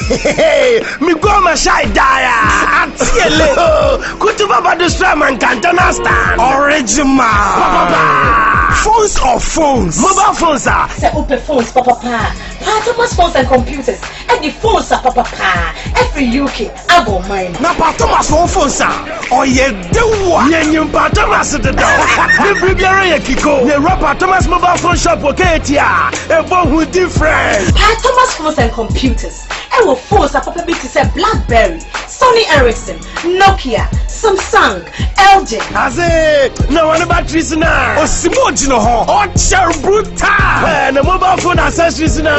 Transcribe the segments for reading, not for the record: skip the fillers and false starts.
Me go my shy dia. Atiele. Kutuba ba destroy man can't understand. Original. Phones or phones? Mobile phones are. Say open phones, papa. Thomas phones and computers. And the phones are papa. Every UK, I go mine. Na Thomas phones are. Oh yeah, do what? Nyanyum Thomas the dog. The Brigadier Kiko. The rapper Thomas mobile phone shop. Okay, tia. A phone with different. Thomas phones and computers. And will phones are papa to say BlackBerry, Sony Ericsson, Nokia, Samsung, LG. As it. No one about treason. Oh, Simojino. Oh, Cherubuta. And the mobile phone accessories now.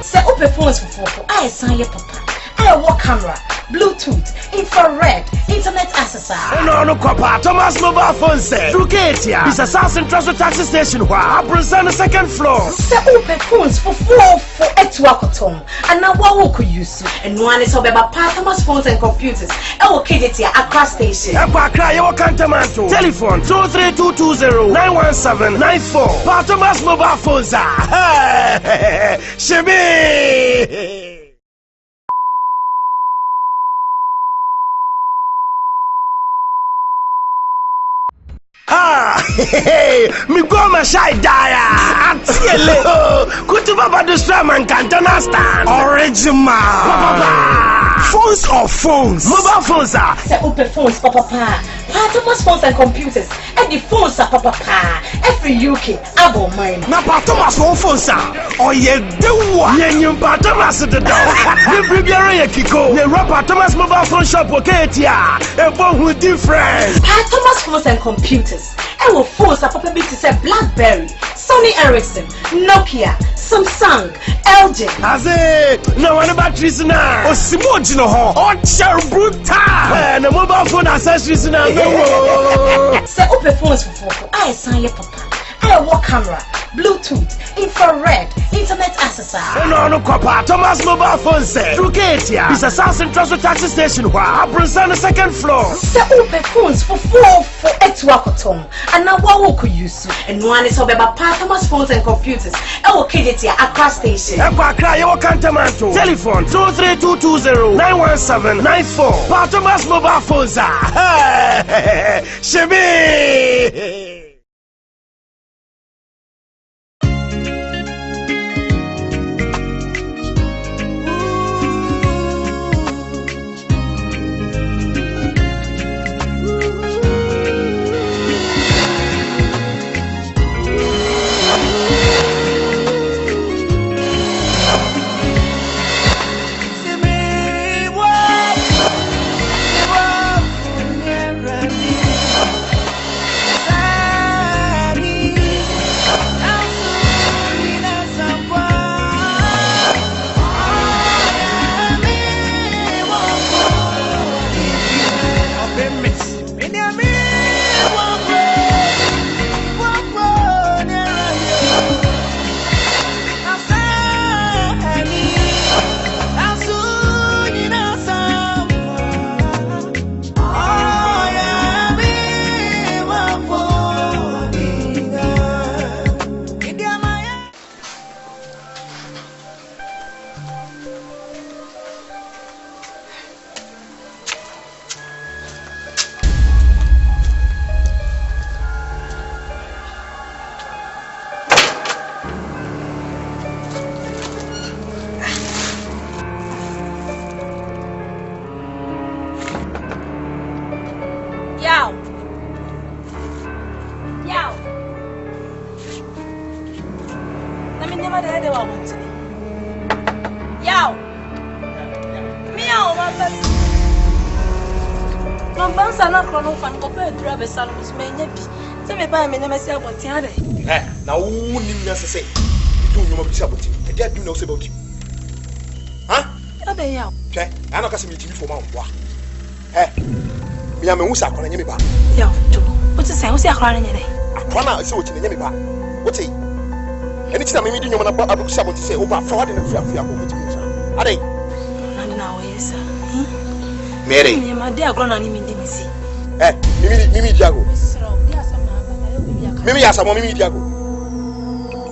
Say open phones for I sign your papa. I walk camera, Bluetooth, infrared, internet access. No, Papa. Thomas mobile phone say. Ducatia. It's a South Central Taxi Station. I present the second floor. Say open phones for 8 Wakotom. And now what could use? And one is about Thomas phones and computers. I will kid it here across station. Telephone 23220-91794. Thomas mobile phones. Shebe. Me go my shy dia. Atiele. Kutuba ba destroy man can't understand. Original. Phones or phones? Mobile phones are. Say open phones, papa. Thomas phones and computers. And the phones are papa. Every UK, I go mine. Na Thomas phones are. Oh yeah, do what? Nyanyum Thomas the dog. The Brigadier Kiko. The rapper Thomas mobile phone shop. Okay, tia. A phone with different. Thomas phones and computers. And will phones are papa to say BlackBerry, Sony Ericsson, Nokia, Samsung, LG. As it. No one about treason. Oh, Simojino. Oh, Cherubuta. And the mobile phone accessories now. Say open phones for I sign your papa. I walk camera, Bluetooth, infrared, internet access. No, Papa. Thomas mobile phone say. Ducatia. It's a South Central Taxi Station. I present the second floor. Say open phones for 8 Wakotom. And now what could use? And one is about Thomas phones and computers. I will kid it here across station. Telephone 23220-91794. Thomas mobile phones. Shebe. Now, who knew us to say? You don't know about you. I did know about you. Huh? Okay, I'm not going to meet you for my work. Hey, me, I'm a Musa calling you back. Yeah, what's the same? What's your crying? I can't see what you need me back. What's it? Anything I'm meeting you on a book to say, oh, but forward in the front of your movie. Are they? No, yes, Mary, my dear, grown on him in the sea. Eh, Mimi Jago. Mimi has a Mimi Jago.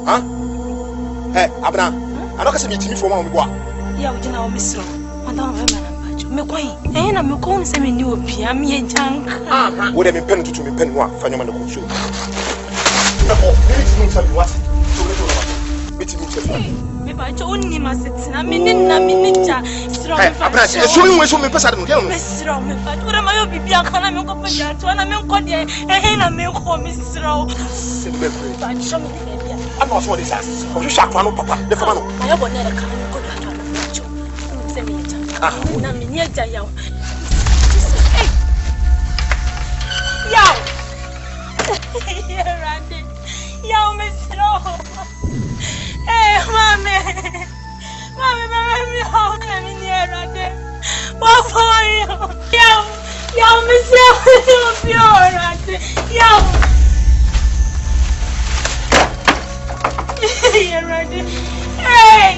Huh? Hey, Abna, I'm not going to meet you for one. ya ujina wa misro. Madam wema na mbacho. Mekoi. Na mekoi niseme ni opi amie janka. Wode me pen tutu me pen wa fanyo man ko show. Na ko minute ni sabi what? So le to na. Beti mi chefa. Me ba cho onni masetina minija sro me fa. Abra e so mi we so me pesa no ke no. Me sro me fa. Ora mayo bibia kana me ko pa ja to na me ko de na me ko me sro. Se me pray. Ba cho me de bia. Ama so de sa. O so akwa no papa. De fama no. Ayo bo na ka me ko da to na cho. Se me ja. Na me ni ja yawo. Yawo. Rande. Yawo me sro. Mami, me how can me near Rande. Boafoo, yo, me so pure Rande. Yo. Rande. Hey.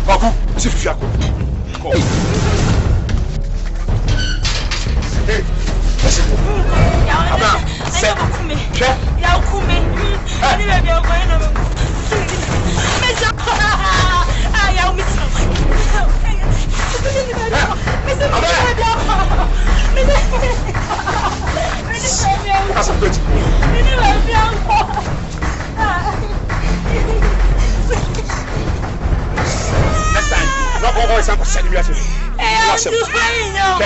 Boafoo, si fia ko. Ko. Hey, listen. Abra, se. Che. Ya kume. Ani be bia ko na me. Me ja. Ya mi tro. That's a good. Next time, not all boys are sending you to me. Okay,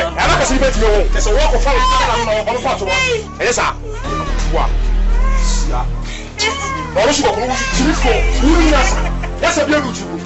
I'm not going to you. There's a walk of fire. I'm on part of one. Yes, sir. Wow. I wish you were going to for you. That's a beautiful.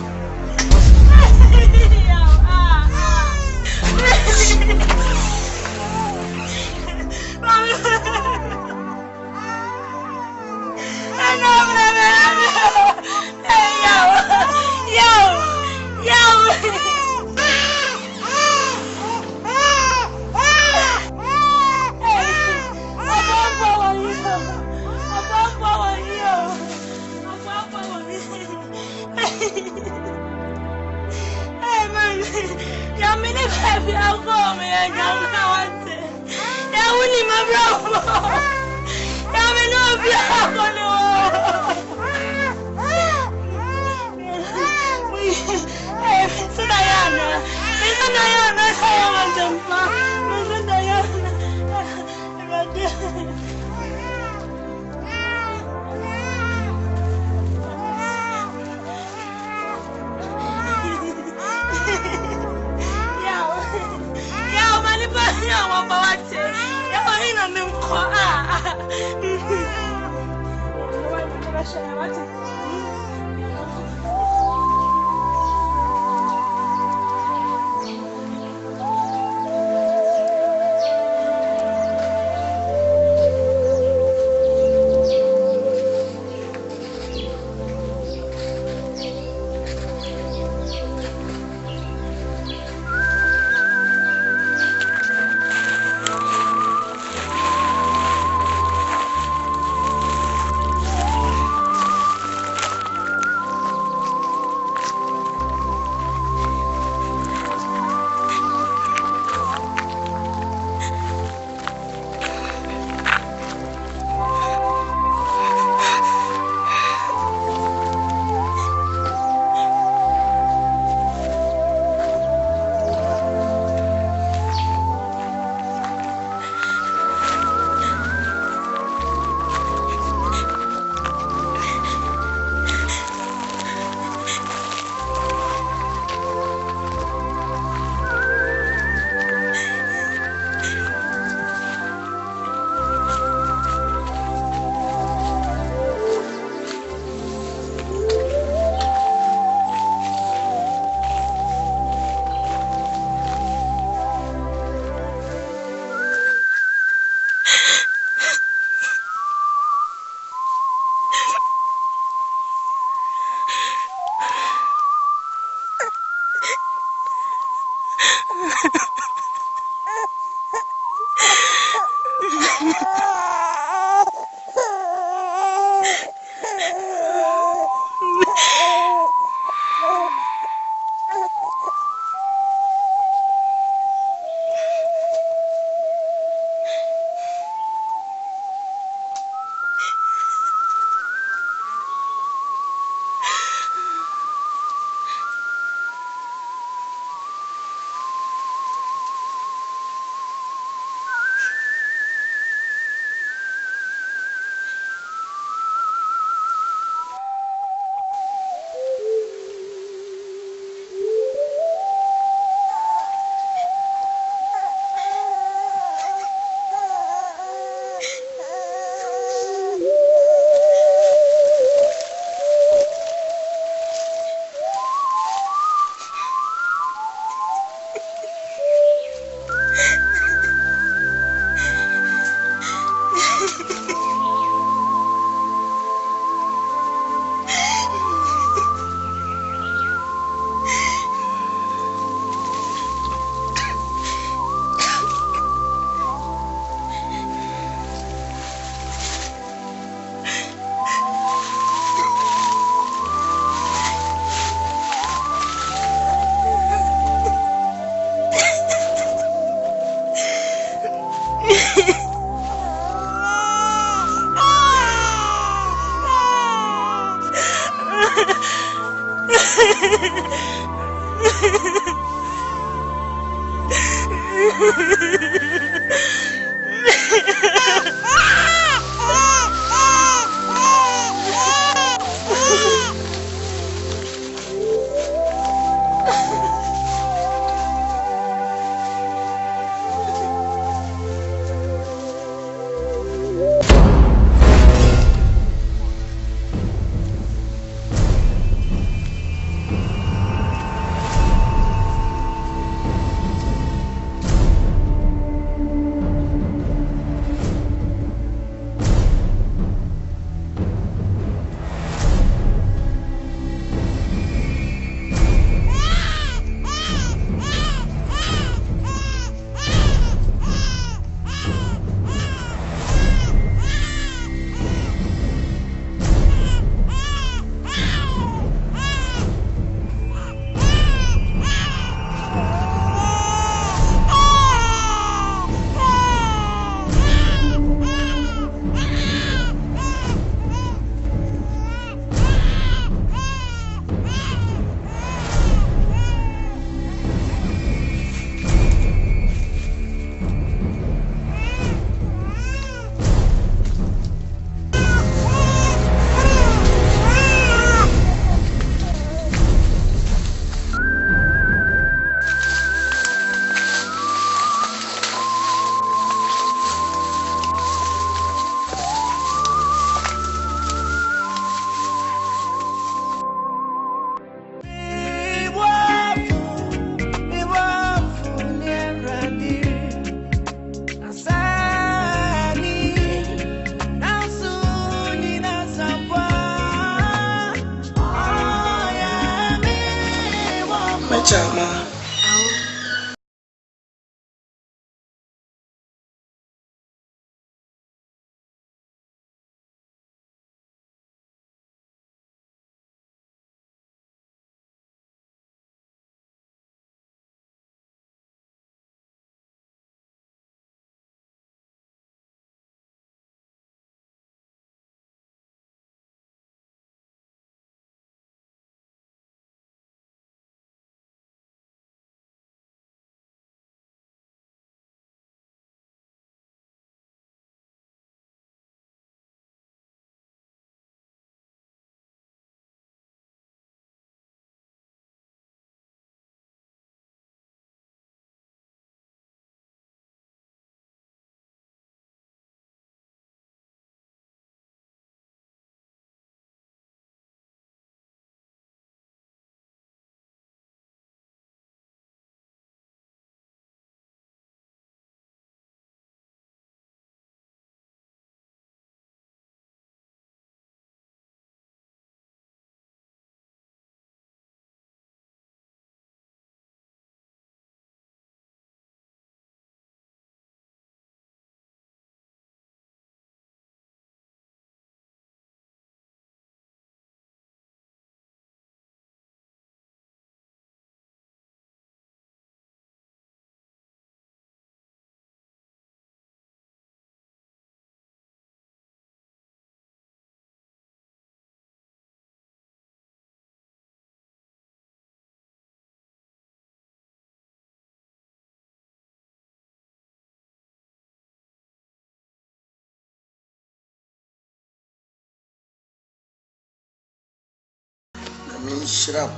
Shram.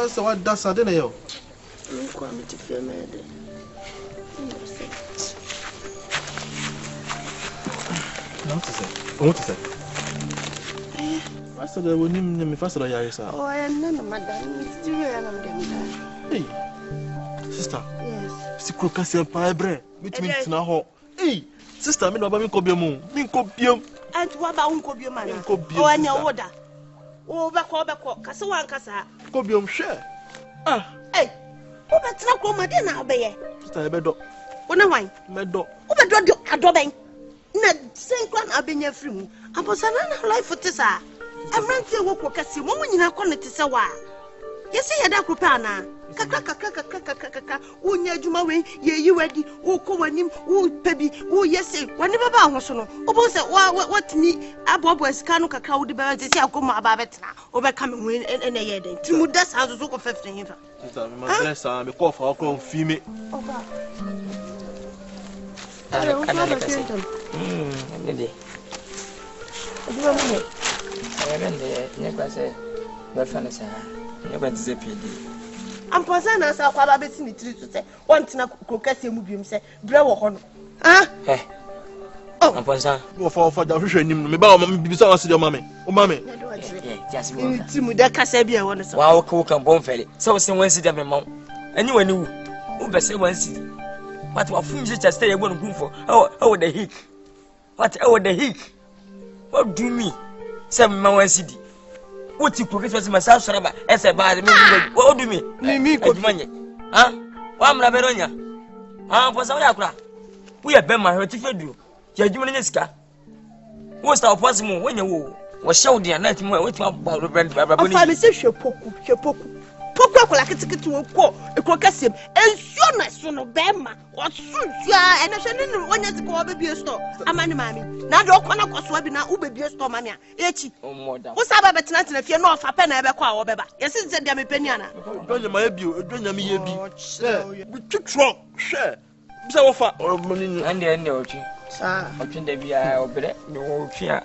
So what does I don't know? I'm going to feel mad. What is it? I said, when you name me first, oh, I am none, madam. It's still hey, sister. Yes. Si crocassia pie bread. Meet me now. Hey, sister, me no ba me kobiam. Me kobiam. And what about Uncle Bioman? Oh, and your order. Oh, back, Casa, Casa. Kobiam share. Ah, hey, who better not go, Madina, obey? Sister, I bedo. One wine, Medo. who better do a dobbing? Not same one, I've been your friend. I was an life for Tessa. I'm not here, walk, Cassie, woman in a corner to say, why? Yes, I had a cupana. Kaka, oh, near Jumawe, ye, you ready, oh, come on him, oh, baby, oh, yes, whenever I was on. Oh, boss, what me, a bob was canoe cacao, the bird, I'll come about it now, overcoming win and a year. Timudas has a look of 15. Sister, my dress, I'm a call for a female. I don't know. I'm concerned as I'll have it in the tree to say, one to croquet movie, say, Brewer Horn. Ah, oh, I'm concerned for the vision. Me bow, besides your mammy. Oh, mammy, just Timuda Casabia, one is wow, cook and bone fairly. So, someone see them, mom. Anyone knew who best say one city. But what fools just stay one room for? Oh, the hick. What, oh, the hick? What do me? 7 months city. What you progress myself, Saraba, as a bad man. What do me? Me, good money. Huh? Why am I Beronia? For some yakra. We have been my hurt if you do. You're doing this car. What's our possible when you was shouting at night more with my brand? I say, Poku. pokwa kola kitikiti wo ekro kasem ensuo na so no bema osusua ene hwe ne wonya tiko obebie store amani mami na do kona koso abi na ubebie store mami a echi wo saba betena tena fie no ofa pe na ebe kwa wo beba yesi ze dia mepani ana donya ma ebio donya me yebi bitutro hwe bisa wo fa ande ochi sa ochi nda bia obere ni wo twi a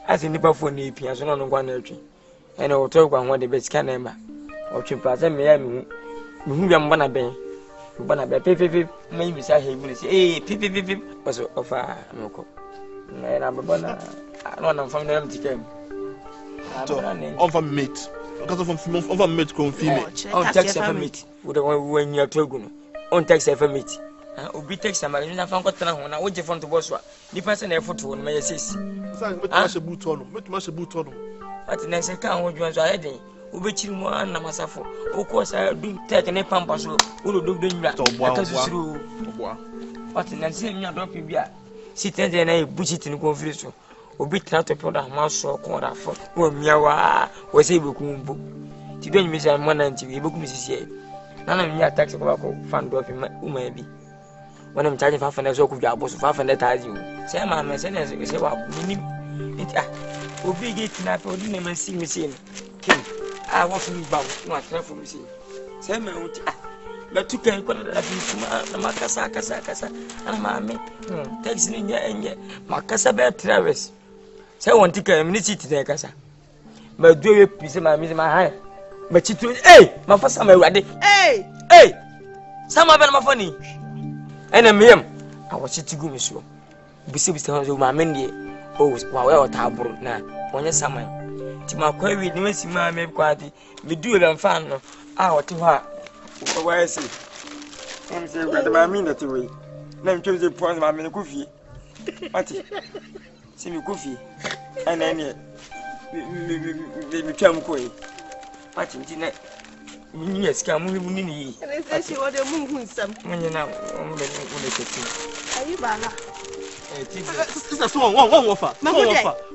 ase nipa fo na epia so no ngwa na atwi ene wo to kwa ho de betika na ma ochi plaza me ya me hu bia mbana ben mbana be pepepe me bi sa he bi se pepepe paso ofa amko na baba na no na fam na mtikem on fa mate because of on mate confirm on tax for mate we don't when you are no on tax for mate obi tax am na fa nkotena ho na wo je front boss wa nipa se na efoto no me yes say metuma se boot on ati na se kan ho dwan so ayeden obechiri mu na masafo okọ sa dum take ne pampa so wo do nwura aka susuru oboa ati na se nya do bia sitende na ebuchiti ni konfiri so obi trato pe da ma so ko da fo wo miawa wo se beku mbo ti do nyimi se mo na nti beku mi sisi na na mi taxi ko ba ko fan do pe uma bi wona mi charge 500 so ku dwa boso 500,000 se ma me se na se wa minim nti obi get na pe odi na ma si mi se wa fu mi ba no atra fu mi se se ma uti la tuka ko da bi kuma na makasa kasa ana ma me taxi ni nya makasa be traverse se won tika mi ni ti te kasa ma duwe pise ma mi ma ha ma chitu ma fa sama urade sama be na ma fa ni ena miyam awo chitigu mi so bisi ho ma me ndie wa we otaburu na wonye sama ti ma kwa wi ni masi ma me kwati mi duwe be mfa no wote ho a wa ese em se urade ma mi ndati we na mi tweze pon ma me ko fie ati si mi ko fie ana ene mi twam ko yi ati nti na mi eska mu ni ni ene se wo de mu hu nsam munye na o be ni ko le keti ayi bala ti sisa so won wofa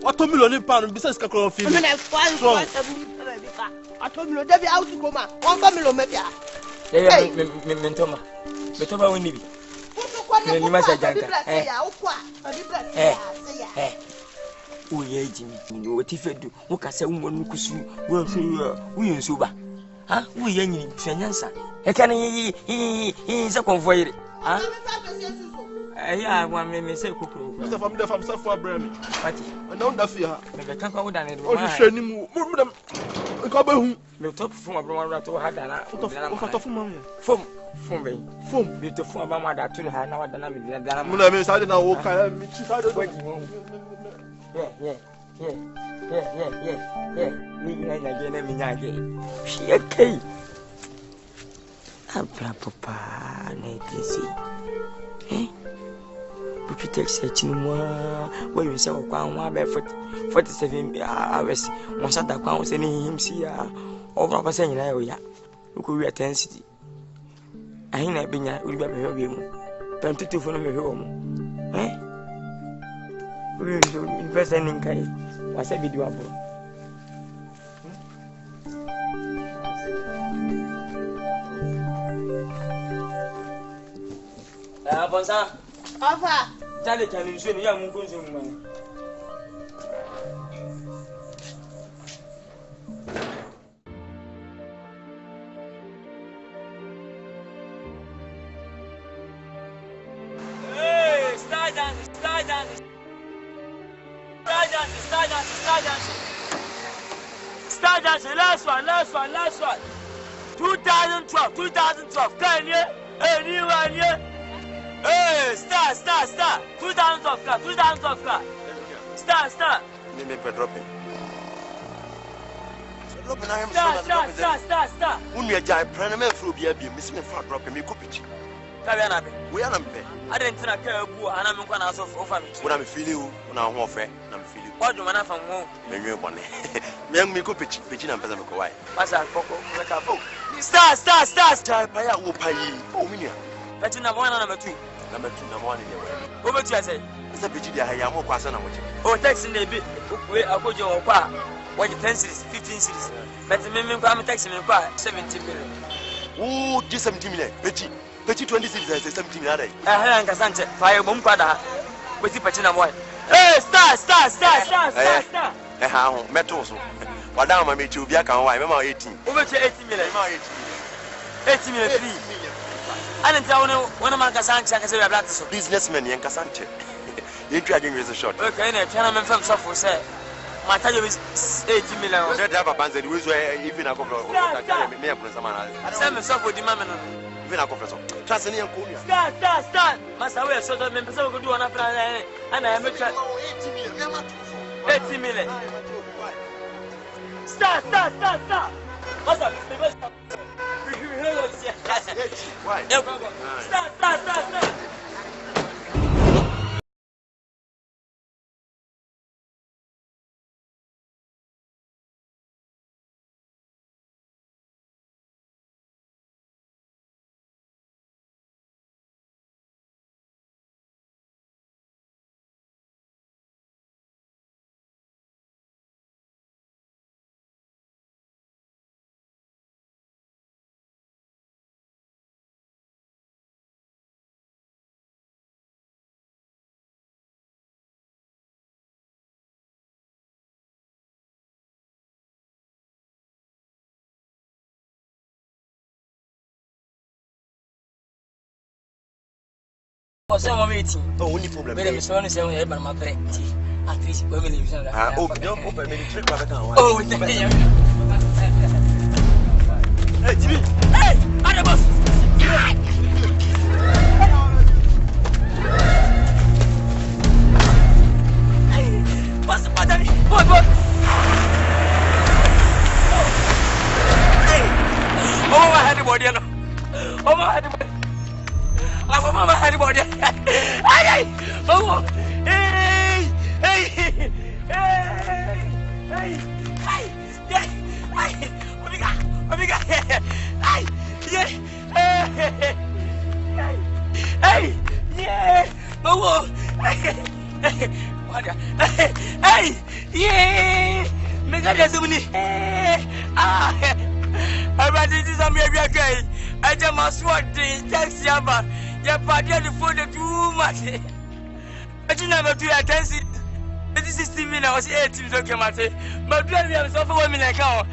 wato million pound bisa ska ko fi me na kwa sabu bi ka ato million de bi out ko ma 1 million me bia me ntoma betoba woni bi ni ma sa janka ya ukwa odi bless ya o ye jimi ni o ti fedu mo ka se wo nukusu wo so wo yin so ba ha wo ye nyini twanyansa e kan yi se konfo yire ha ya wa me se kokoro the fam se for brand pati na unda fi ha me be kan kwa wo da ne do o hwehwe ni mu dem ko ba hu me top fun abro wa to ha da na o to fun ma fom be fom be to fun aba ma da to ha na wa da na me da na mu na me sa de na wo ka mi chi sa de yeah. Me na minyaje. She okay. Abra papa na tisi. But you take such no where you say kwa nwa be 47 hours. Mo sa da kwa se ni him si ya. Obra pa se nyina yo ya. Ko wi intensity. Ahin na benya uri ba me hwe mu. Pam tutu fo no me hwe mu. We invest in kai wasa bidu apo bonsa afa tale kan nso no ya mu ko nso mu Start dancing. Last one. 2012. Can you? New one, yeah. Hey, start. 2012 car. Start. Me dropping. Start. Unya jai prana me fru bia miss me fa dropping me kupich. Kabia na be. We are na me. I didn't think I care bu ana me kwa na so for me. Una me feel you, una ho fe, na me feel you. What do man from home? Me nwe bone. Me kupich na pesa me ko wai. Pasa koko make up. Start. Jai pa ya wo pa yi. O minia. Betu na one number 2. Number 2 na one ni. Go betu I say. Esa pechi dia ya mo kwasa na mo che. Oh, text in the bit. We akojo okwa. What 10 cities, 15 cities. But the minimum come taxi me 70 million. Oh, just 70 million. Petit 20 cities, 70 million. I have a fire bomb pada. With the patina one. Hey, star. How metals. What down my mate you be a can why? 18. Over 80 million. 80 million. I didn't tell one of my Casancha can say a black businessman in Casante. You're dragging with a shot. Okay, and a gentleman from Suffolk said, my time is 80 million. That have a band that was even a couple of some Suffolk demand. Even a couple of Transylvania. Start. Master, we are so that members will do an plan and I am 80 million. Start. What's up? Why? Start. Some meeting. Oh, only problem. Wait a minute, someone is saying, but my friend, at least we will use that. Don't open any trick. Oh, the hey, Jimmy. Hey, Adabos. What's the matter? Boy. Hey. Oh, my head body. Oh, my head body. I'm mama had body. Hey! Oh! Hey! Omega! Hey! Yeah! Oh! Hey! Yeah! Mega Yazuni! Ah! I'm ready to some baby again. I just must want the taxi number. Your party the phone too much. But you never do attention. This is 16 minutes, I was 18 okay, Mate. But then we have some 1 minute account.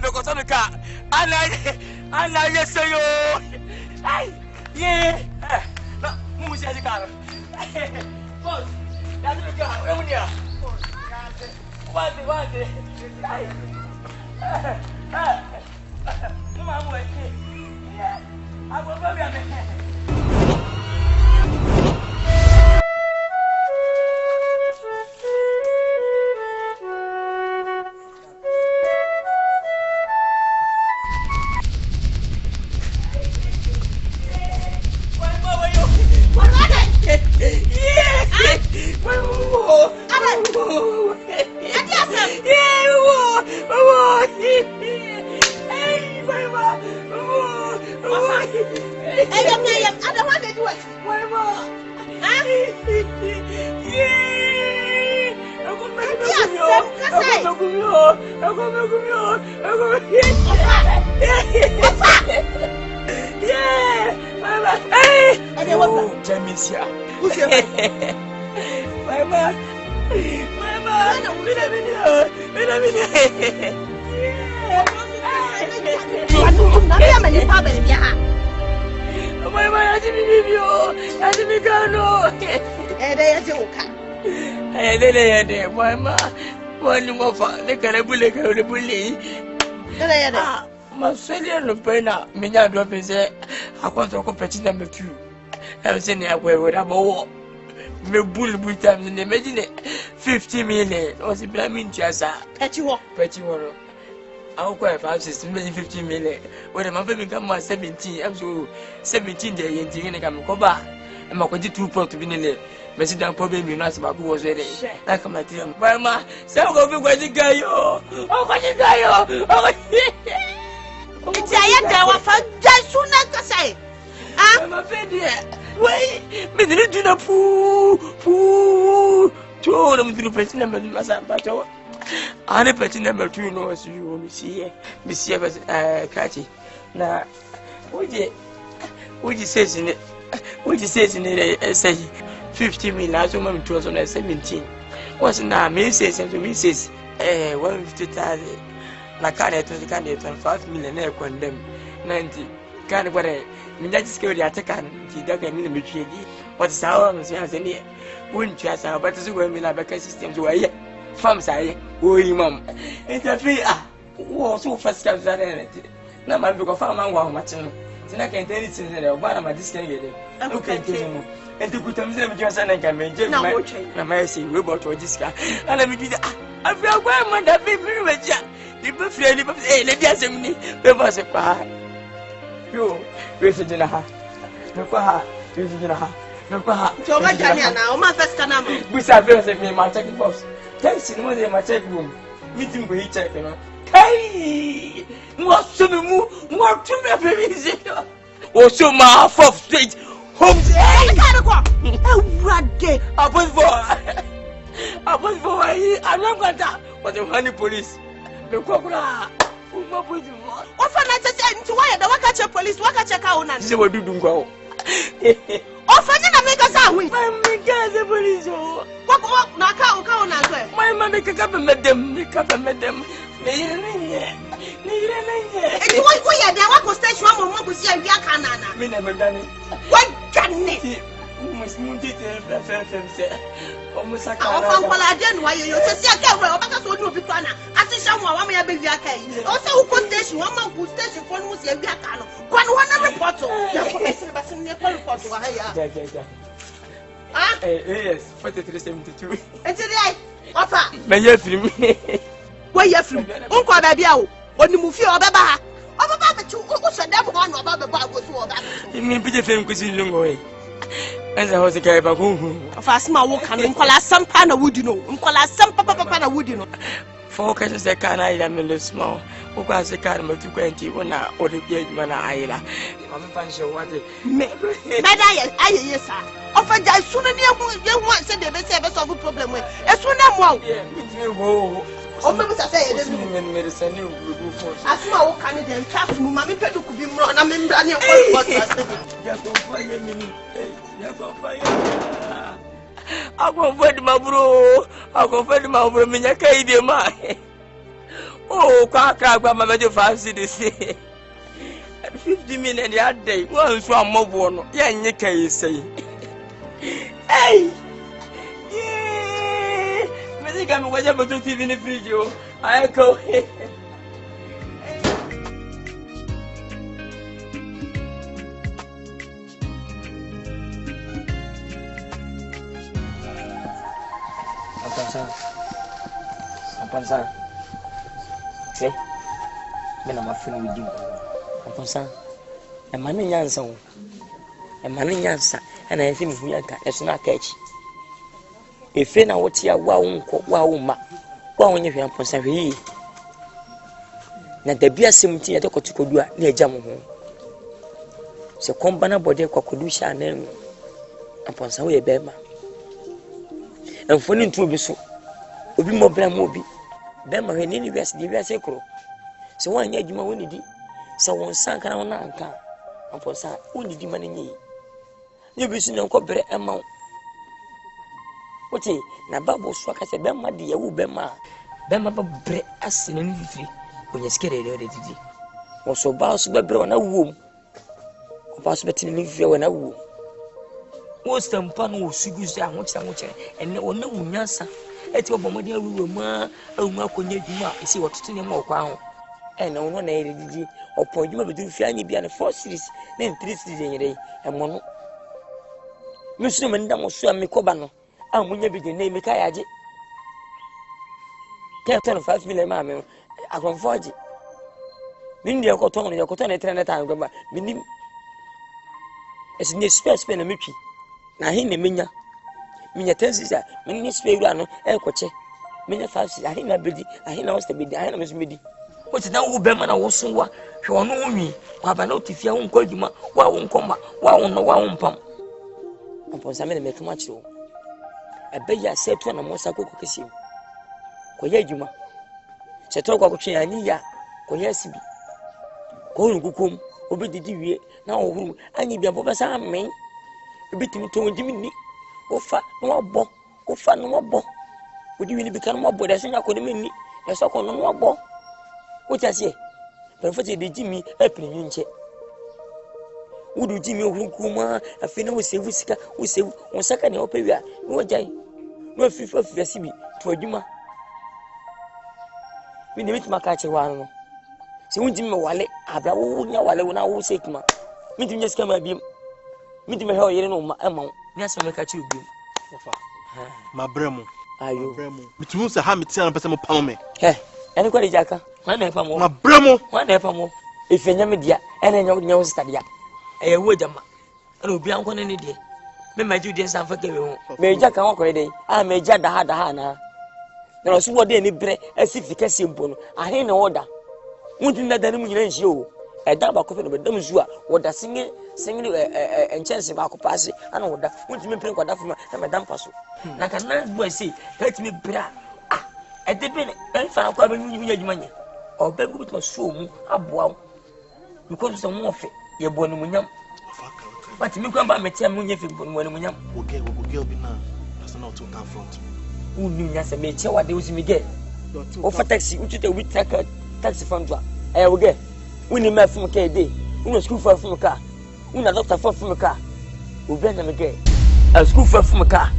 Because on the car. And I just say, oh, hey, yeah. No, who is the car? Boss, that's the car. Where are you? What? Mama, yeah. I will go there. Minya drop is I want to compete number 2. I'm saying I will have more. Me bull times in the imagine 50 million. Was it blaming Jassa? Petty war. I'll quite 50 million. When my baby come 17, I'm so 17 days in come back. And my 22 pot to be in there. Messi problem you not about who was ready. Like my dear Mama, some of you going to go. It's a yawa for just soon as I say. I'm a baby. Wait, me didn't do the poo. Two of them to the person, but Ane peti number 2 no was you Monsieur Catchy. Now would you say in it? Would you say in it? Say 50 million as a woman 2017. What's now me says and to me says 150,000. Na can't 25 million condemn 90 can't what I mean that is good attack and the mean the what's our any wouldn't trust our but it's going to be a system to a farm side. Oh, mum, it's a free so fast comes that anything. Now, my book of farm and one matching. Then I can tell it in the one of my discarded. Okay, and to put them just and I can make my say, we bought to this guy. And let me do that. I feel well, my that baby, the buffet, let us have me. There was a pie. You, visit in a hat. No, visit in a hat. No, so my now, my first canal. We shall visit me, my second boss. Thanks in my check room. Meeting with each other. Hey! What's the move? What to me? Oh, so my fourth straight home. Hey, Radke! I was for I'm not going to. But the honey police. The cobra. What for not to send to wire the Wakacha police? Wakacha Kauna. They will do go. Oh, for you to make us out with my police. What not count? My mother can come and met them. They come and met them. What station will see a Yakanana? Me never done it. What can it? Almost mounted almost like I didn't why you say I can't wear because we do Pitana. I see someone want me a baby. Also, who could station one man who station for who's a Yakano. One report. Yes, 4372. And today, offer. May you from me? Where you from? Uncle Babiao, when you move your baba. About the two, what's a devil one about the Bible to all that? You mean, Peter Film could see long away. As I was a guy about whom of us, my walk and call us some pan of wood, you know, and call us some papa wood, you know. 4 cases a can I am a small, who was a car of 20 when I ordered the man. I'm a fancy what it may. Yes, sir. Often I sooner near one said the best ever solve a problem with. As soon as well, oh, I say, medicine, you will for as my Canadian trust, Mammy Pedro could be more. I'm in Daniel. I'll confide my bro. I'll confide my bro. Mina Kaidi, my oh, crack by my major fancy this day. 50 million a day. Once one more one. Yan Nika is saying, hey. I think I'm going to see in the video. I go ahead. Upon son. Say, when I'm a friend with you. Upon son. A man in Yanson. A man in Yansa. And I think we are not catch. If you know what you are, wow, when you hear upon Savvy. Now the beer 17 at the Cotucodua near Jamu. So Combana body Cocodusha name upon Sawi Bema. And for him to be so, will be more blame will be. Bema in any best diverse echo. So one year you may win it. So one sank on Anka upon Sa, only the money. You be seen on corporate amount. What na Babu swaka se Bema de yawu Bema bre asene ni firi onye skere de didi wo so ba so bebre na wom ko ba so betini ni firi na wom wo stampa no wo sugu se aho kire ene wo na wunyansa eti wo bomode awuwo ma awuma akonya dwuma esi wo toto ne ma okwa ho ene wo na ere didi opo dwuma bedu firi anyi bia ne 4 series na 3 series enyere e mo no musu me ndam so amikoba no amunya bi de na emeka yaje 5 million ma me akonfoji mindi yakoton ne 300 gba minim esinye space na metwi na hin na menya tensisa menya space ura no ekoche menya 5 ahin na bedi ahin na wasta bedi ahin na mesumedi woti na wo bema na wo sonwa hwe ono onwi wa ba na otifia wo nkwa adwuma wa wo nkoma wa wo no wa wo mpam apo sa me na mekama chiro ebe ya setu na mosa ko kokesi ko ye adwuma Se to kwa kutwe ani ya konya sibi ko nkukum obedidi wie na ohuru anyi bia bobesa amen ebitimi to ndimi ni ofa no abo ofa no abo odi wi ni bika no abo da so nya ko de menni e so ko no abo o tiasie pe fo de jimi e prinyu nche udu jimi ohuru kuma afi na wo sevu sika wo sevu won saka ne opewia no jai no afifa sibi to adwuma mi de mitima ka che wa no se won jimi wale abra wo nya wale wo na wo sekima mi de nya sika ma biem mi de me he o yere no ma ema ni asem me ka che obiem ofa ma bremu ayo mitumu se ha metia na pese mo pam me ene kwa de jaka wan na pam ma bremu wan na pam efenya me dia ene nya wo sta dia wo jama ene obi anko ne ne de me ma ju de sanfa ke me ho me jaka won ko de me ja da ha na na so wo de ni bre asifika sempo no ahe ne oda wonti na da ne mu nyina nhie o da ba ko fe no be dam zu a wo da singe enchanse ba ko passe ana wo da wonti me pren ko da fuma na me dam paso na kan na boy say let me bra de be en fa ko ba nyu adwuma nye o ba gu to so mu aboa because so mo fe ye bo no munyam but me ko ba metia mu nye fe bo no munyam okay obi na that's not to confront unu nya se me che wade usi me ge o fa taxi ututa wi taxi fandwa wo ge uni ma fun ke de unu school for fun ka unu doctor for fun ka obi na me ge a school for fun ka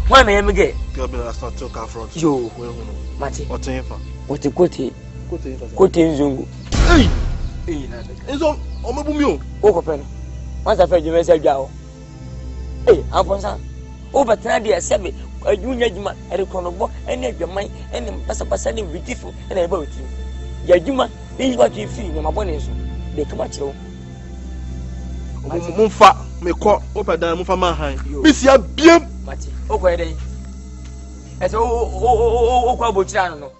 wa na ye me ge girl be that's not to confront yo we hu no mati otenfa kote nzungu na enzo o mebu mi o ko pe no once fa jume se dwa o amponsa o batna de sebe ajunya juma erekonobo ene adwaman ene pasapasa ne beautiful ene eba wetu ya juma ni what you feel na mabone so de kama kire wo mumfa me ko opedan mumfa man han bisia biem mati o ko ede ese o kwa bochira no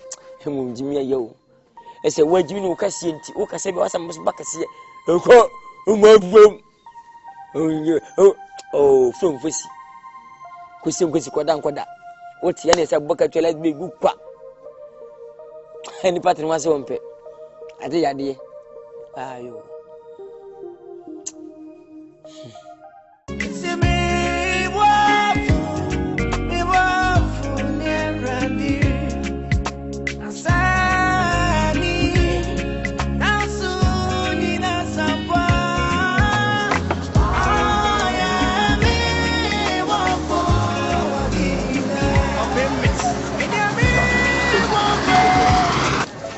hemu jimi aye o ese wajimi ni ukasie nti o kase be wasa mso bakase ko umabum from fosi kusi koda woti ya ne se boka twela be gukwa eni patri wase wonpe ade yade ayo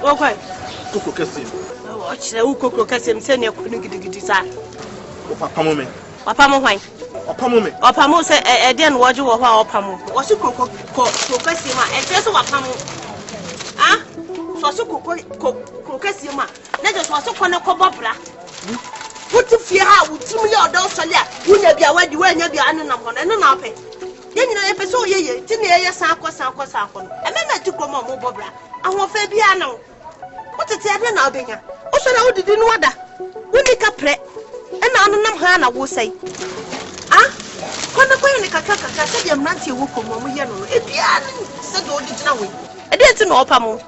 Okay. Koko kese. Ochire u koko kese mse ne ko gidigidi sa. O papa mo me. Papa mo hwan? Papa mo me. Papa mo se e de no woje wo ho papa mo. Wo se koko kese ma e se so papa mo. Ah? So so koko kese ma. Na je so so ko ne ko bobra. Wuti fie ha wuti mu ye odo so le a. Wunya bia wadi wanya bia anu na ko no na ope. Ye nyina ye pese o ye ti ne ye san ko no. E me na ti ko mo bobra. Ahon fa bia na wotete ade na obenya o so na wodidi no wada woni ka pre e na anonam ha na wo sei kono ni kaka se de mrantie wo komo mu ye no e bia se do odidi na we e de ti na opa mo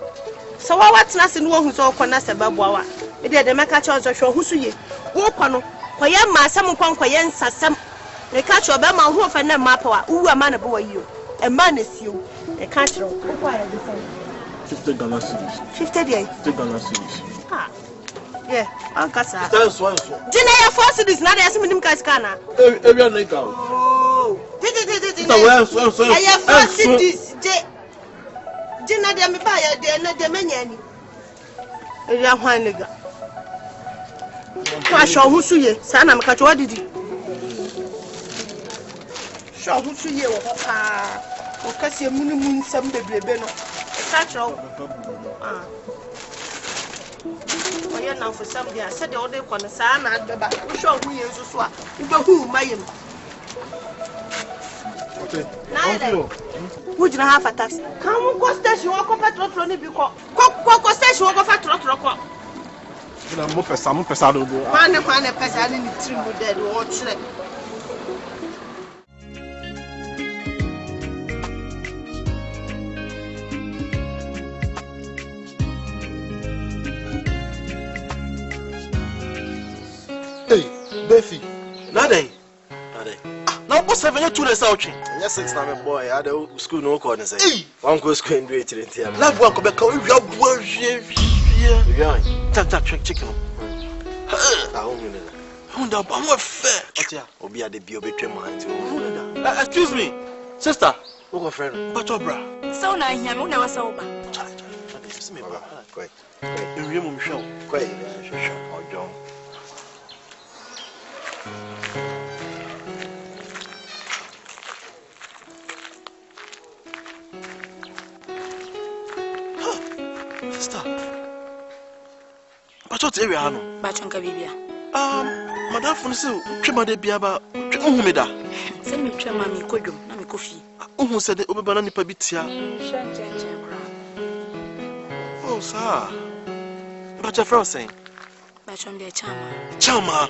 so wa watena se no hu so okona se babua wa e de meka cha so hwo husu ye wo kono koye ma asem koye nsasem ne ka cha oba ma hu ofa na ma pa wa uwu ama na bo wa yi o e ma na sio e ka cha wo kwa ya de 50 Ghana cedis. 50 day. 50 Ghana cedis. Yeah, Ankasa. That's one so. Dina ya 4 cedis na dey asem ka skana. Area na ka. Oh. So. Ya 4 cedis. Dina dey me ba ya dey na dey manya ni. Area hwan nega. Kwa sho husu ye, sa na me ka cho didi. Sho husu ye wo papa. O kasi munu nsam bebrebe no. Catro. Oya na for some dia said all day kon sa na adba. Wo sho hu yen so a. Wo hu mayem. Okay. Na wo jina ha fa taxi. Kan wo ko station wo ko petrol ni bi ko. Ko station wo ko fa trotro ko. Na mo pesa do. Kwane pesa ni trim mo dead wo kire. Befi. Nade. Now what's 7 2 days out? Yes, 6 na me boy. I do school no call say. One go school and do it in here. Love one go back. We are check chicken. I home you. Honda, I'm fair. Obi ade bi obetwe mo hanti. Excuse me, sister. Who go friend? But bra. So na hia me na wasa oba. This me bra. Quiet. You real mum show. Quiet. Show. Ojo. Sister. But what area no? Bachonka bibia. Madam for so twema de bia ba uhu me da. Se me twema me kodwom na me kofi. Uhu se de obeba na nipa bitia. Hwenche kra. Oh sir. But your friend saying? Bachom de chama. Chama.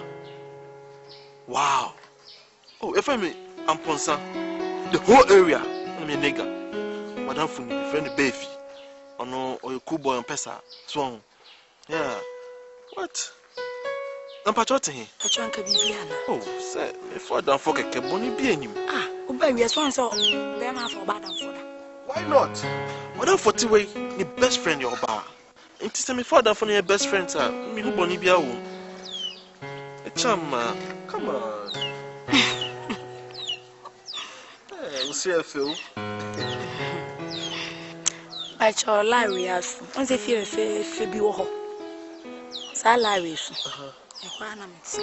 Wow. Oh, if I may amponsa. The whole area. I mean nigga. Madam for me friend Befi. Oh no, or your cool boy and pesa. Swung. Yeah. What? I'm patrioting. Bachonka bibia na. Oh, say, if I don't forget Keboni be any. Oba we swan so be ma for bad and for that. Why not? Madam 40 way, the best friend your bar. It is my father for your best friend, sir. Me who boni bia wo. Chama, come on. Hey, you see I feel. Bacho Larry asu. On se fe bi wo ho. Sa Larry su. E kwa na meti.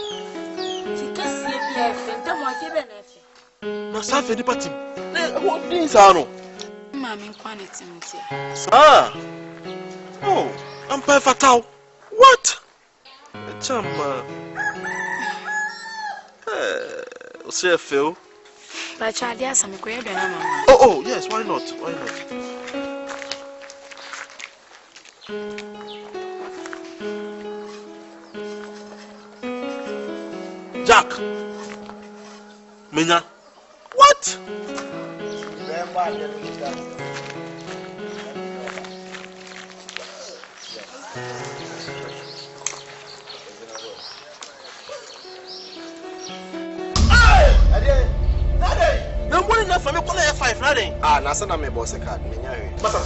Sikasi e bi e fe ntem wa ke be na fe. Na sa fe di party. What things are no? Mami kwa na timti. Sir. Oh, I'm perfect. What? Chama. Hey, you see I feel. Bacho ade asam ko ye do na mama. Oh, yes, why not? Why not? Jack. Menya. What? No money enough for me call F5 nothing. Na sana me boss card. Menya we. Masa.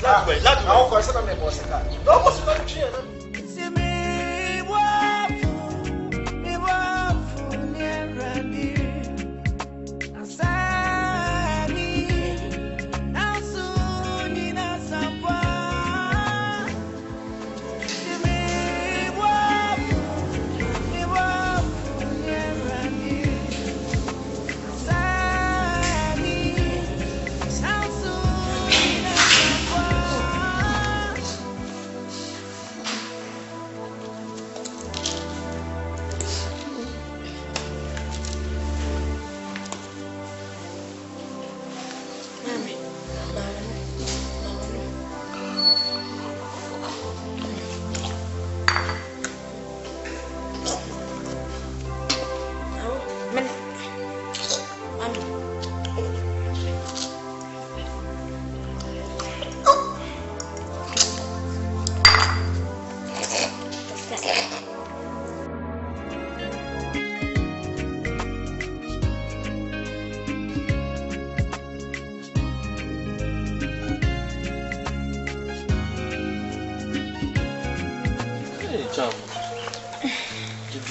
Lad way. I'll call sana me boss card. No boss not here.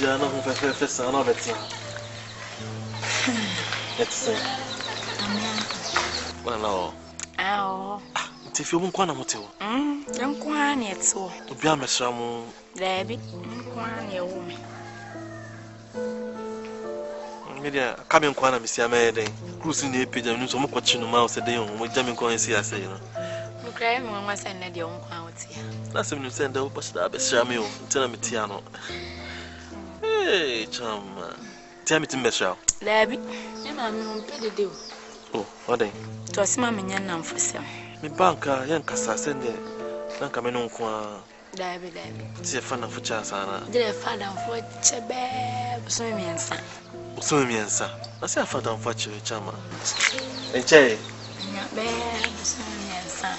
Diana who first son of it. It's well, no. Ow. If you won't want to, don't quan it so. To be a mesramu, there be quan your woman. Media coming quan, Mr. May, cruising the page and some watching the mouse a day on with Jamie Coin. See, I say, you know. You cry when I send your own quality. That's when you send out, but I'll be Samuel, tell me Tiano. Hey, chum, tell me to mess out. Labby, and I'm paid the deal. Oh, what day? To a small man for sale. Me banker, young Cassa send it. Don't come in on qua. Dabby. See a fan of Chasana. Did a father for Chabab, swimming and son. Swimming and son. I say a father for you, chama. And Chay. Not bad, swimming and son.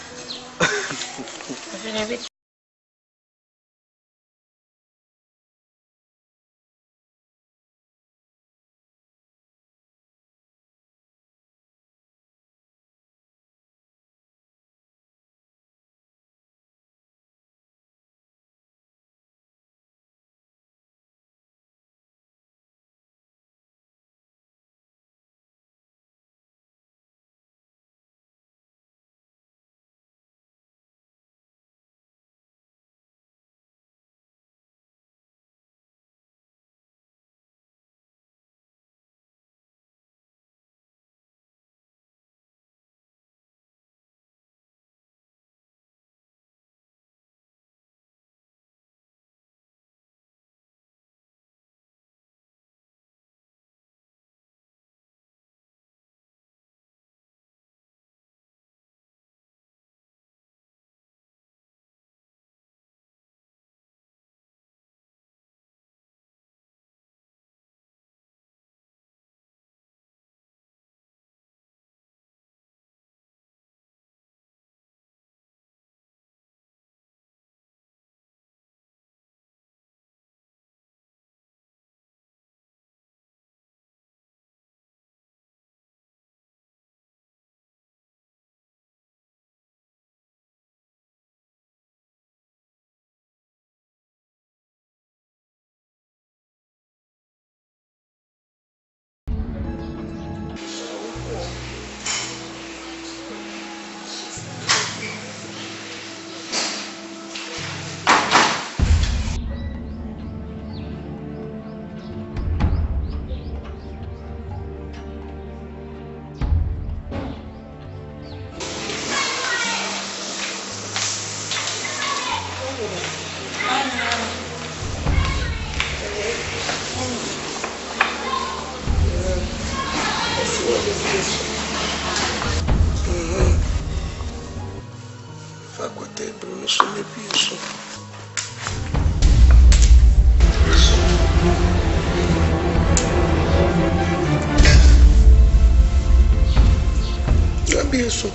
yesu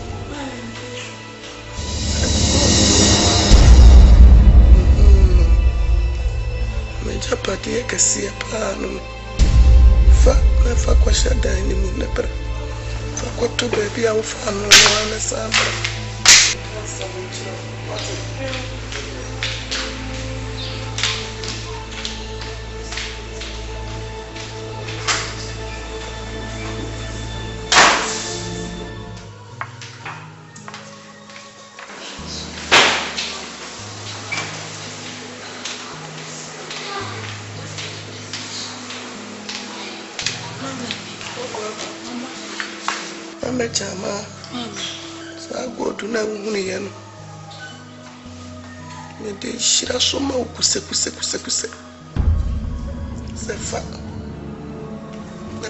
meja pati kasiya pano fa kwa shada ni mu nebra fa kwa to baby a fa no na sabra Chama sa go do na hunu ye no me de shira so ma ukuse se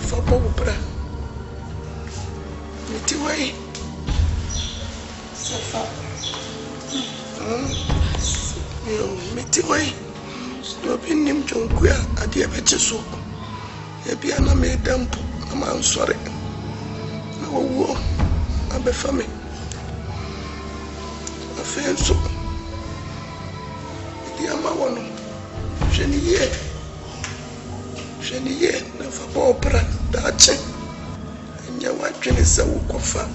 fa bo bra me ti wai se fa yo me ti wai no binim jonku ya ade be cheso e bia na me dampo na man sore oh, abe fami. Afenso. Di ama wono. Jeniye na fa opera da che. Nya wa twene se wo kofa.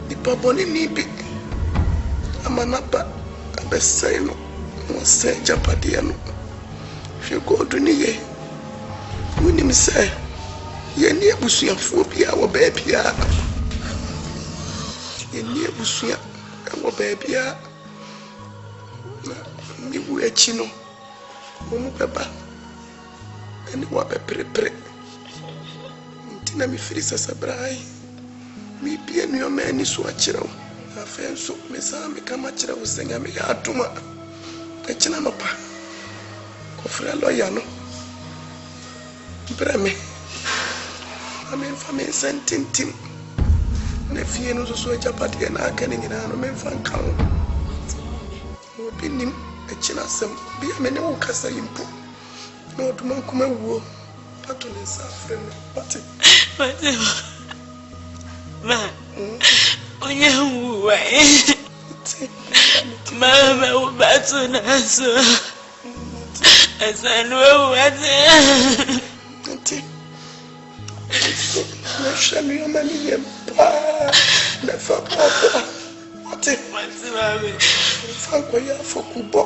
Di paboni ni bi. Amanapa abe sai no. Wo se japade no. Hwe godu ni ye. Woni mi se yeni ebusuafo bia wo baabia yeni ebusua wo baabia na mi wu achi no mo beba eni wa beprepre ntina mi firi sasabrai mi bia no mani so akirawo afenso me sa me kama akirawo senga me atuma akina no pa ko fra lawyer no breme amen family sentintim na fie no so japade na aka ni nyina no men fan kan no binim akina sem bi amene wo kasa yimpo no duma kuma wuo pato ne safre no pati ma onye wuwa mama wo bato na so asanu wo ate Shami yo mani ye pa ne fa papa ate mati mami fa kwa ya fokubo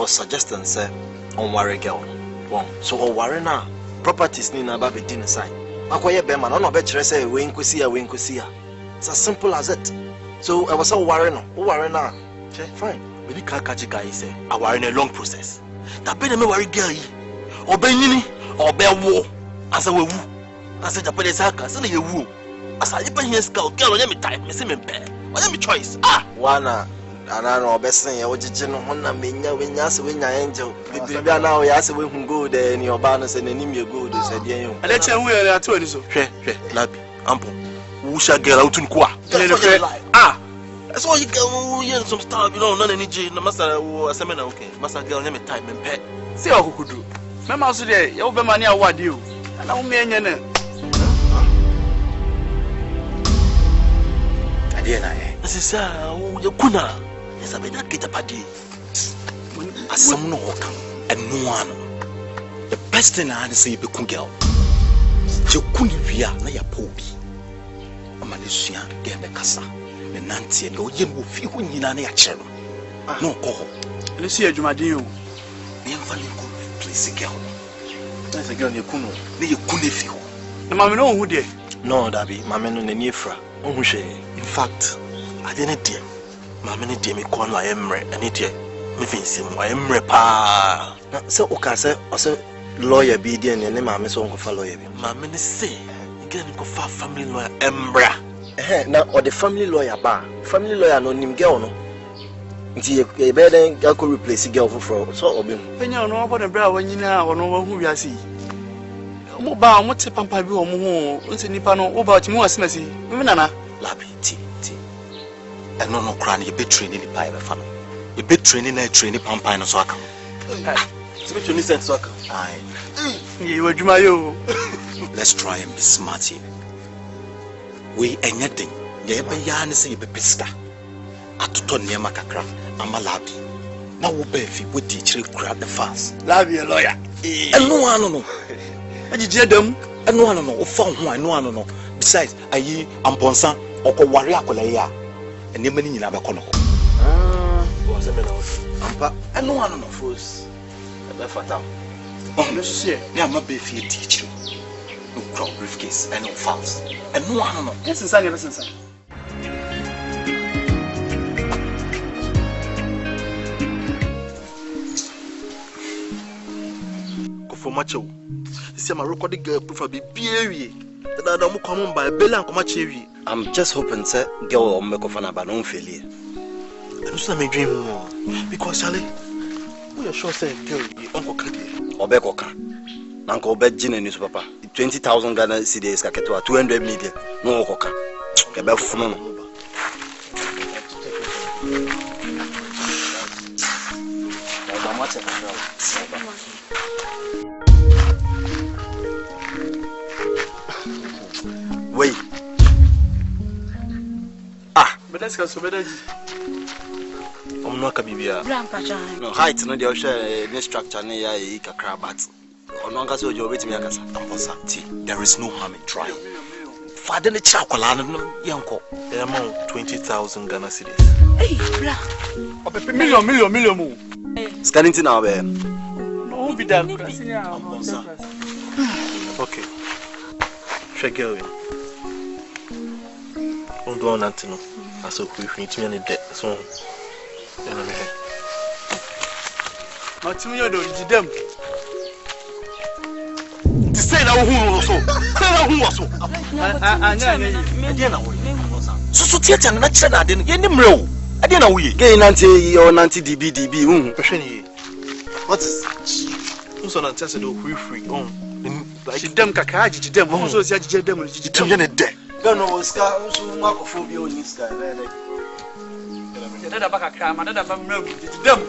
was suggesting say on worry girl. Well, so on worry now. Properties need na baby dinner sign. Akoye bema no be chere say we nkosia. It's as simple as it. So I was so worry no. Worry now. Okay, fine. We need catch guy say I worry in a long process. That be me worry girl yi. Obenyini, obewo. Asa we wu. Asa Japan is haka, say you wu. Asa you be here scout girl on me type, me say me pay. On me choice. Ah, wana ana no obesan ye ogege no hona menya wenya se wenya angel bibi ana o ya se we hu gold ni oba no se nanim ye gold se de yen ale chen hu ye ato ni so hwe labi ampo wu sha girl out nko a ah so you go you some stuff you know none any g na masa wo aseme na okay masa girl nyame time me pay se okukudu me ma so de ye wo be mani awade o na wo me enye na ade na sisa wo ye kuna esa be that get apadi asam no hoka eno ano the best thing I say be kun girl je kuni wia na ya pobi amane sua de be kasa ne nantie ne oye mo fi ho nyina na ya kire no no ko ho le si adwumaden o ne mfale ko please girl na se girl ne kunu ne ye kunu fi ho na mame no hu de no dabi mame no ne ni efra ohun hwe in fact I didn't dear. Mamma need me call my emre and it me fancy my emre pa. So okay say also lawyer be there and mamma so go follow lawyer. Mamma say again go for family lawyer embra. Now or the family lawyer ba. Family lawyer no nim girl no. Nti e be den ga ko replace girl for so obi. Penya no obo den bra wanyina ono wa hu wiase. Mo ba mo te pampa bi o mo ho nti nipa no wo ba ti mo wasemasi. Me nana labi ti. And no crying, you be training the pie of family. You be training a training pampa and so I come. To make you listen so I come. Aye. You were Jumayo. Let's try and be smart here. We anything. You be yarn say be pista. Atuton near Macacra, Amalabi. Now we be if you would teach you crab the fast. Love your lawyer. And no one no. And you jeer them? And no one no. Found one, no one no. Besides, are ye Amponsa or Wariacolea? And many in our corner. Was a man of and no one of us. Oh, let's see. Now, my baby teach you. No crowd briefcase and no files. And no one of this is any lessons. Go for macho. See, my recording girl proof of be beery. That I don't come on by Bella and Comachery. I'm just hoping, sir, girl or make of an abandon failure. I don't see me dream more because Charlie, we are sure say girl, Uncle Kadi or Becoca. Uncle Bet Gin and his papa, 20,000 Ghana cedis, Kaketua, 200 million, no coca. About Funo. Wait. Ah, but let's go so better. I'm not a baby. No height, no, the ocean structure near a crab. There is no harm in trying. Father, the chocolate, Yanko, the amount 20,000 Ghana cedis. Hey, million. Scanning to now, no, be done. Okay, check it. Don't do nothing. I saw quick need to debt. So, Martin, you them. To say that who was so. Say that who was so. So, theatre and natural. I didn't get him real. I didn't know we gain anti or anti DB. What is who's on anti free on like them kakaji them also say them to debt. Don't know what's got so much of phobia in this guy. That's a back a crime, and that's a them.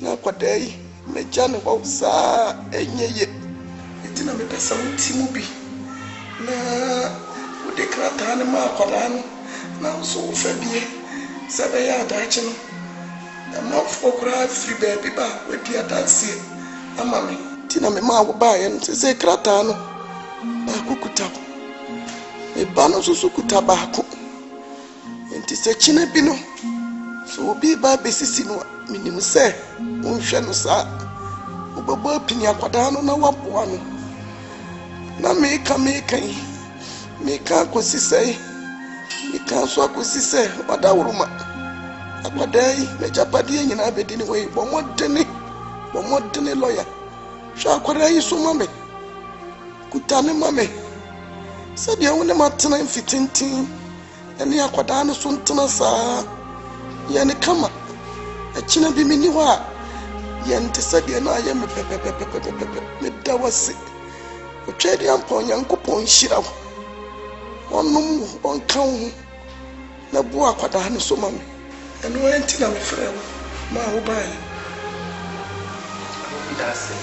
na kwadai me jane wa sa enyeye etina me pesa wuti mu bi na wo de krata ne ma kwada no na so wo fa bie se be ya dachi no na ma fo kura free baby ba we di adanse ama me tina me ma wo ba ye no se krata no ba kukuta e ba no so kuta ba ko enti se chine bi no so obi ba besisi no minim se unhwe no sa obaba pini akwada no na waboa no na meka kosi sei meka so kosi sei wada wuruma akwada yi na japade nyina bedi ni we bomodene lawyer sha akwada yi so mame kutane mame sabi awone matena mfitintin ene akwada no so ntena saa yani kama achina bi mini ho a yente sabi na aye me pepepepepepe me dawase otwedi ampo nyankopon hira wo onum onka wo na bu akwada no so mame eno enti na me frɛ wo ma wo bai ndase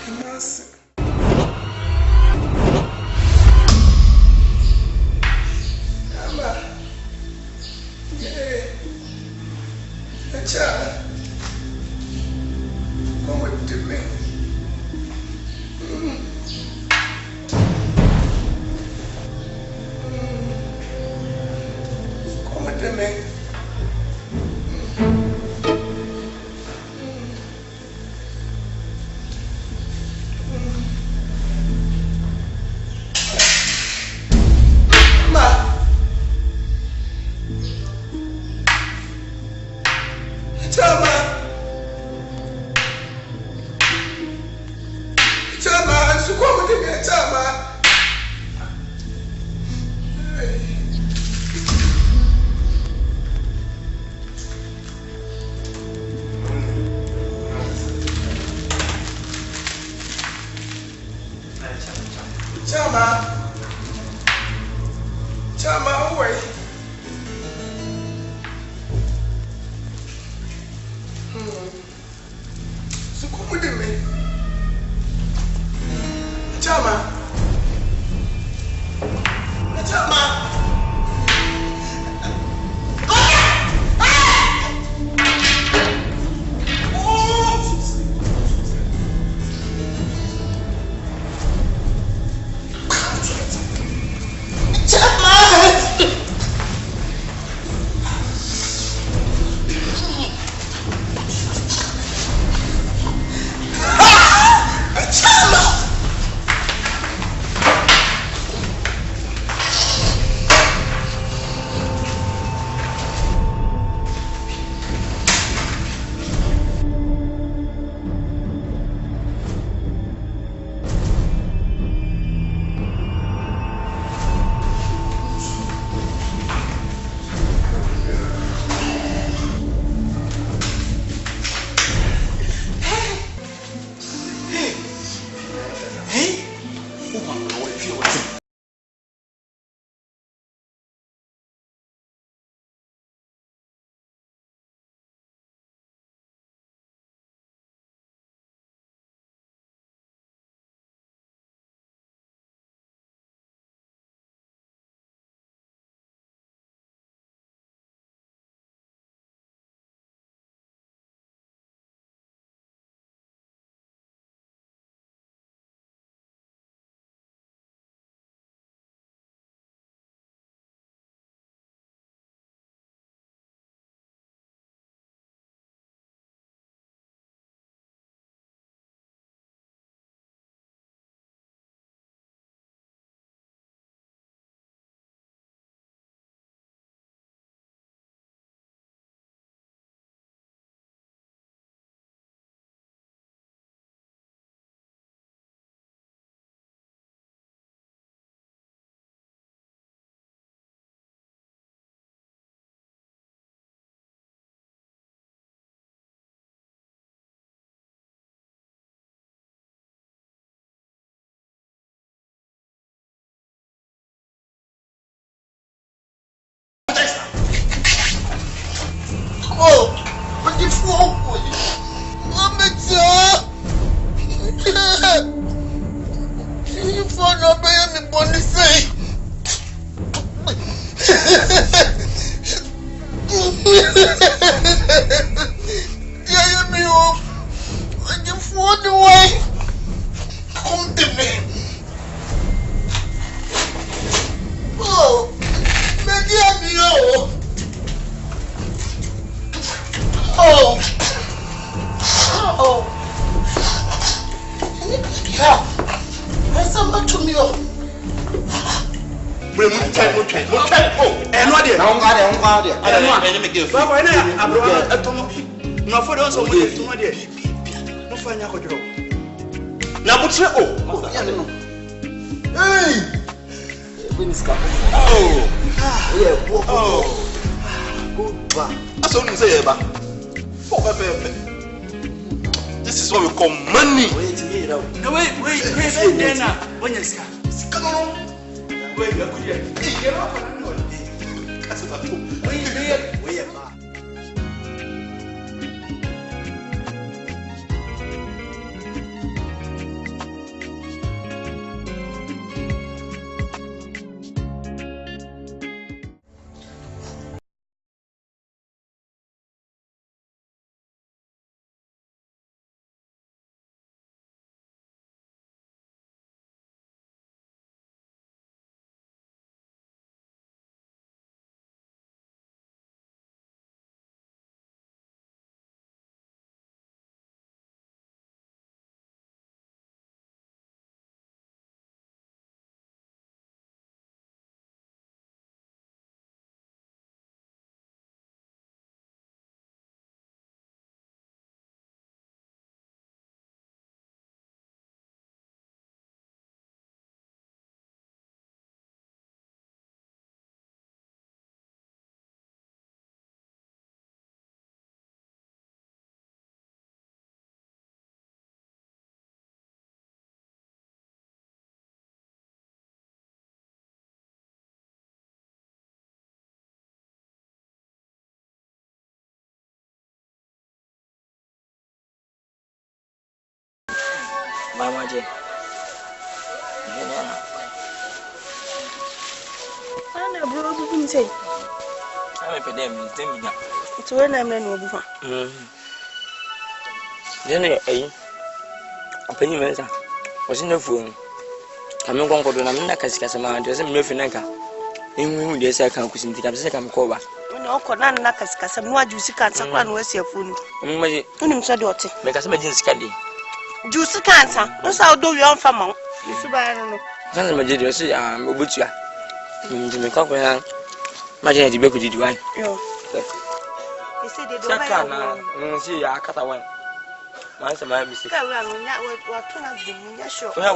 ndase ama Child, come with me. Come with me. Chama away. So come with me. Chama. some back to me. Bring me time. Oh, and what did I make it? Papa, I'm a tomoki. No, for those who will do my dear. No, find out. Now, what's your hey! Oh, goodbye. That's what you say about. This is what we call money. No, wait, then when you say, come on, wait, you're good. Get up and know it. That's what I do. Wait. Mama J. Ana bro bu say. I'm a pedem, tell me. It's when I'm in over. Then a penny mensa was in the phone. I'm not going to do a cascasama, there's a milfinanka. In whom the second cousin take up second cover. No, Conan Nakascas, and what you see can't someone was your phone. Unim Sadoti. Make us imagine Scandi. Juicy cancer. That's how do your family. You should buy no. Can't imagine you see, I'm a butcher. To make up with her. Imagine the baby did one. They said they don't see a cut away. Master, my mistake. I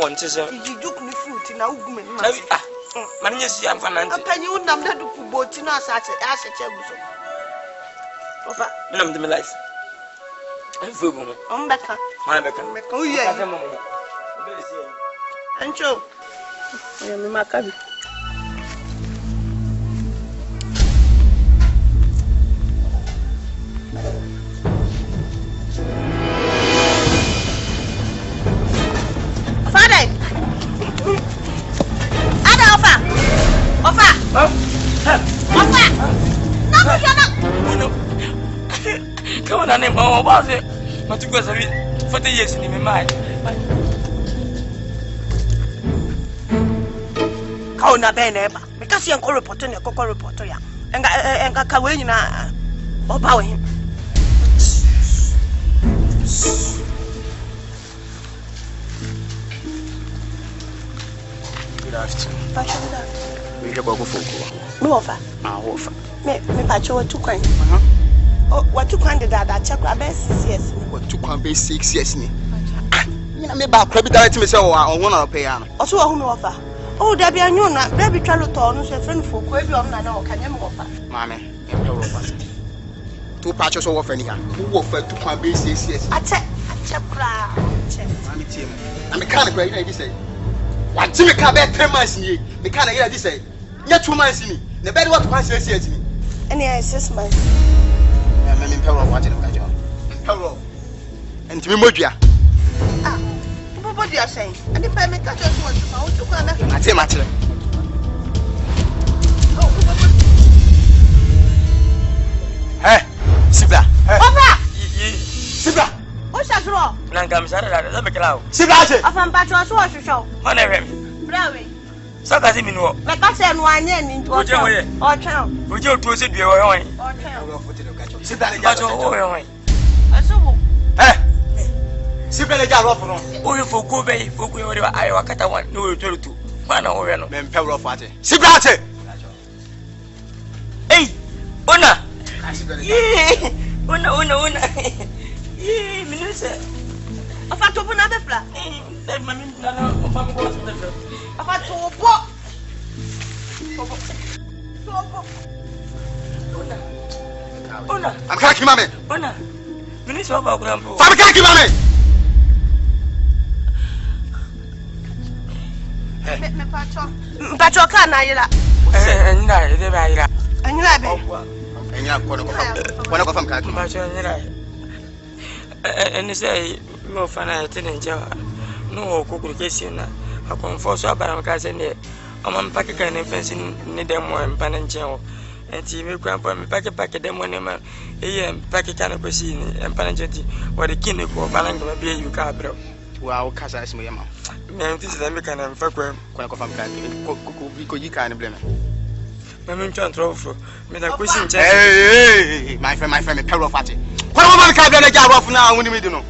want to say, you took me fruit in our woman. Man, yes, I'm financial. Can you number to put both in us as a table? I'm the life. I'm full. I'm back. My back. Oh, yeah. And Joe, I am in my cabin. Come on, I'm about it. But you guys are 40 years in my mind. How na bene because you are reporting a cocoa reporter and Kawina about him. Good afternoon. We have a Boafoo. No offer. Offer. Me patch over 2 coins. What 2 coins that check our best 6 years. What 2 coins 6 years? You know, me back credit direct me say on one of piano. Also, whom offer. Oh, there be a new one. Baby Traloton, so a friend for Quaby on an hour. Can you offer? Mammy, 2 patches over anyhow. Who offered 2 coins 6 years? I check crowd. Mammy, Tim. I'm a kind of great idea. Say, what Jimmy Cabot 10 months in ye? The kind of idea say, yet 2 months in me. The better what 6 years in me. And yeah, 6 months. I'm in peril watching the job. Peril. And to me, Modia. Ah, what you are saying? And if I make a just want to go to Matter. Hey, Sibla. Sibla. What's that wrong? Nankam Sarah, let me get out. Sibla, I'm from Patrick's watch show. Honorary. Brownie. So, I see me no. Like I said, 1 year into a town. Or town. Would you to sit your way? Or town. Sit down. I saw. Hey, Sibele ja rough no. O you for go be for go we I wakata one no 22. Mana o we no. Me mpe rough ate. Sibele. Hey, Ona. Sibele. Ona. Minuse. Afa to bu na be fla. Mami na ofa mo go to the. Afa to bo. Ona. I'm kaki mame. Ona. Minuse wa ba kurampo. Fa kaki mame. Me pacho ka na yira. Nda ide ba yira. Anyira be. Enya kono ko fam kaki. Ba cho nyira. Eni say mo fana tene nja. No kokuru kesi na. Akonfo so abara ka se ne. Oma mpake ka ne fensi ni demo mpana nche ho. Enti me kwampa me pake demo ne ma. Eye mpake ka na kwesi ni mpana nche ti. Wode kine ko balanga ma bia yu ka bro. Wow, kasa asimo yema. Me nti se me kana mfa kwam. Kono ko fam kaki. Ko yika ne bleme. Me ntwa trofo. Me da kwesi nche. Hey, my friend, me perro fati. Kwa mama ka bia na ja rough na woni me di no.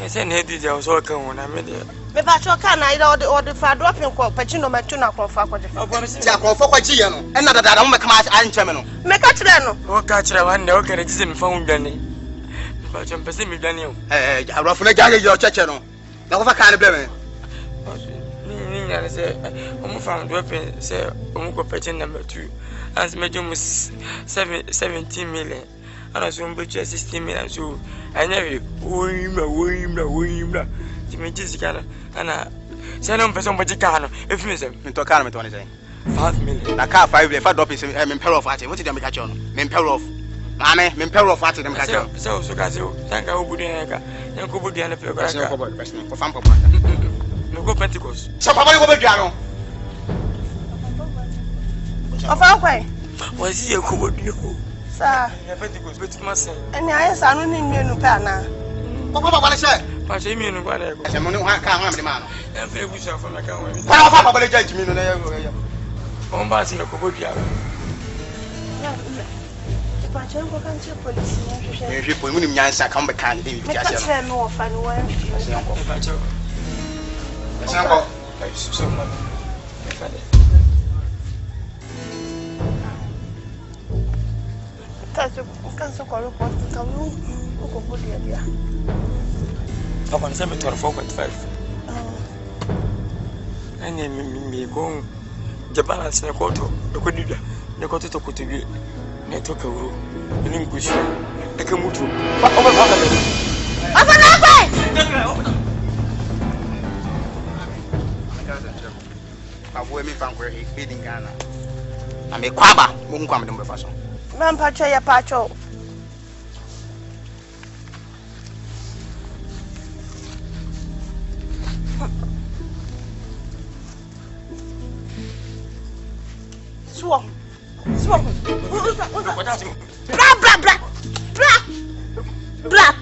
Ese ne di ja so ka wona me de. Me pacho ka na yira ode fa dropping ko pachi no metu na kon fa ko je. Ti akonfo kwa ji ye no. Enna dada mo me kama anche me no. Me ka kire no. O ka kire wan de o kere ji se me fa hundwane. Ba cho mpese me dwane o. Ja rough na ja ye yo cheche no. Na ko fa ka ne bleme. Ni nyane se omo fa dropping se omo ko pachi number 2. As me jo 17 million. Ana so mbe 16 million so anyawe woyimla timeji sikana ana sana mpesa mbaji kana efime sem Me to kana me to ne say 5 million na ka 5 le fa drop is me perro of ate. What did me catch on? Me perro of. Mame, me perro of ate dem catch on. so ka so tanka obudu yanka yanko obudu yana pe Person ka ko boy, person ko fam papa. no go Pentecost So papa ko be dua no. Afa kwai. wasi ye ko obudu ko Sa. ya Pentecost betu masen Eni aye sa no ni mienu pe ana. Papa le say. pa che mi no kwa na ko Se mo ni ka ha me ma no. en pe busa fa na ka wa Papa le judge me no na ya. on ba si ko obudu ya Pacho ko kan che police ni hwehwe. Me hwe po mu ni nyansa ka mbe kan de bi Me ti ka ase no. kire me wo fa no wa hwehwe. pa cho Person ko. so ma Kanso ko report ka mu ko bodi dia. papa se me 4.5 anye mi go je balance ne ko to ko dida ne ko to ko bi ne to ka wuro ni ngushi e ka mutu ba o ba ka Afa na kwai. Papa we mi fan ko e be din Ghana. Na me kwaba mo nkwam de mbefa so. Man pacho ya pacho. Swam. Bra.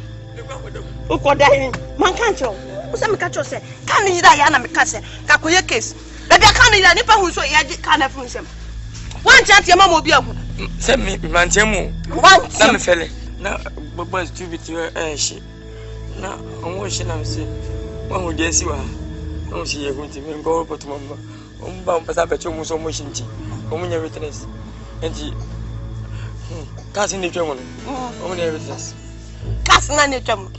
Uko dai man kan cho. Usa me ka cho se. Kan ni da ya na me ka se. Ka koye case. Baby kan ni da ni pa hu so ya kan na fu nsem. Wan chat ya mama obi ahu. se mi mantemu Wan na me fele na gbogbo stupid she na onwo she na se wan ho de si wa on si ye gunti me ngo ko tumo mba on ba on pesa be cho mu so mo shinti on nya witness enti ka sin ni twemo no on nya witness kas na ne twam.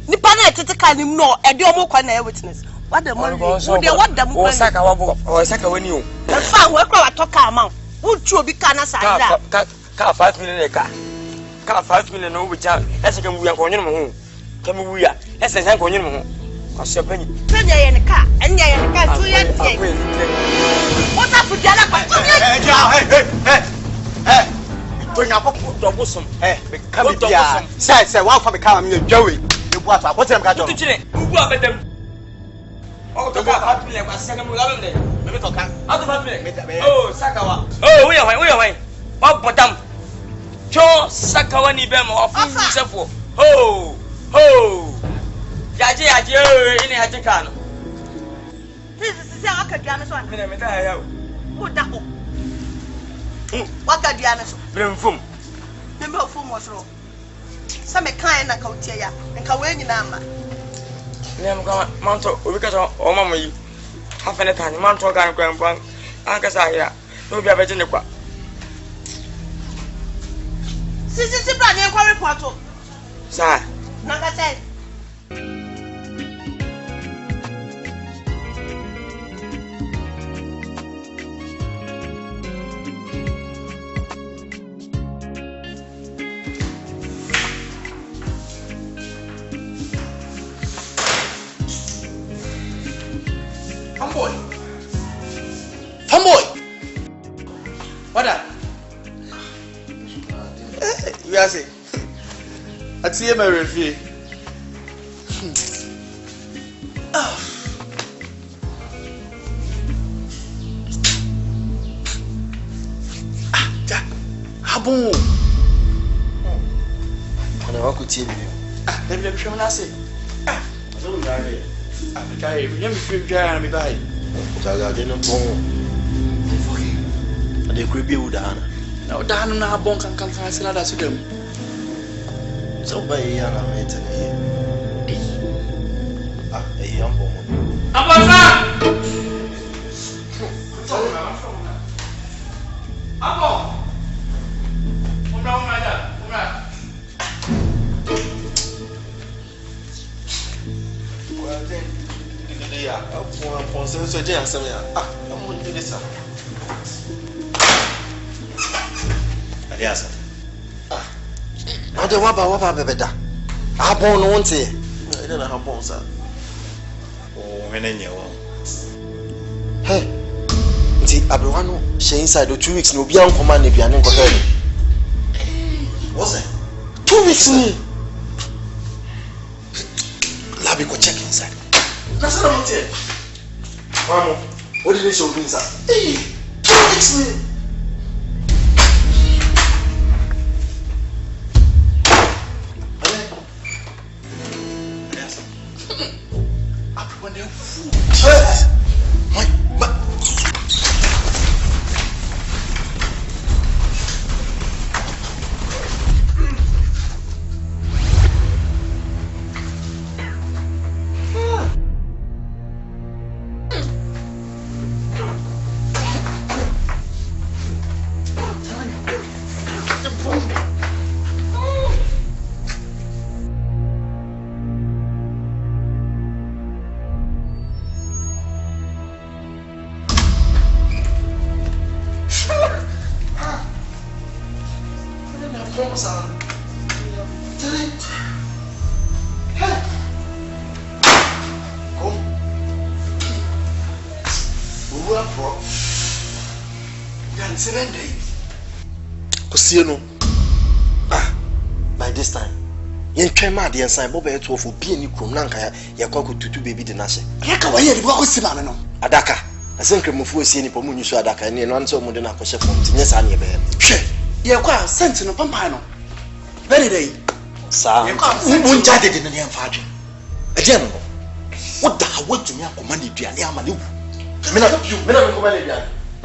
Ni pa na tete kan ni no e de omo kwa na witness. What the money? Wo de what the money? O saka wa bo o saka wani o Fa wo kwa to ka ma. Wo chu obi ka na sa da. Ka 5 million ka 5 million no buja ese ka mu ya ko nyene mo ho ka mu ya ese san ko nyene mo ho ka se pani Senya ye ne ka, enya ye ne ka tu ye tie. What up with the kwa tu ye? Hey. ko nya ko do bosom Me come bia. Say one for me come me dwawe. E bu ato akotem ka jo. tu chire ngu abedam o to ka 5 million ka se ka mu la me Me to ka. ato 5 million oh sakawa oh we ya wa bodam cho sakawa ni be mo afu sefo ho yaje ini haje kan Sisi aka diana so ana. me da ya Wo da ko. Waka diana so. bremfum Me me ofu mo so. Sa me kan na ka utie ya. Nka we nyina ama. Nem come manto because o mama yi. Half an time manto kan kwan anka sa ya. No be abeje ne kwa. Si plan yen kwa report. Sa. Nanga say. Fanboy. What that? We are saying. I see my review. Jack. Habon. And I could tell you. Let me show you. I don't know. I carry. Let me feel dry and be by. Jaga didn't bone. And they could be with Anna. Now, down on our bone can come from another to them. So by Yana made a young woman. Yes. I don't want to be better. I born one day. I don't have bones. Oh, when in your hey, the Abrahano, she inside the 2 weeks no be on command if you are not going. What's it? 2 weeks me. Labi go check inside. That's what I'm saying. Mama, what did they show me inside? Hey, 2 weeks me. By this time, you train mad and sign Bob to for being Kunanka, Yakoku to baby the Nashi. Yakaway, what was Simano? Adaka, I think Mufu see any Pomunisha Adaka and one so modern Akosha from Tines and Yabe. She, Yakwa sent in a Pampano. Very day, sir, won't judge it in the name of Fadge. A general. What the hell would you mean commanded you and Yamalu? Mina commanded you.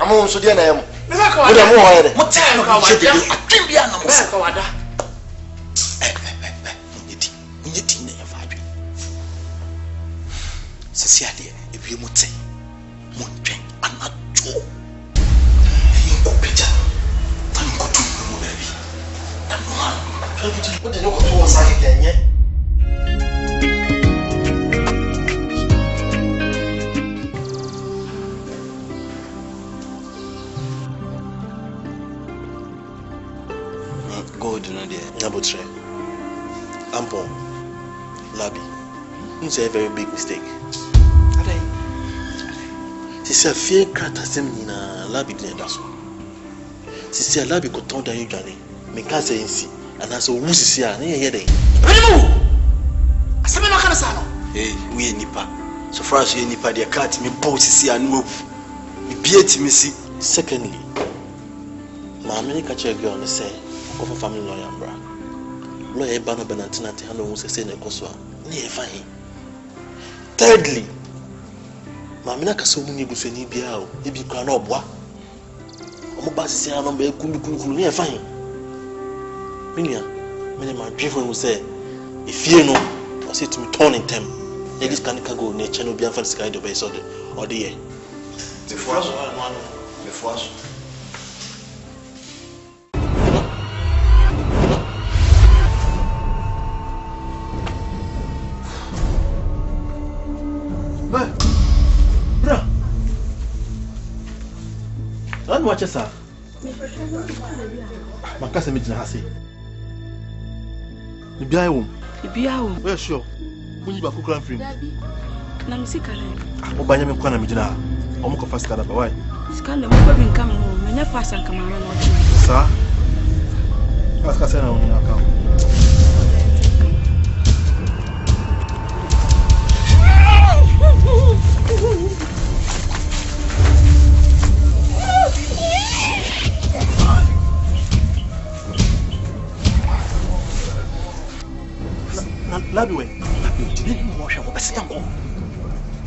I'm also the name. What time should you do? I can't be an ambassador. Cecilia, if you would say, Montaigne, I'm not Joe. You go picture. I'm going to do baby. What did you go to us again yet? Go to the Nabotre. Ample. Labi. It's a very big mistake. It's a fear cratasm in a Labi Nedaso. It's a Labi could tell you, Johnny. Make us see, and as a woozy near day. Hey, we nipa. So far as you nipa, the cat me both see and move. Me beat me see. Secondly, my many catch a girl and say, of a family lawyer, bra. Lawyer Banner Benatina, and almost say, Necoswa, near fine. Thirdly, Mamina Casomuni Buffini Biao, he be crown of what? Omobasi and Ombe Kumi near fine. Minia, many my driven will say, if you know, was it to me torn in them. Ladies can go nature no be an fancy kind of base or the year. The first one, the first. Bra. Don't watch us, sir. Makasa me jina hase. Ibia wo. We sure. Munyi ba kokran frame. Na misika le. Obanya me kwa na me jina. Omo ko fast kana ba why? Skanda mo ba bin kam no, me na fasa kama no no. Sir. Kasa na oni account. Labiwe. Did you wash up? Best thing.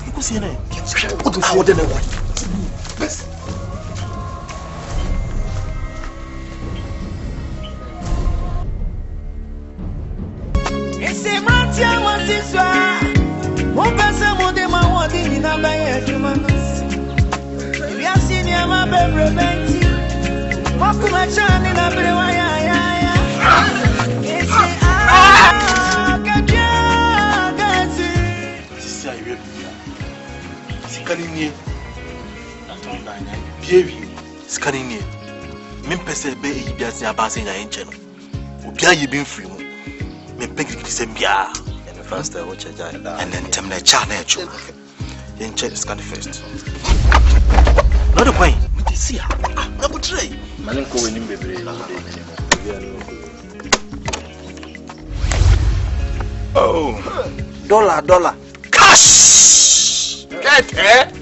You go see na. What do you do? Best. Ese matia watiswa. Mo pese mo de ma wodi ni na ba ye juma. We have seen ya ma bebre benti. Mo kuma chani na brewa ya. Ese Scanning Pierre, scanning ye. Mimpese be a bias abasing a inch. Ubia ye been free. Me pink Sembia. And the first watch a giant. And then Temna Charnacho. Then check the scan first. Not a point. We see her. No betray. Malenko in baby. Oh, dollar. Cash! Get it?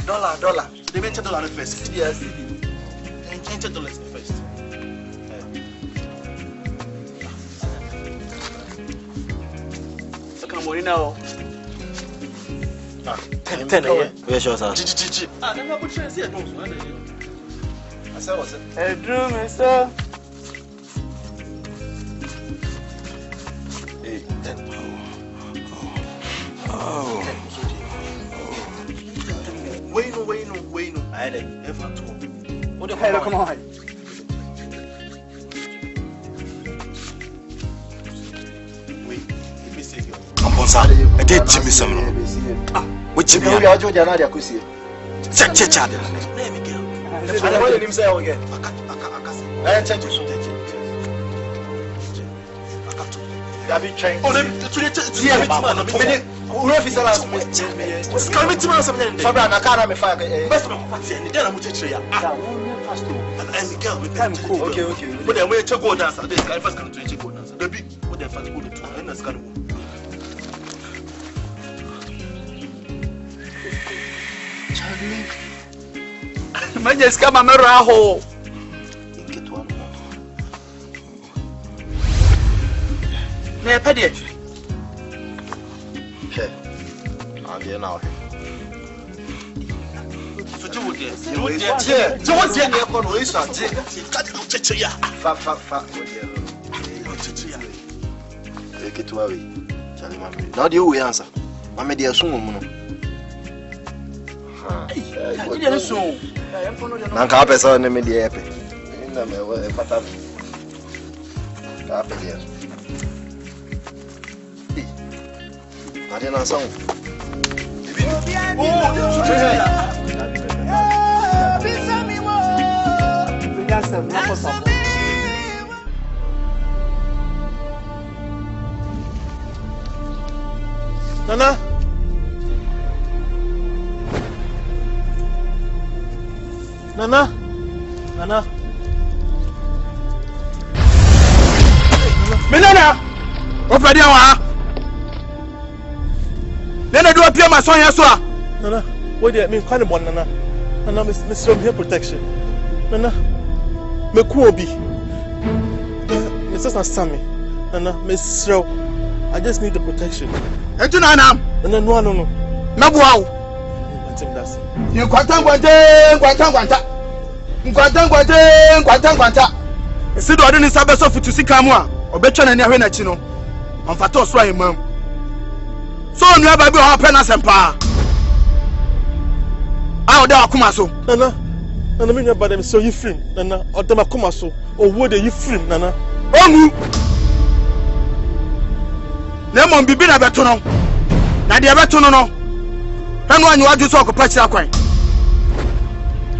Dollar. They mentioned $1 first. Yes. $10 first. So come on now. 10 Where's yours? Never put chance here. Don't. I said, what's it? A drum, sir. Wait, no. I had ever told. What the hell? Come on. Wait, let me see you. Come on, sir. I did Jimmy some. Which Jimmy? Check. Let me go. What him say again? I check you. I be trying. Oh, let me now. Now do you answer? I'm a dear soon. Nanka person name the epic. I didn't answer. Nana. Menana. Opedia wa. Nana do appear my son yaswa. Nana, what do you mean? Kind of one, Nana. Nana, Miss here protection. Nana, me kuobi. Mrs. Sammy. Nana, Miss Row. I just need the protection. And you know, no. No, wow. You quantum. See the ordinary service of to see Kamwa or better than your Renachino. On fato so imam. So on your baby ho pena sempa. Ah oda akoma so. Nana me nya bad dem so you free. Nana oda akoma so. Owo de you free nana. Ongu. Na mo bibi na beto no. Na de beto no no. Enu anyu adu so okopa kira kwan.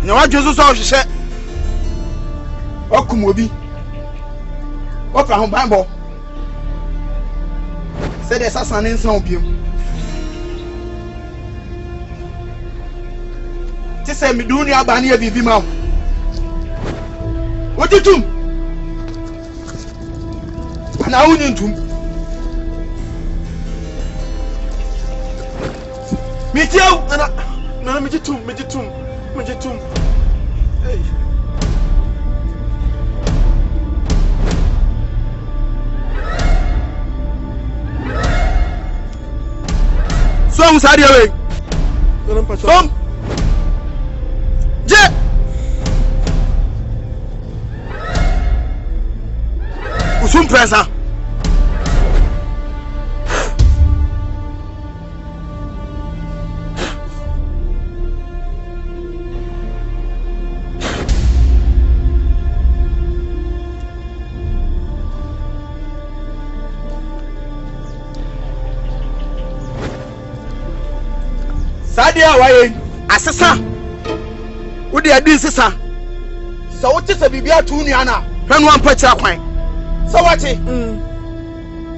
Nya wadu so hwehwe. Okum obi. Ofa ho bambo. Say the assassin in some people. Just say me do ni abani e bibi ma. What you do? Na uni ntum. Me tell na me jitum. Hey. Som sadi away. Som. Je. Usum presa. Sadia waye asesa wodi adi sesa so wote se bibia tu nuana hwenu ampa kira kwan so wache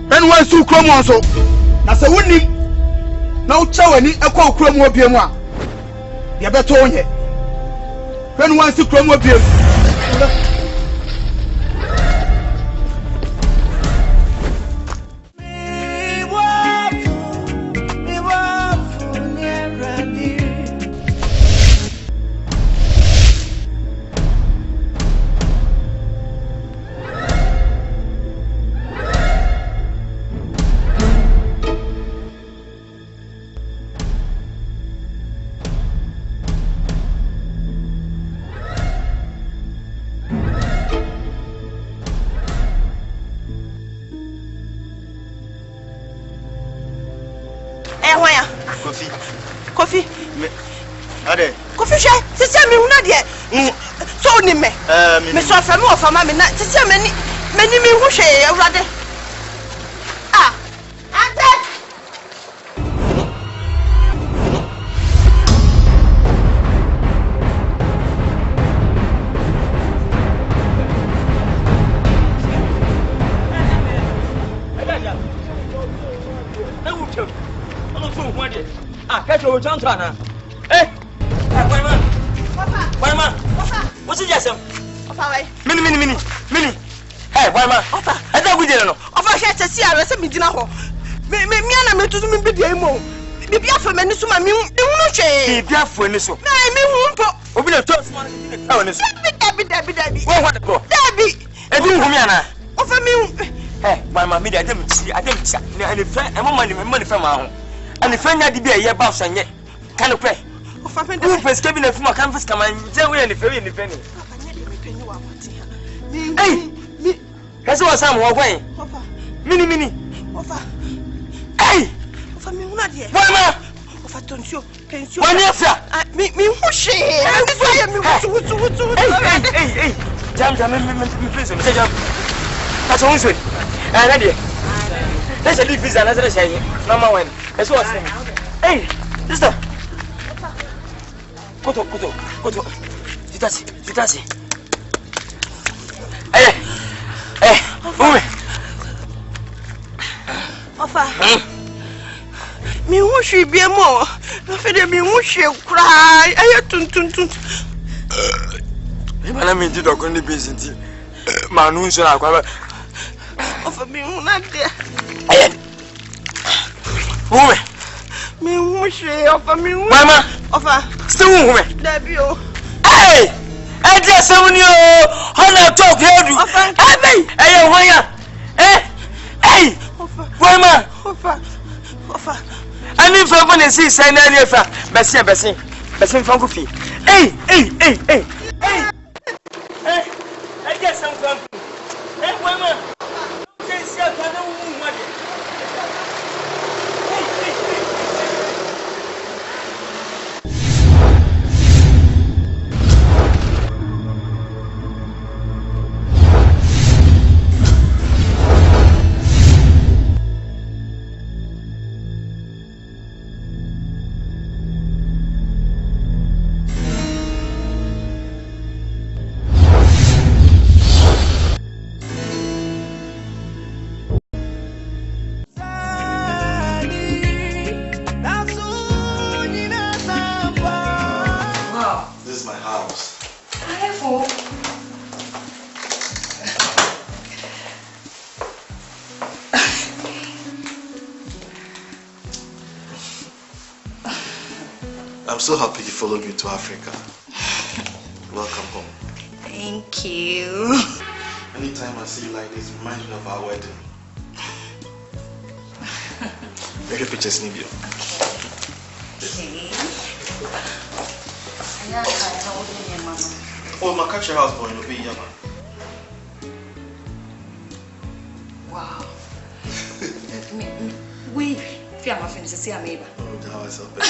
hwenu wansu kromo so na se woni na ucha wani ekwa kromo obiemu a ye beto onye hwenu wansu kromo obiemu Kofi. Ade. Kofi she, sisi mi huna de. So ni me. Me so fa me o fa ma me na sisi me ni mi hu hwe awrade. Ah. Ante. Ah, catch your chance, Anna. Eh? Why, man? What's it, Jason? Mini. Hey, why, man? I thought we didn't know. Of a chance to see our recipe dinner. Me, and to me be a mo. Be for many summa, me, be for any so. I mean, we'll be a toast one. Debbie. What to go? Debbie. And you, Humiana. Offer me. Hey, my mammy, I didn't see. And the friend, and money from my home. And the friend had to be a year boss and yet can you pray? Who was giving a from a canvas come and tell me any penny. Hey, that's what some way. Mini. Hey, for me, not yet. Why, I don't you. Can you? Me, whoosh. Hey, jam, please. That's always it. And I did. Let's leave this another shame. Number one. That's what I'm saying. Hey, sister. Koto. Titasi. Hey. Ofa. Me whoosh be a more. Nothing me whoosh cry. I tun. I mean, you don't go to business. Manu, so I cover. Offer me not there. Woman, me wish offer me. Mama, offer still woman. Debut. Hey, I just saw you. Honor talk here. Hey, Mama, offer. I need for one and see sign any of Bessie from Goofy. Hey. I guess I'm coming. Hey, Mama. I'm so happy he followed you to Africa. Welcome home. Thank you. Anytime I see you like this, reminds me of our wedding. Make your pictures, Nibio. Okay. I told you, Mama. Oh, my country house boy, you'll be here, man. Wow. We feel my friends to see a neighbor. Oh, that was so better.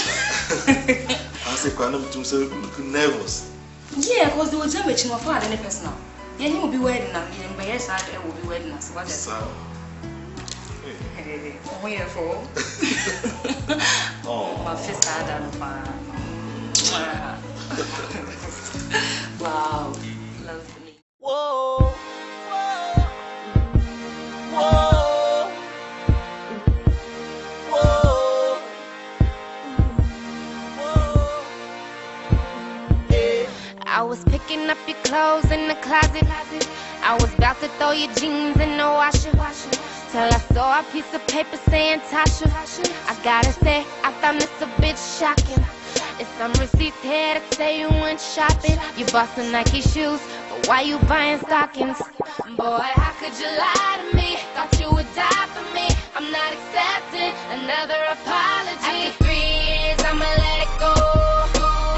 I say, I'm so nervous. Yeah, because they will tell me my father any personal. Yeah, he will be wedding now. But yes, I will be wedding us. What's that? Wonderful. Oh, my first time. Wow, lovely. Whoa, whoa, whoa, whoa. I was picking up your clothes in the closet. I was about to throw your jeans in the washer. Till I saw a piece of paper saying Tasha. I gotta say, I found this a bit shocking. It's some receipts here that say you went shopping. You bought some Nike shoes, but why you buying stockings? Boy, how could you lie to me? Thought you would die for me. I'm not accepting another apology. After 3 years, I'ma let it go.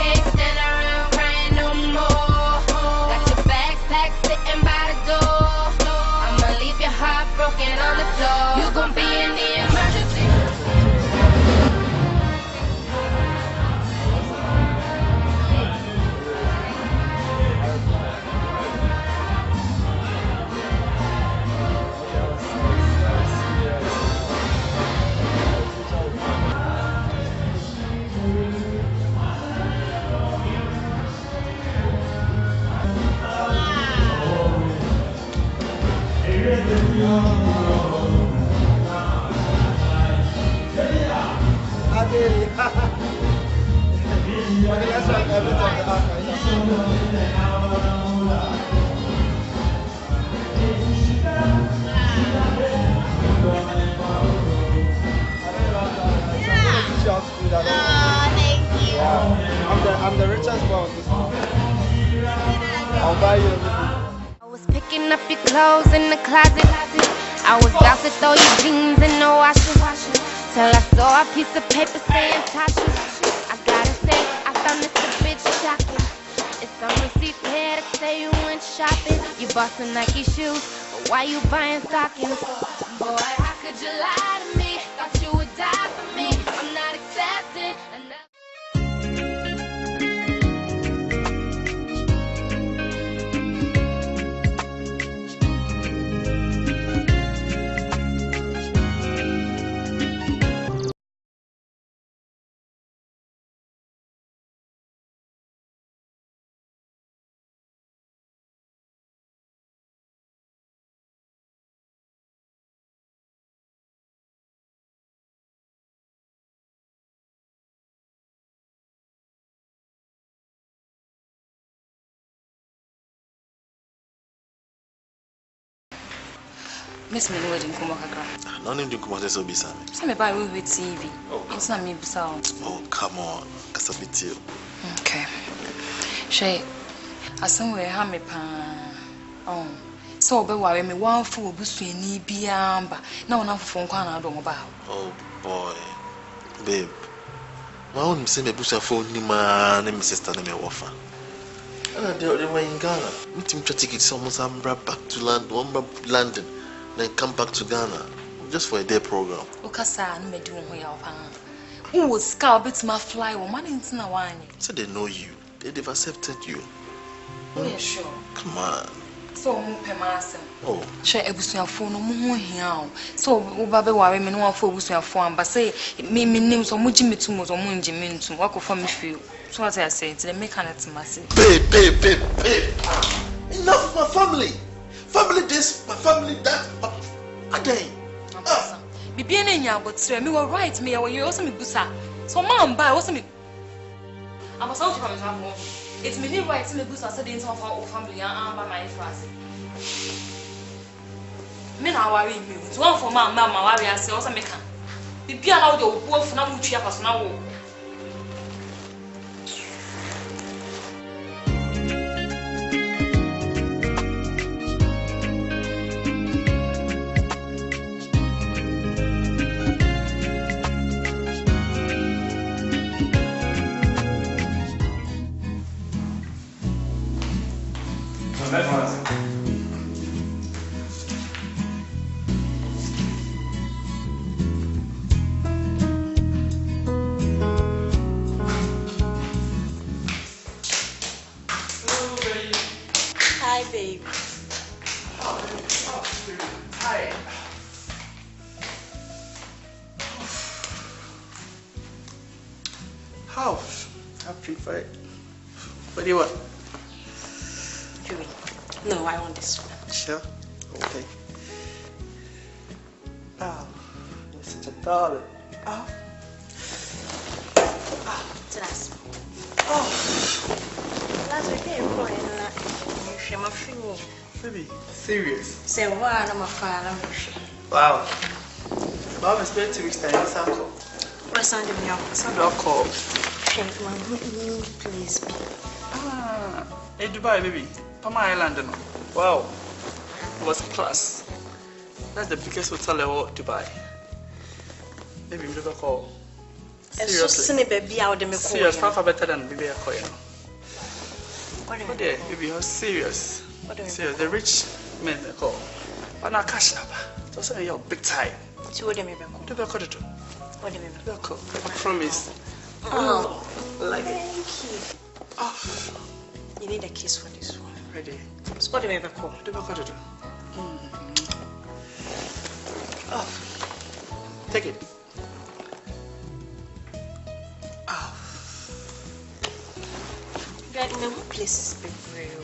Can't stand around crying no more. Got your bags packed sitting by the door. I'ma leave your heart broken on the floor. You gon' be in the emergency. I'm the richest boy of this house. I'll buy you everything. I was picking up your clothes in the closet. I was about to throw your jeans in the washer. Till I saw a piece of paper saying Tasha. I gotta say, I found this a bit shocking. It's some receipts here that say you went shopping. You bought some Nike shoes, but why you buying stockings? Boy, how could you lie to me? Thought you would die for me. I'm not accepting another. Miss me wedding come kakra. No need to come out so bisa. Say me buy with TV. It's not me sound. Oh, come on. Kasa bitio. Okay. She asanwe ha me pa. Oh. So be wa me wan fu obusuani biamba. Na wona fofo nkwa na do mo ba. Oh boy. Babe. My own say me busa phone ni ma na me sister na me wofa. And they were in Ghana. We team tickets almost back to London. Then come back to Ghana just for a day program. Okasa no me do ho ya ofa. Who was scout bit my fly wo man ntina wanye. So they know you. They've accepted you. Yeah, sure. Come on. So mo pemasem. Oh. She ebusuafo no mo ho hia o. So wo ba be ware me no afo ebusuafo amba say me nim so mo gimi tum so mo ngimi ntum wakofo me feel. So what I say, it's the mechanism massive. Babe. Enough of my family. Family this, my family that. Again. Bibi ene nya abotre me were right me you also me busa. So man buy also me. I'm so to come to it's me right me busa say the of our family and by my phrase. Me na worry me. So one for man worry say also me can. Bibi allow the Boafoo na mutua paso na wo. Hi, babe. Hi. How? I prefer it. What do you want? No, I want this one. Sure. Okay. Oh, you're such a darling. Oh. That's Oh. That's okay. Baby, serious? Say, why am I fine? Wow. Mom is spending 2 weeks time. What's that called? What's on the milk? What's that called? Please. Ah, in Dubai, baby. On my island, no. Wow. It was class. That's the biggest hotel in all Dubai. Baby, we never call. Seriously. Serious, far better than baby I call you. What there, baby, you're serious. Serious, the rich men they call. But not cash number. Just say you're big time. What do you mean? What do you mean? I promise. Oh, like thank you. Oh. You need a kiss for this one. Ready? So what do you mean? What do you do? Oh. Take it. Oh. God, in what place is big real?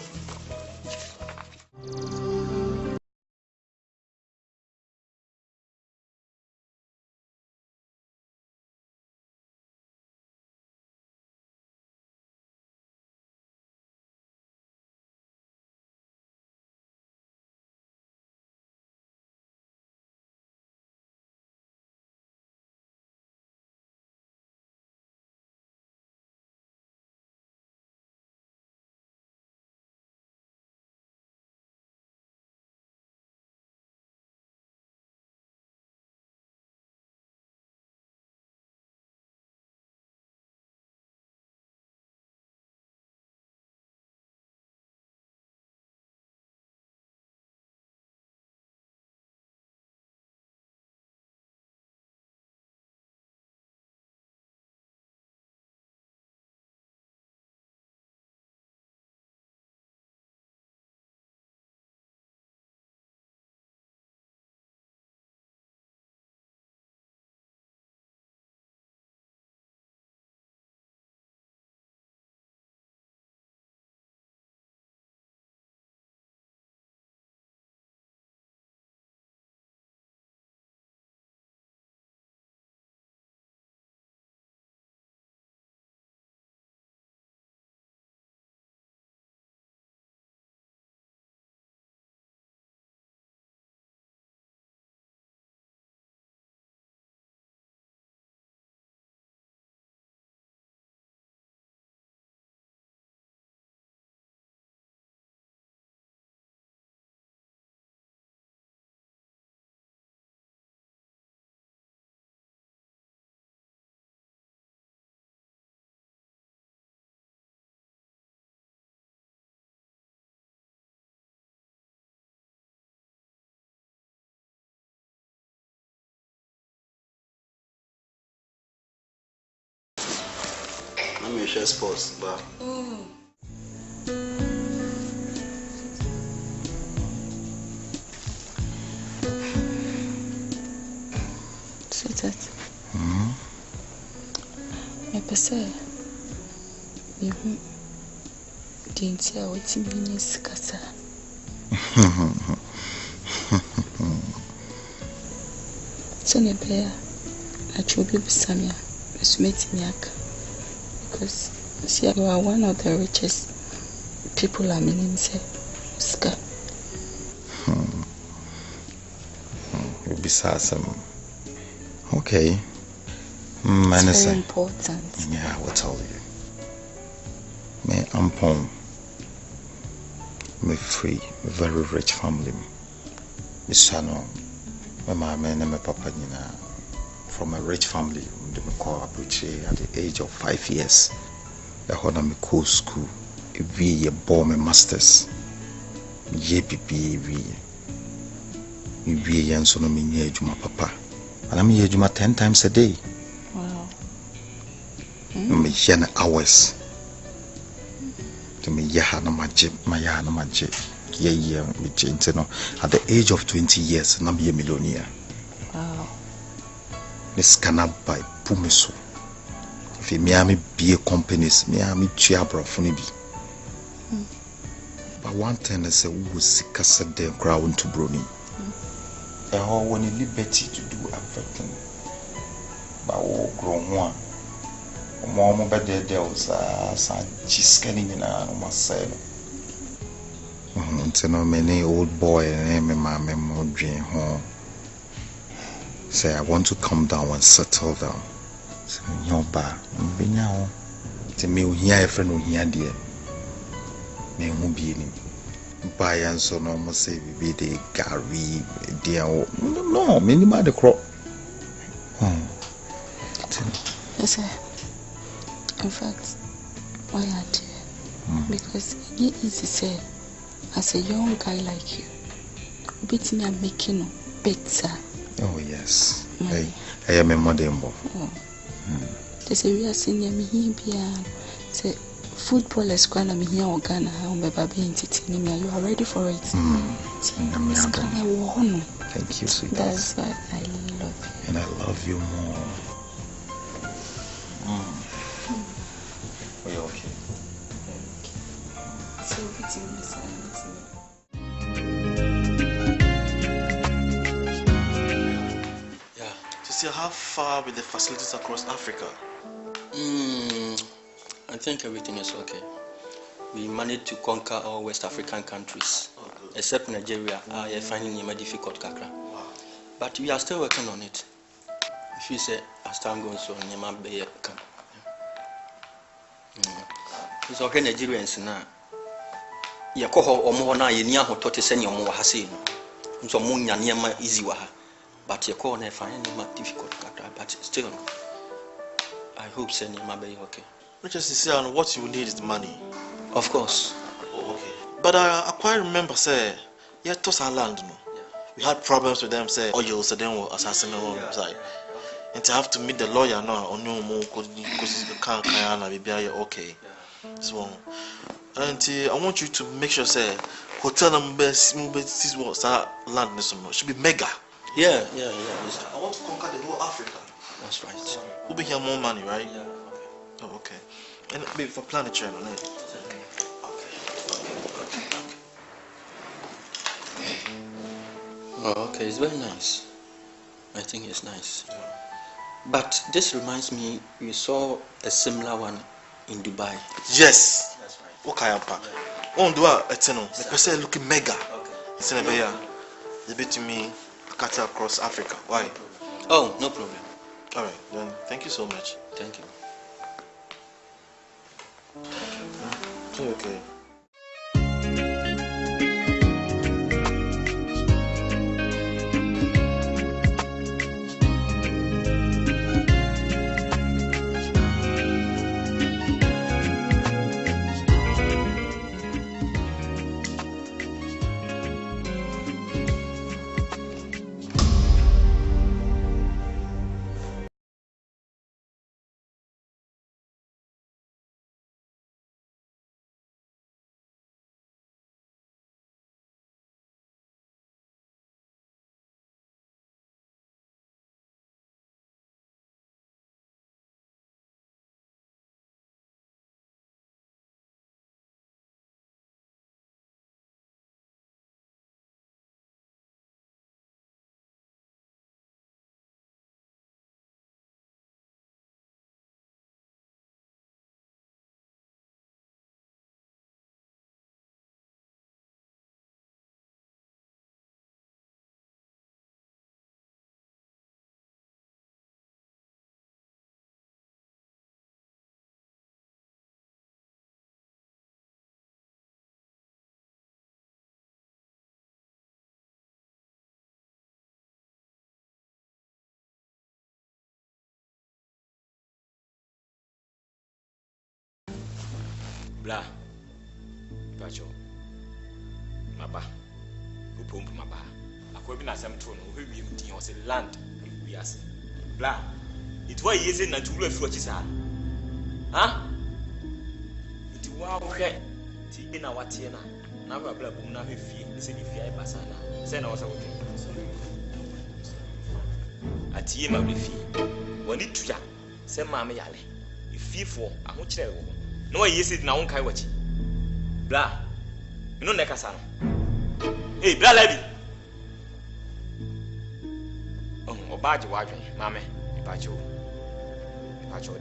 I'm your chef sports, but. Sweetheart. I say, you didn't see what you mean is Cassa. Sonny Bear, I should be Samia, Miss Metiniak. Because see, you are one of the richest people I'm in, say, Oscar. You'll be awesome. Okay. It's very important. Yeah, I will tell you. Me Ampon. Me free, a very rich family. Me son, my mama and my papa, from a rich family. They me call Abuche at the age of 5 years. The whole me cool school. If we bought me masters. ye bibi we yan so no me nya adwuma papa and I'm here adwuma 10 times a day. Wow. Me yen hours to me ya na maje yeah me change no at the age of 20 years na be a millionaire. Wow. This cannot buy pumiso if me am be companies me am tua brofo bi. But one thing is who sick as the crowd to brony. They all want liberty to do everything. But all grow one. Mom better there was a scanning in a myself. No many old boy and my memory dream home. Say I want to come down and settle down. So your bar, be now. To me, here a friend here, dear. Me who be in buy and so no must say we be the Gary dear. No, minimum the crop. Yes, sir. In fact, why aren't you? Because it's easy to say, as a young guy like you, beat me and making no better. Oh yes. Hey, I am a modern boy. There's a real senior me here. Say footballers going to be here in Ghana. You are ready for it. Thank you, sweetheart. That's why I love you. And I love you more. Are you okay? So between the silence. Yeah. To see how far with the facilities across Africa. I think everything is okay. We managed to conquer all West African countries, except Nigeria. I find it difficult, Kakra. But we are still working on it. If you say, as time goes on, you might be come. It's okay, Nigerians now. You call her or more now, you near who taught to send your more hassle. So, moon, you near my easy waha. But you call her find it difficult, Kakra. But still, I hope send you might be okay. Just to say, what you will need is the money. Of course. Oh, okay. But I quite remember, say, yeah, toss our land, no. Yeah. We had problems with them, say, oil, so then we'll assassinate them, side. And to have to meet the lawyer now, or no more, because you can't be okay. So, and I want you to make sure, say, hotel number, this was our land, should be mega. Yeah. I want to conquer the whole Africa. That's right. We'll be here more money, right? Yeah. Oh, okay. And maybe for planet channel, eh? Oh, okay, it's very nice. I think it's nice. Yeah. But this reminds me, we saw a similar one in Dubai. Yes. That's right. Okay, on do a eternal. The person looking mega. Okay. It's in a bay. The bit to me, cut across Africa. Why? Oh, no problem. All right, then. Thank you so much. Thank you. Okay. Blah. Pacho. Maba. Upom maba. Akwa bi na asem to no, we wiem din o se land we ase. Bla. It why yeze na tulu afi ochi sa. Ha? It wa hwe. Ti bi na watie na. Na ba bla bum na hwe fie. Se ni fie ai basa na. Se na wo sa wo twe. Atiye ma be fie. Woni tuya. Se ma me yale. Ififo aho kire wo. Na wa yeze na won kai wachi. Bla. You know nekasa no. Hey, bla lady. Oh, obaji wadwen, mame. Ipacho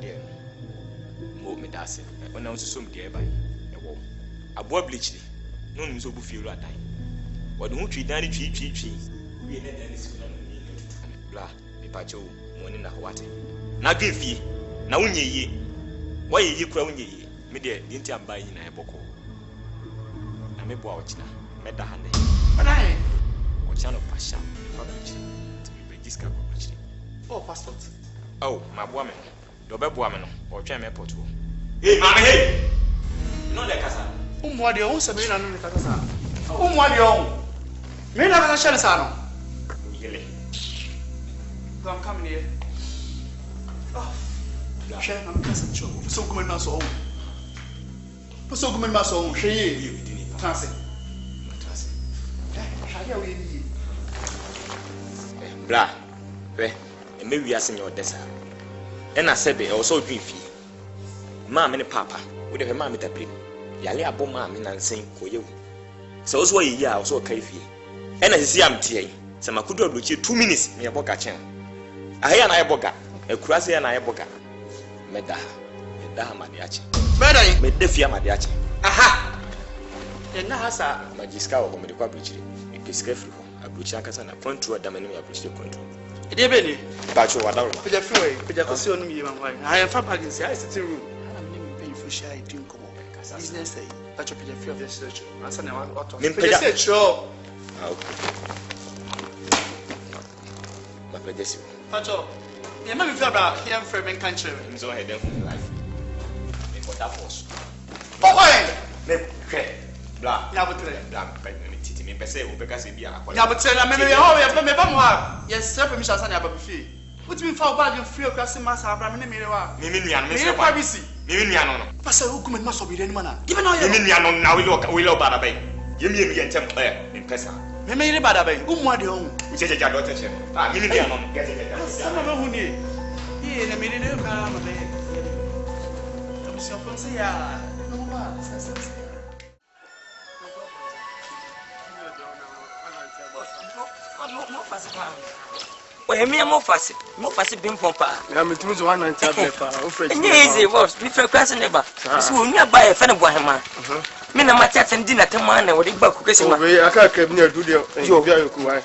there. Mo me dase. Ona unso som there by. E wo. Abo bleachly. No nso bu fie ru adan. Wode hu twi dan ni twi. We na dan si na no ni. Bla, ipacho mo ni na hwate. Na dwe fie. Na wonye yie. Wo ye yie kura wonye yie. Me de nti amba yi na e boko. Na me bo a ochina. Me da hande. Anai. Ochano pasha. Disca actually. Oh, passport. Oh, my woman. Do be boa me no. O twa me airport wo. Hey, mama, hey. You know the casa. Umwa de on se me na no the casa. Umwa de on. Me na na share sa no. Yele. I'm coming here. Oh. Share na casa cho. So come na so. So come na so. Hwe ye. Transe. Transe. Share we ni. Bla. We. E me wi ase nyo desa. E na sebe e so dwi fi. Ma me ne papa. Wo de ma me taprim. Yale abo ma me nansen koyewu. Se wo so yi a wo so kai fi. E na sisi am tie. Se makudo abrochi 2 minutes me eboga chen. Ahia na eboga. E kurase ya na eboga. Me da. Me da ma de ache. Bedai. Me de fi ma de ache. Aha. E na hasa Magiska wo me de kwa abrochi. E piska fri ho. Abrochi akasa na control da mani me abrochi control. Ede bele. Bacho wadawro. Peja free, peja kosi onu mi man why. I am fa parking say I sitting room. I'm name pay for share drink come on. Business say. Bacho peja free of the search. Answer na what auto. Peja search. Ah okay. Ma peja si. Bacho. Ye ma me feel about here frame and country. Nzo head dem life. Me for that force. Boy. Me kre. Bla. Ya botre. Bla pe me titi me pese wo peka se bia akwala. Ya botre na me ho ya me ba mo ha. Yes, sir permission san ya ba fi. What do you fall bag you free across my house abra me me wa. Me nuan me se privacy. Me nuan no. Pastor who come and maso be any man. Give me now. Me nuan no na we lo bada bay. Ye me ntem me pesa. Me me bada bay. Umu ade on. Uche ja do teche. Ah me nuan no. Get. Sama me hu ni. Ye na me ni no ka ma be. Come so pon se ya. No ma. Oye mi mo fasi bim pompa. Ya me tumi zo 190 ablet pa. O fresh. Easy boss, we fe kwase ne ba. So oni aba e fe ne bo hema. Me na ma tete ndi na tema na wo de ba ku kese ma. We aka ka bi na du de bia yoku wa.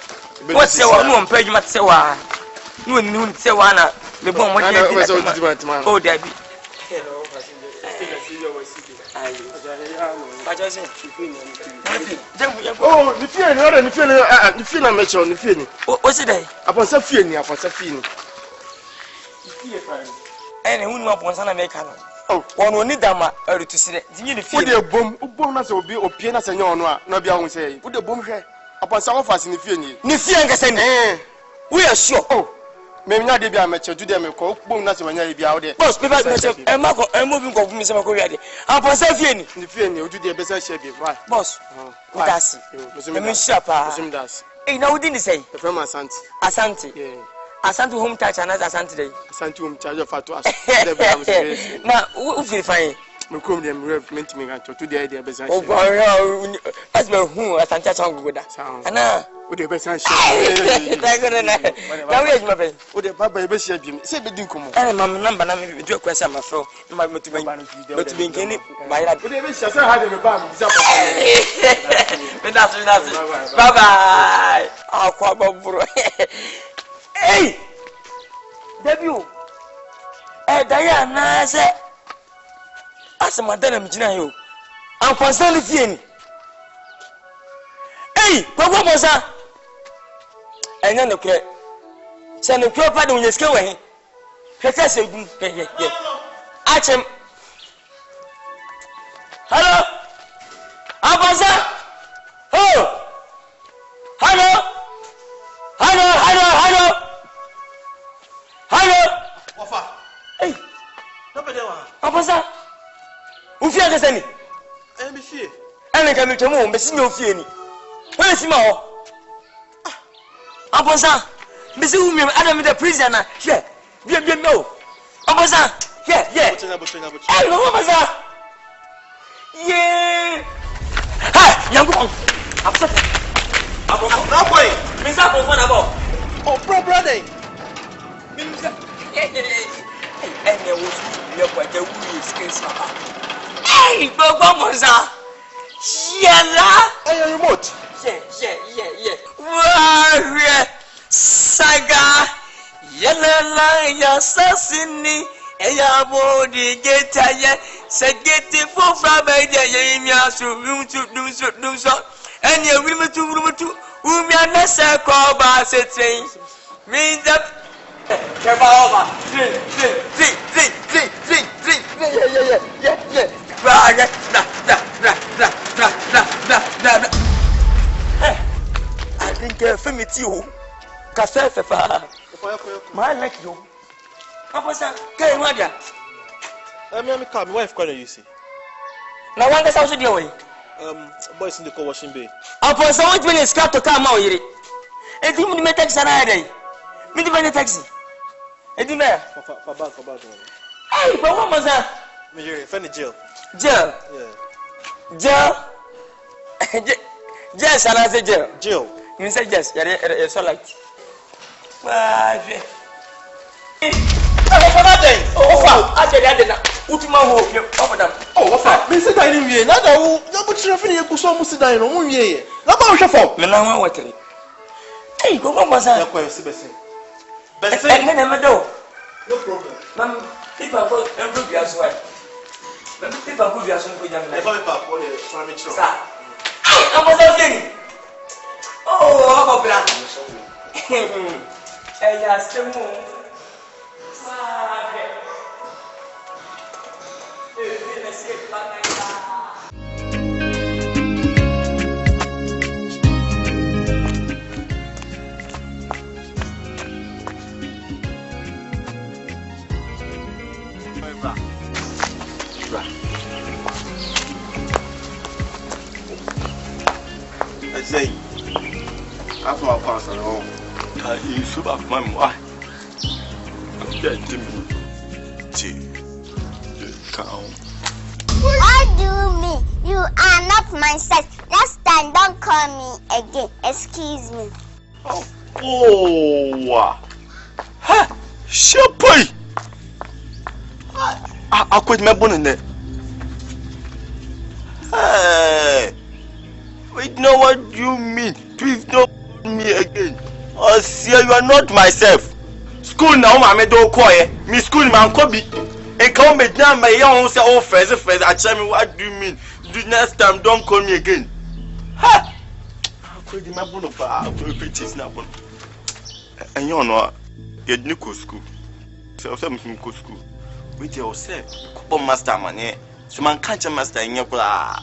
What say wa no mpa djuma tse wa. No ni hu tse wa na me bon mo de. Oh dabi. Hello, oh, ni fie ni ora ni fie na mecho ni fie ni. O si dai. Aponsa fie ni. Ni fie fa ni. Ene hu ni aponsa na meka no. Oh, wono ni dama erutusire. Dinyi ni fie. Wo de bom na se obi opie na se nya ono a na bia hu se. Wo de bom hwe. Aponsa wo fase ni fie ni. Ni fie ngese ni. We are sure. Oh. Me nya de bia mecho du de me ko bom na se wanya bia wo de. Boss, me ba mecho. E ma ko e mo bi ko mi se ma ko wi ade. Aponsa fie ni. Ni fie ni odu de be se share bi. Why? Boss. Udasi. Me shapa. Udasi. Eh na udi ni say. E from Asante. Asante. Yeah. Asante home touch and Asante dey. Asante home charge of fatu as. Na u feel fine. Me come dem replacement me gan to the idea be say. Oh boy, as me hu Asante changu goda. Ana o de be say share. Na we ejuma be. O de baba be share bi. Say be din komo. Eh mam number na me do kwese am afro. Ma metu ben. Metu ben keni bayra. O de be share say ha de me ba me bisa papa. Me that's. Bye bye. Akwa baburo. Hey! Debut. Daya na se. Asema dana mjina yo. Amfansa ni fie ni. Hey, papa mosa. Enya no kre. Se no kre pa de unyeske we he. Hwese se gun. Ye. Achem. Hello. Amfansa. Oh. Ufie ade sani. Me fie. Ene ka me twemu me si me ofie ni. Where si ma ho? Aposa, me si wu me adam the prison na. Hwe. Bia me o. Aposa, yeah. Hey, no aposa. Yeah. Hey, yango. Aposa. Aposa, boy. Me sa ko na bo. Oh, brother. And there was no what the wood is. Hey, Boafoo, Yella, hey, remote. Yeah. Warrior Saga, Yella, Assassini, a body get tired, said getting for room to do so, and your room to whom you are not so called by saying, means that. Yeah. I think affinity you. Cafe Fefa. My like you. Officer, can you do? I'm my wife calling you see. Now one that's also the way. Boys in the co-washing bay. Upon someone when it's got to come out here. And you may take another day. Me the taxi. Edi me. For bag. Hey, but what was that? Me here, find the jail. Jail. Yeah. Yes, and I say jail. Jail. You say yes. You're so light. Why? Oh, I said that. Ultima hope you over them. Oh, what? Me say that in here. Now that you put your friend you so much that in on here. Now what you for? Me now what? Hey, but what was that? Best no problem. Ma'am, if I go and prove you as well. If I prove you as well, I'm going to sir. I'm going to oh, how about that? Hey, yes, the moon. I say, after my pass at home, You should have my wife. Get to me. What do you mean? You are not my sex. Next time, don't call me again. Excuse me. Oh, ha! Shapoy! I quit my bonnet. Hey! Wait, know what you mean? Please don't call me again. Oh, see, you are not myself. School now, my don't call you. Me school, man, Kobe. And come me down, my young say, oh, first, I tell me what do you mean? Do next time, don't call me again. Ha! I quit my bonnet, but I'll do it. And you know, you didn't go school. So, I'm go school. With yourself, couple master man, so man can't master in your bra.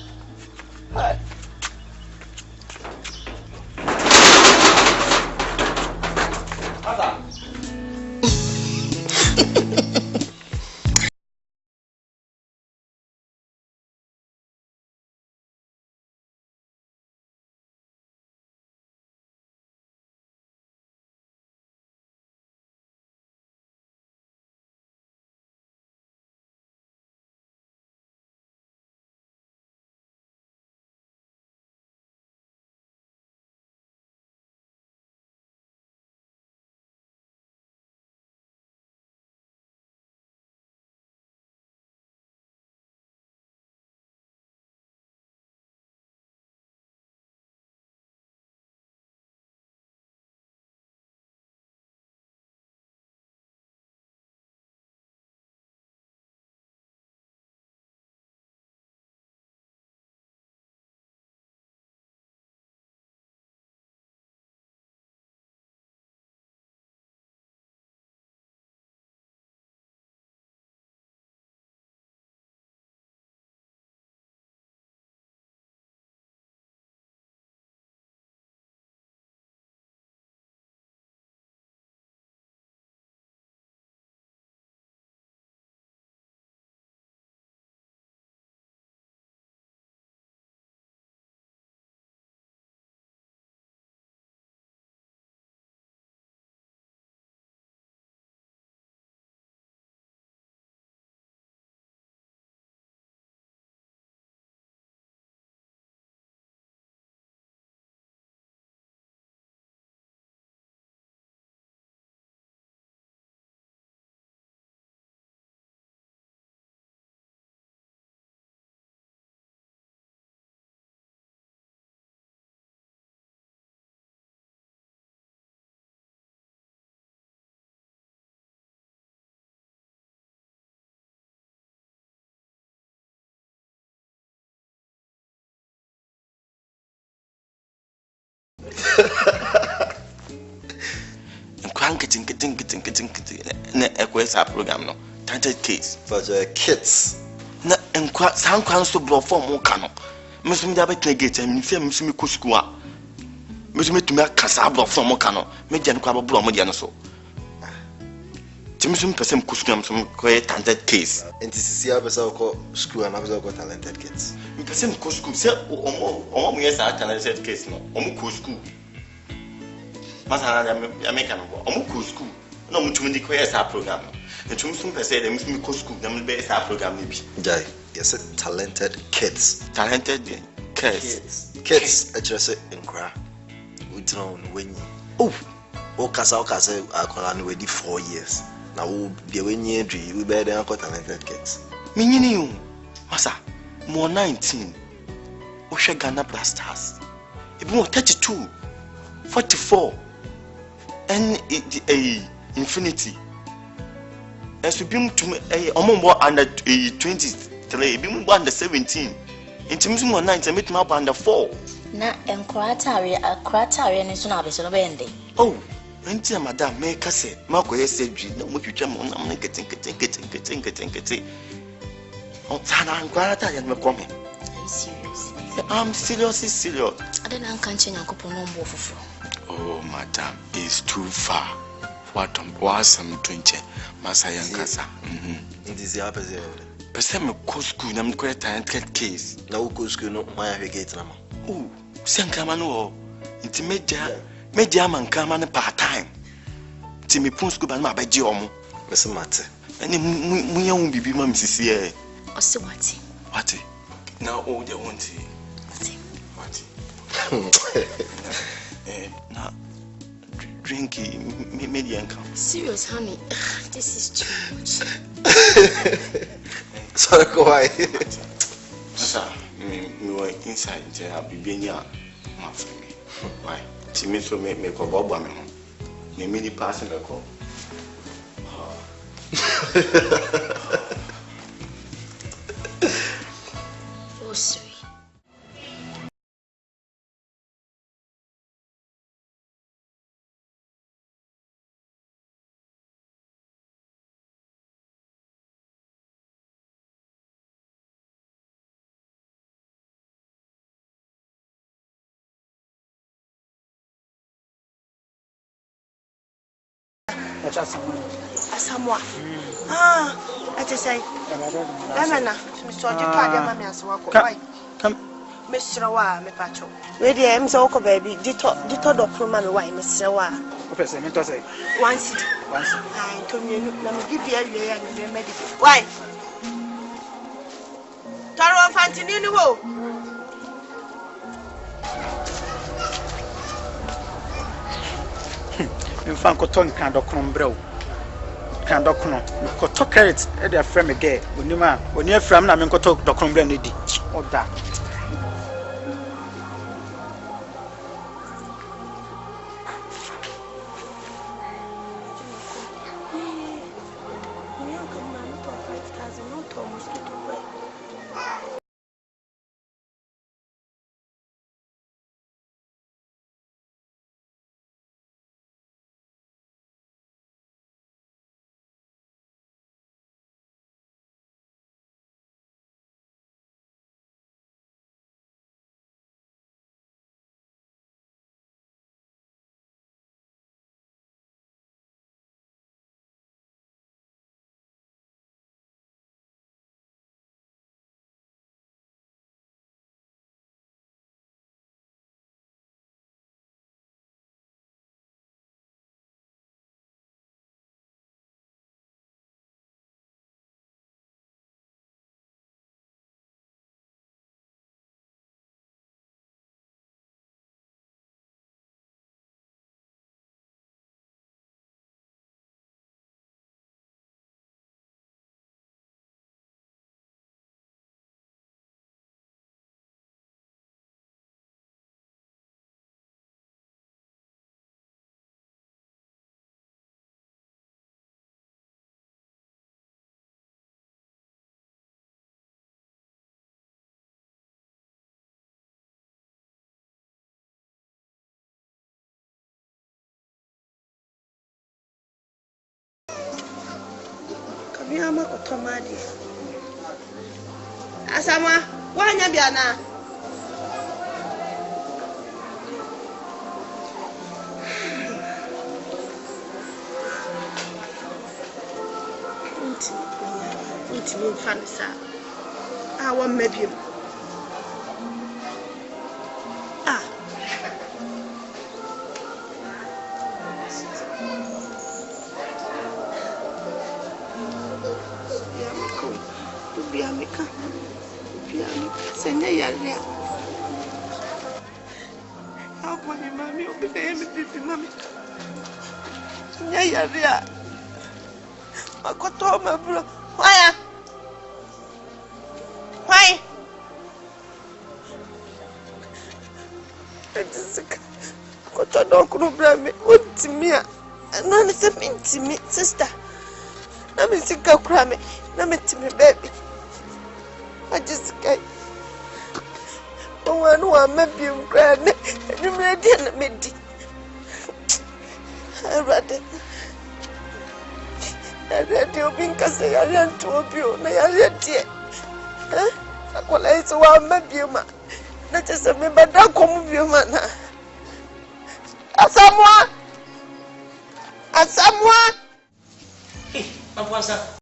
getting na equesa program no talented kids for the kids na enkwa san kwan so bro form mo ka no mesum da bet negate am fi am sumi ko school a mesum tumi akasa bro form mo ka no me gyan kwa bro mo dia no so timisum person ko school am sum ko talented kids NTCC abesa ko school and abesa ko talented kids me person ko school se omo mo yes talented kids no omo ko school masana ya make am omo ko school no mo tumi di ko yes program no timisum person dem sum ko school dem be yes program ni bi jai yes talented kids kids address nkra we drown when o kasa akola no we di 4 years na wo de wenye dri we be dem akọ talented kids menyini you masa mo 19 o hwe Ghana Blasters ebi mo 32 44 and infinity as we been to omo under 23 ebi mo under 17 intimis mo 19 met mo under 4 na enkwatare ne so na abeso no bende Auntie madam make us mako yesedwi na mo twetwa mo na keten on sana nkwata ya me come I'm seriously serious I don't know can change akopon no mbo foforo oh madam is too far what was am twinche masa yankasa ndizi hapa zero pese me ko school na me ko talented case na wo ko school no ma ya gate na ma senkama no inti media man kama na part time ti me pun school ba na abaji omo mese mate eni mu ya hu bibi ma misisi e o se wati na o de wonti wati na drinky media nka serious honey this is too much sorry why sasa me were inside there bibi nya ma for me why ti me so me ko bobo me ho me mini pass me ko oh sorry Asamoah. I just say, Lemana, Mr. Jacquard, Mammy, as well. Come, Mr. Wa, me patrol. Ready, I'm so baby. Did the program why, Mr. Wa? Once, I told you, let me give you a year and be medical. Why? Taro Fantinino. In Francoton can do bro. Can docuno. Ko to credit e dey frame again. Onima, oni afram na me ko to docuno bro no di. Oda. ama kotomade asama wanya bia na me fansa I want maybe senya yare hapo ni mami ubebe bibi mami senya yare makoto mabro waya why Jessica koto don kunu brame ontimia no ne se mintimi sister na me sika kura me na me timi baby Jessica one who maybe grand and you made it medi rather you'll be say I ran to a view na dear I call it one maybe ma not just a member don't come view man as someone what was that?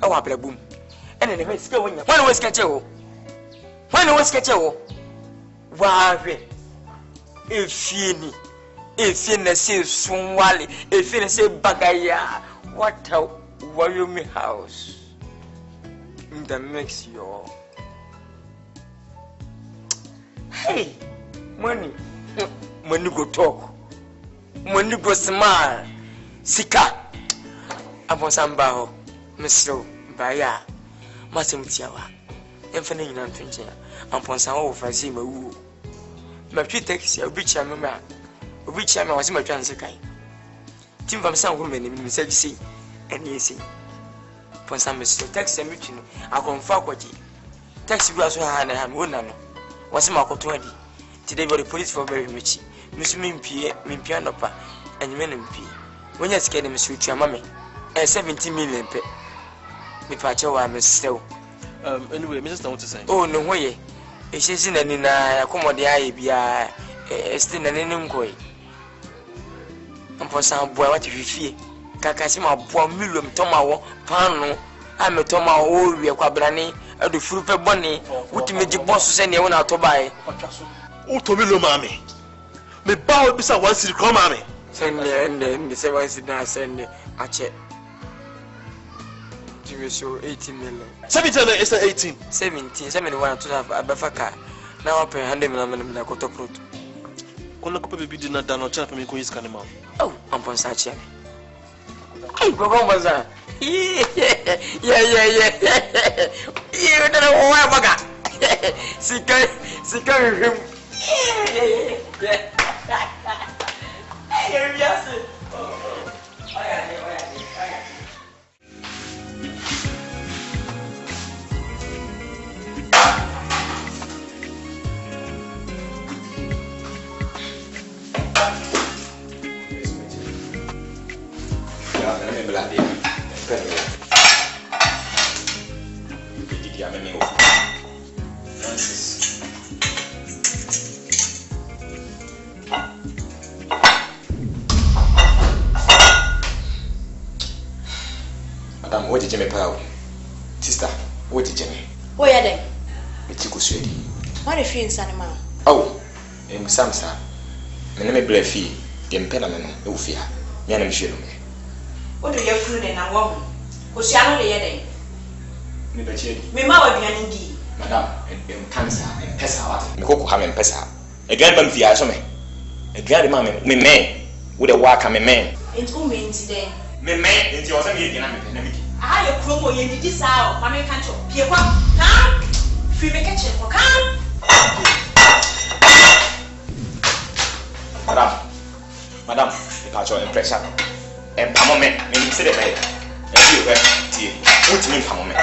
Oh, I play boom. And then the skill when was catch you. When was catch you. Why? If you say Swali, if you say Bagaya, what a Wyoming house in the mix your hey, money go talk, money go smile, Sika. Upon some bow, Mr. Baya, Masim Tiawa, infinite in Antinja, upon some old Fazima woo. My few takes a rich man, which I was my transakai. Tim from some women in Mississippi, and easy. For some Mr. Tax and Richard, I confirm what ye. Taxi was one and one was Marco 20. Today, the police for very rich. Miss Mimpianopa, and men in P. When you're scared, Miss Richard, mammy, and 17 million pay. Me pacho wa mesel. Anyway, Mrs. Don't say. Oh no way. E sisi na ni na akomode aye bia esti na ne nkoi. Ampo san boa wati fifie. Kaka si ma boa milom toma wo panu. Ame toma wo wie kwabrane adu furu pe bone. Wuti meji boss se ne wona to bae. O to milom ame. Me ba o bisa wan siri kom ame. Sende me se wan siri na sende ache. So 18 million. 17 is 18. 17, 71 to have a bafaka. Now I pay 100 million na koto fruit. Kono ko baby dinner dan o cha pe me ko iska ni ma. Oh, ampon sa chia. Hey, go go baza. Yeah. You don't know why baga. Sika him. Yeah. Hey, yes. fia me me Madam, what did you make out? Sister, what did you make? Oh, yeah, then. It's you sweetie. What if you're in Sanima? Oh, in Samsa. My name is Bleffy, the impediment, no fear. Yan and Shilling. What do you prune in a woman? Was Yano the Yeding? Me mother be an indeed. Madam, and cancer and Pessa, Miko Ham and Pessa. A grandman via some. A grandmamma, me man, with a walk, I'm a man. It's only today. Me man, it's your meeting. I have a promo in this hour, Mamma Cancho. Here, come, free make a check, come. Madam, the patch of impression. And Pamome, when you say the bed, and you were tea. What do you mean, Pamome?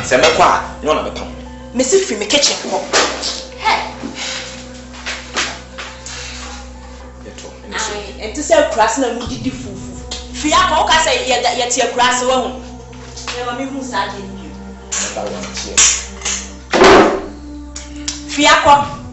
Send me qua, you're not a pump. Mrs. Free make a check. And to sell grass and would you fool? Fiaco, I say, yet your grass alone. Never me who's sad in you. Fiaco.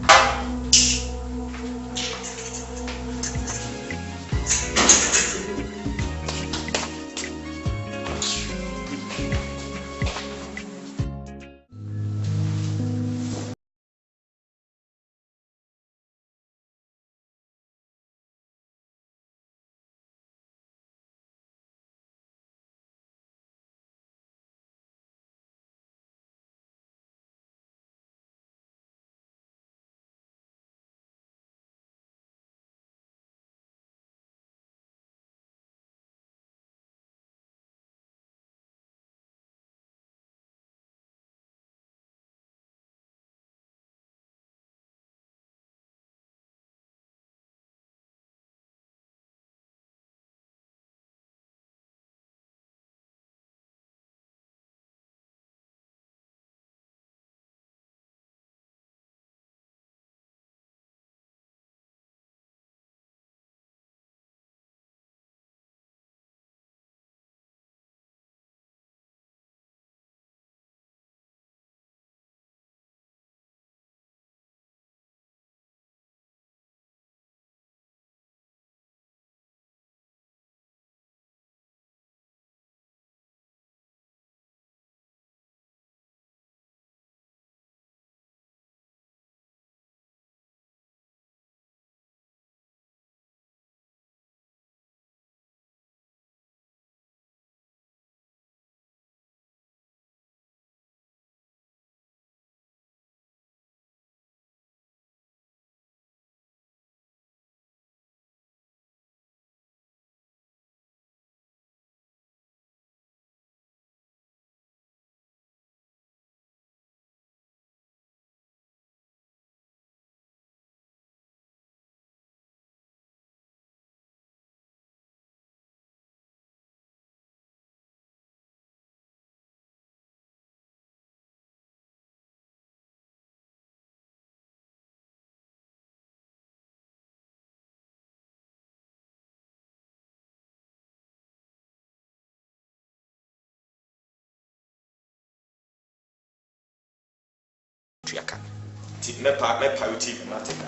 Mepa you TV matika.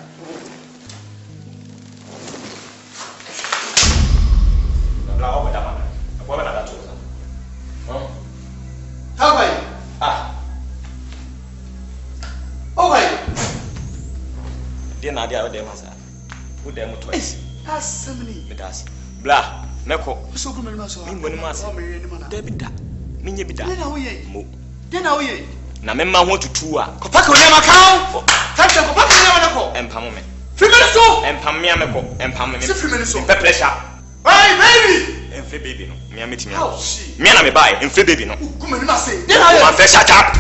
Bla over that man. What about that toza? Huh? How are you? Ah. Okay. Dear Nadia, dem asa. Who dem twice? That's somebody. Medasi. Bla, meko. So come and so. Min woni mas. David da. Minye bi da. Then how ye? Mo. Then how ye? Na memma ho tutu a. Kopaka oni amakao. Kacha kopaka oni amanako. Empamo me. Fimene so. Empam me ameko. Empam me. Se fimene so. Pe pressure. Hey baby. Emfe baby no. Me ametimi. Oh shit. Me na me buy emfe baby no. Come on, say. Then how ye? Man, shut up.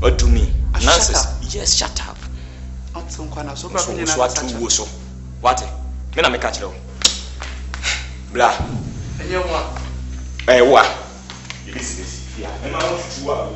What do me? Nonsense. Yes, shut up. Atson kwana so ba kunye na so wo so. What? Me na me catch you. Bla. Enye wa. Wa. You this this. Yeah. Me ma want to wa.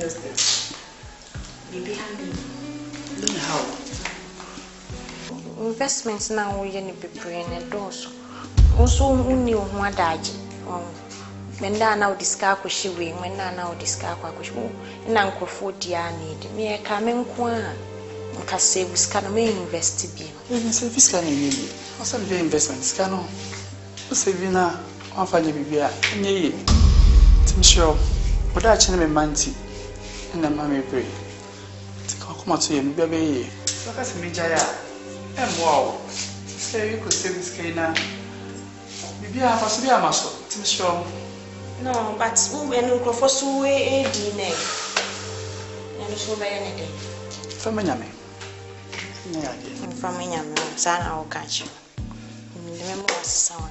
investors. Baby handling. How? Investments now we need to be praying and also. Also, only one adaji. When now discuss what she will, when now discuss what she will, and Uncle 40 need me a coming quan. Because say we can invest be. Even say this can be. Also, the investments can. Savina, one for the baby. Nay, I'm sure. But I change my mind. And I'm mammy pray. Come to him, baby. Look at me, Jaya. And wow, say you could save this cane. Maybe I must be a muscle. I'm sure. No, but when you go for so a dinner, and so by anything. From Yami. From Yami, son, I'll catch you. The memoir was sound.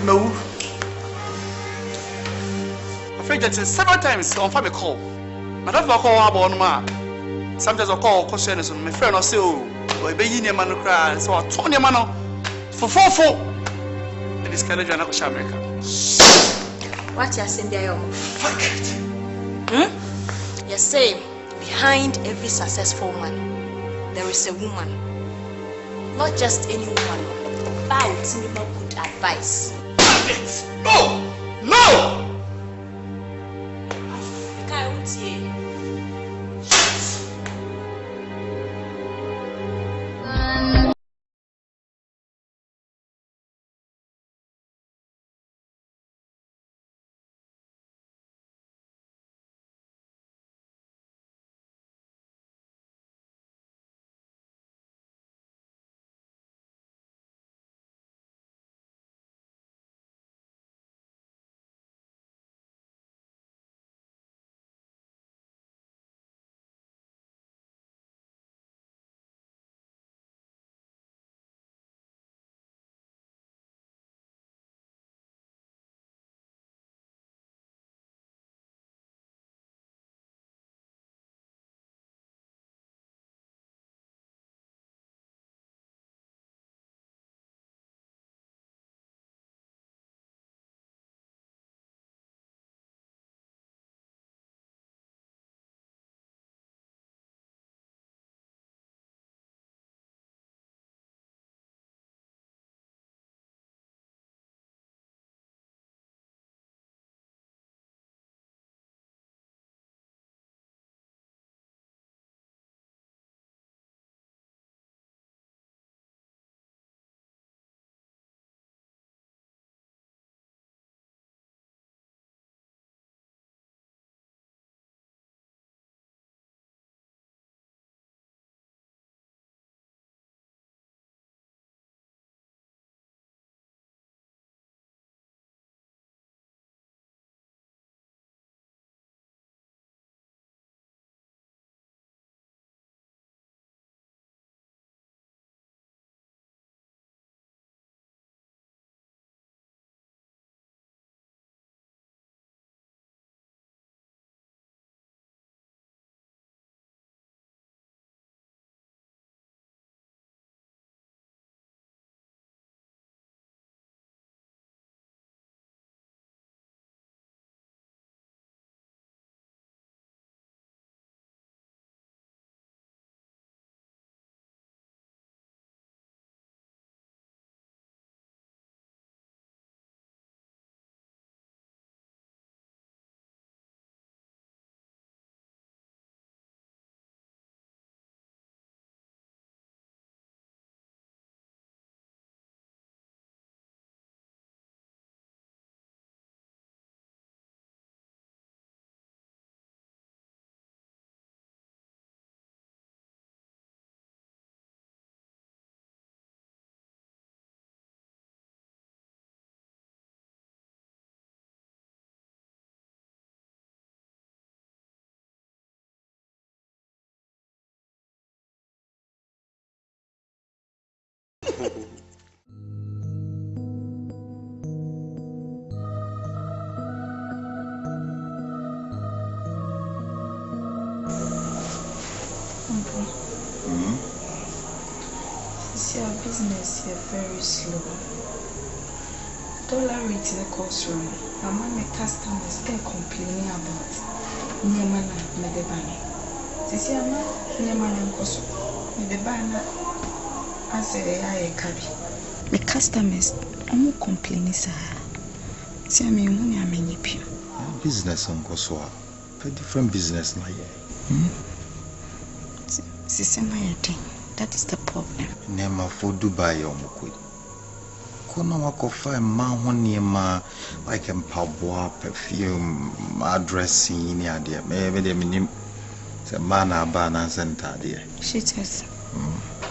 No. I think that several times on family call. My dad will call about ma. Sometimes I call questions on my friend or say, oh, or be in your man cry. So I told your man for 4. And this kind of America. What you're saying there? Fuck it. You're saying behind every successful man, there is a woman. Not just any woman, but good advice. No! No! You can't hear. See, our business here very slow. Dollar rate in the cost room. Among my customers get complaining about Niemana Medebana. See, I'm not Niemana Koso. Medebana, I say, I carry. My customers are more complaining, sir. See, I'm a many people. Business on Koso. Very different business, my See, my thing. That is the problem. Nema for Dubai or Mukui. Kona wako find ma like empabwa perfume addressing ni adia. Maybe they minim se mana bana center dear. She says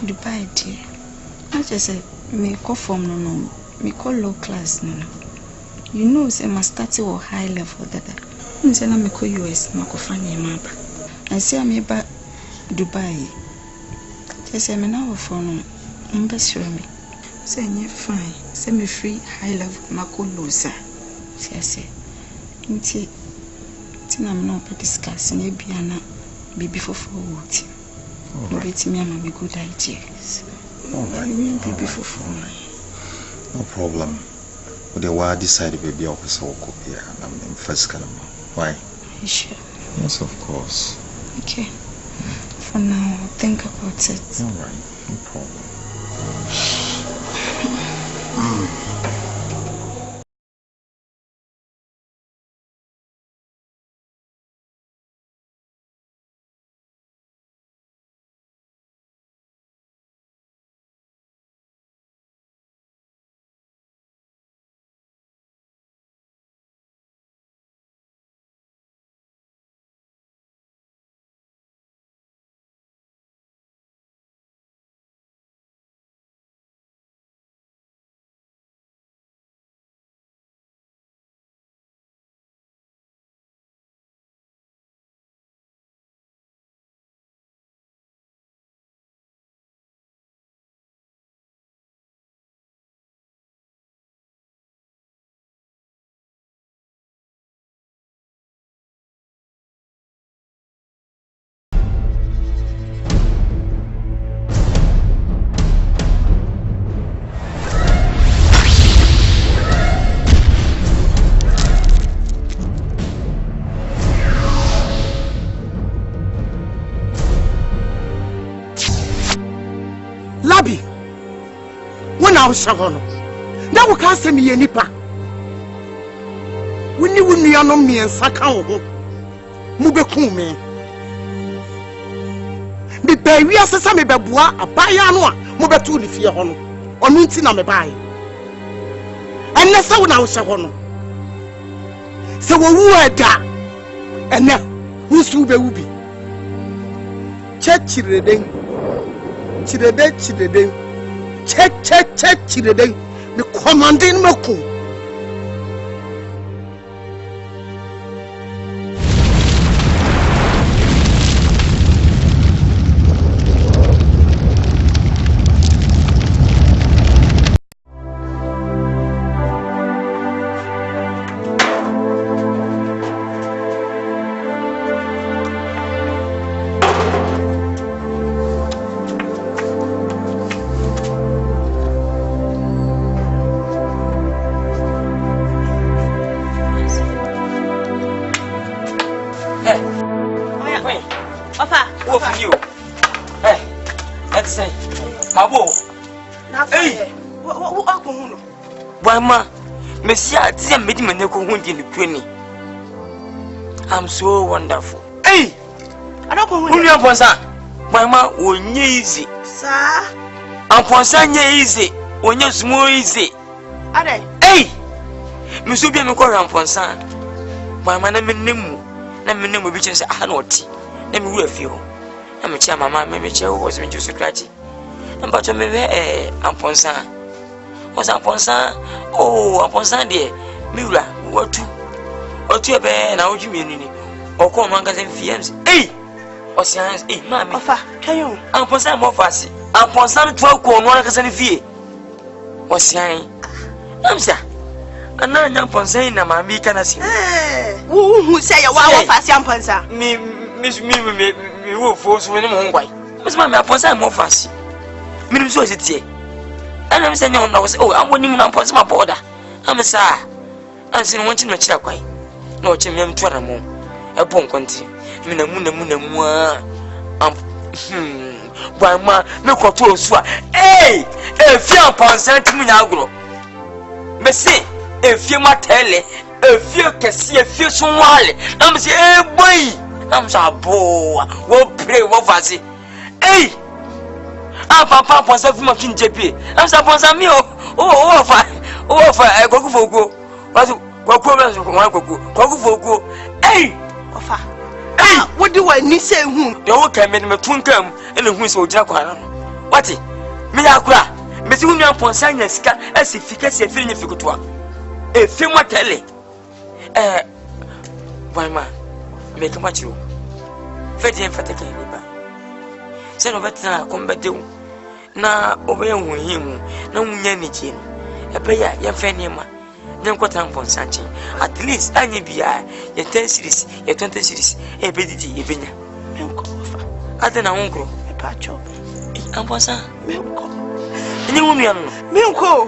Dubai dear. I just say me call from no. Me call low class no. You know say my starting or high level that. Say na me call US ma ko fani maba. And say me ba Dubai. Yes, I'm now for no. Best me. Say you're fine. Say me free high level Mako loser. See, I say. I'm not discussing a piano baby for forward. Alright, me am a good idea. Alright, baby for no problem. But the wild decided baby officer will come here and I'm in first column. Why? Are you sure? Yes, of course. Okay. For now, think about it. Alright, no problem. Labi, when I was Shagono, that will cast me any pa. When you will be on me and Sakao, Mubekume. The baby as a Sami Babua, a Bayanoa, Mubetu, if you're on, or Mintina me buy. And that's how now Shagono. So, who are that? And now, who's who will be? Church reading. Chidede, check, chidede, the commanding Moku. I'm so wonderful. Hey! I don't know who you are, sir. Mama, when you easy. Sir? I'm for saying easy. When you're small easy. Are they? Hey! Miss Ubi, I'm calling for son. Mama, I'm in Nimu. I'm in Nimu, which is a hanoti. Let me with you. I'm a chair, Mamma, maybe chair was in Joseph Cratty. And but I'm for son. Was upon son? Oh, upon Sunday. Mira, what to? Or to a bear and out you mean, or call magazine fiends. Hey! Or science, eh, mammy. Can you? I'm for some of us. I'm for some 12 corn, one can fee. was saying, I'm sir. And now I'm saying, I'm a meek and a sin. Who say a wow fast young panza? Me, will force when I'm home. Miss Mamma, upon some more fancy. Minimum so is it here. And I'm saying, I was, oh, I'm winning upon my border. I'm a sir. I'm saying, wanting to check away. No, Chimney to a moon. A bone country. Mina, why, ma, no control, swa. Hey, if you're upon Santa Minagro. Messi, if you're my telly, if you can see a few swally, I'm saying, hey, boy, I'm so boy, what pray, what was it? Hey, I'm papa for something of JP. I'm supposed to me, oh, I go for go. What go? Hey, what do I need say? Who the old came in my twin come and the who's so jack. What it? Me, I cry. Miss Union upon sign as if you can see a feeling if you could walk. A film what tell it. Why, man, make a much room. Fetty and fatiguing. Send over to combat you. Na obey him, no yanity. A player, your friend, no got on Sanchi. At least I need be your 10 series, your 20 series, a pedity, even. I don't know, uncle, a patch up. Amposa, milk. Milko,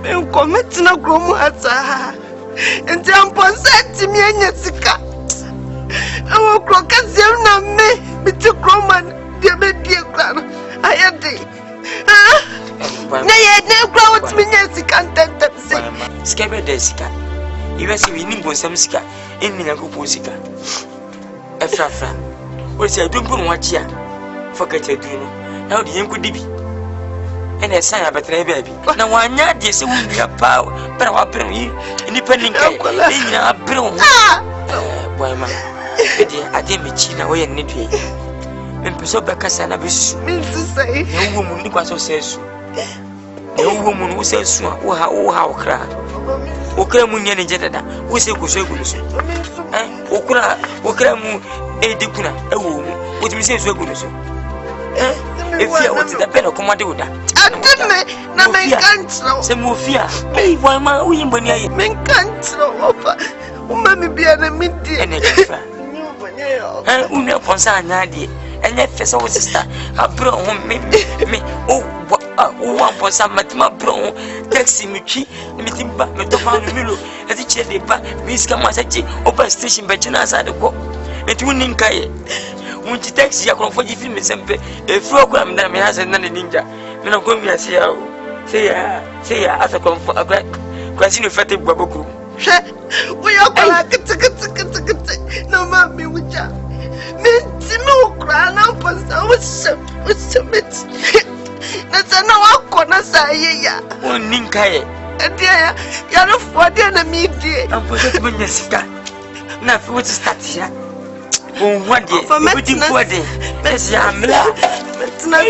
milk, Metina Gromata, and Jampon said to me, and Yetsika. I will croak as you me. Mr. Croman, dear clan, I had thee. Nay, no crowds me, yes, you can't say. Scabber Desica. You must be nimble some scar in Minacoposica. A frafra. What's I don't go watch ya? Forget your dream. Now the young could be. And a sign of a baby. Now, why not this will be a power, but I'll bring you independent. I bring. Why, man? I didn't meet you away and need you. And Preso Bacasana is mean to say, no woman was so says. No woman who says, oh, how cry. Okramunian Jeddah, who said, Kusogus. Okramu, a dicuna, a woman, which we say so good. If you want the better commander, I can't say more fear. Hey, why my women can't slow over. Mammy be a minty and a woman upon Sanadi, and let us all sister. I brought me, one for some matima bro, taxi Michi, meeting back with the family Milo, as each day back, Miss Kamasachi, open station by China's the go. It wouldn't kai. When she takes your comfort, you feel me sempre, a program that me has a ninja. When I'm going to say, as a comfort, a great question of fatty baboku. We are going no, mammy, which are no crown up with submit. That's a no corner say, one ninkai. And dear, you're not for the enemy, dear. I'm for the Jessica. Now, what's the start here? Oh, what did for me? That's Yamla. That's not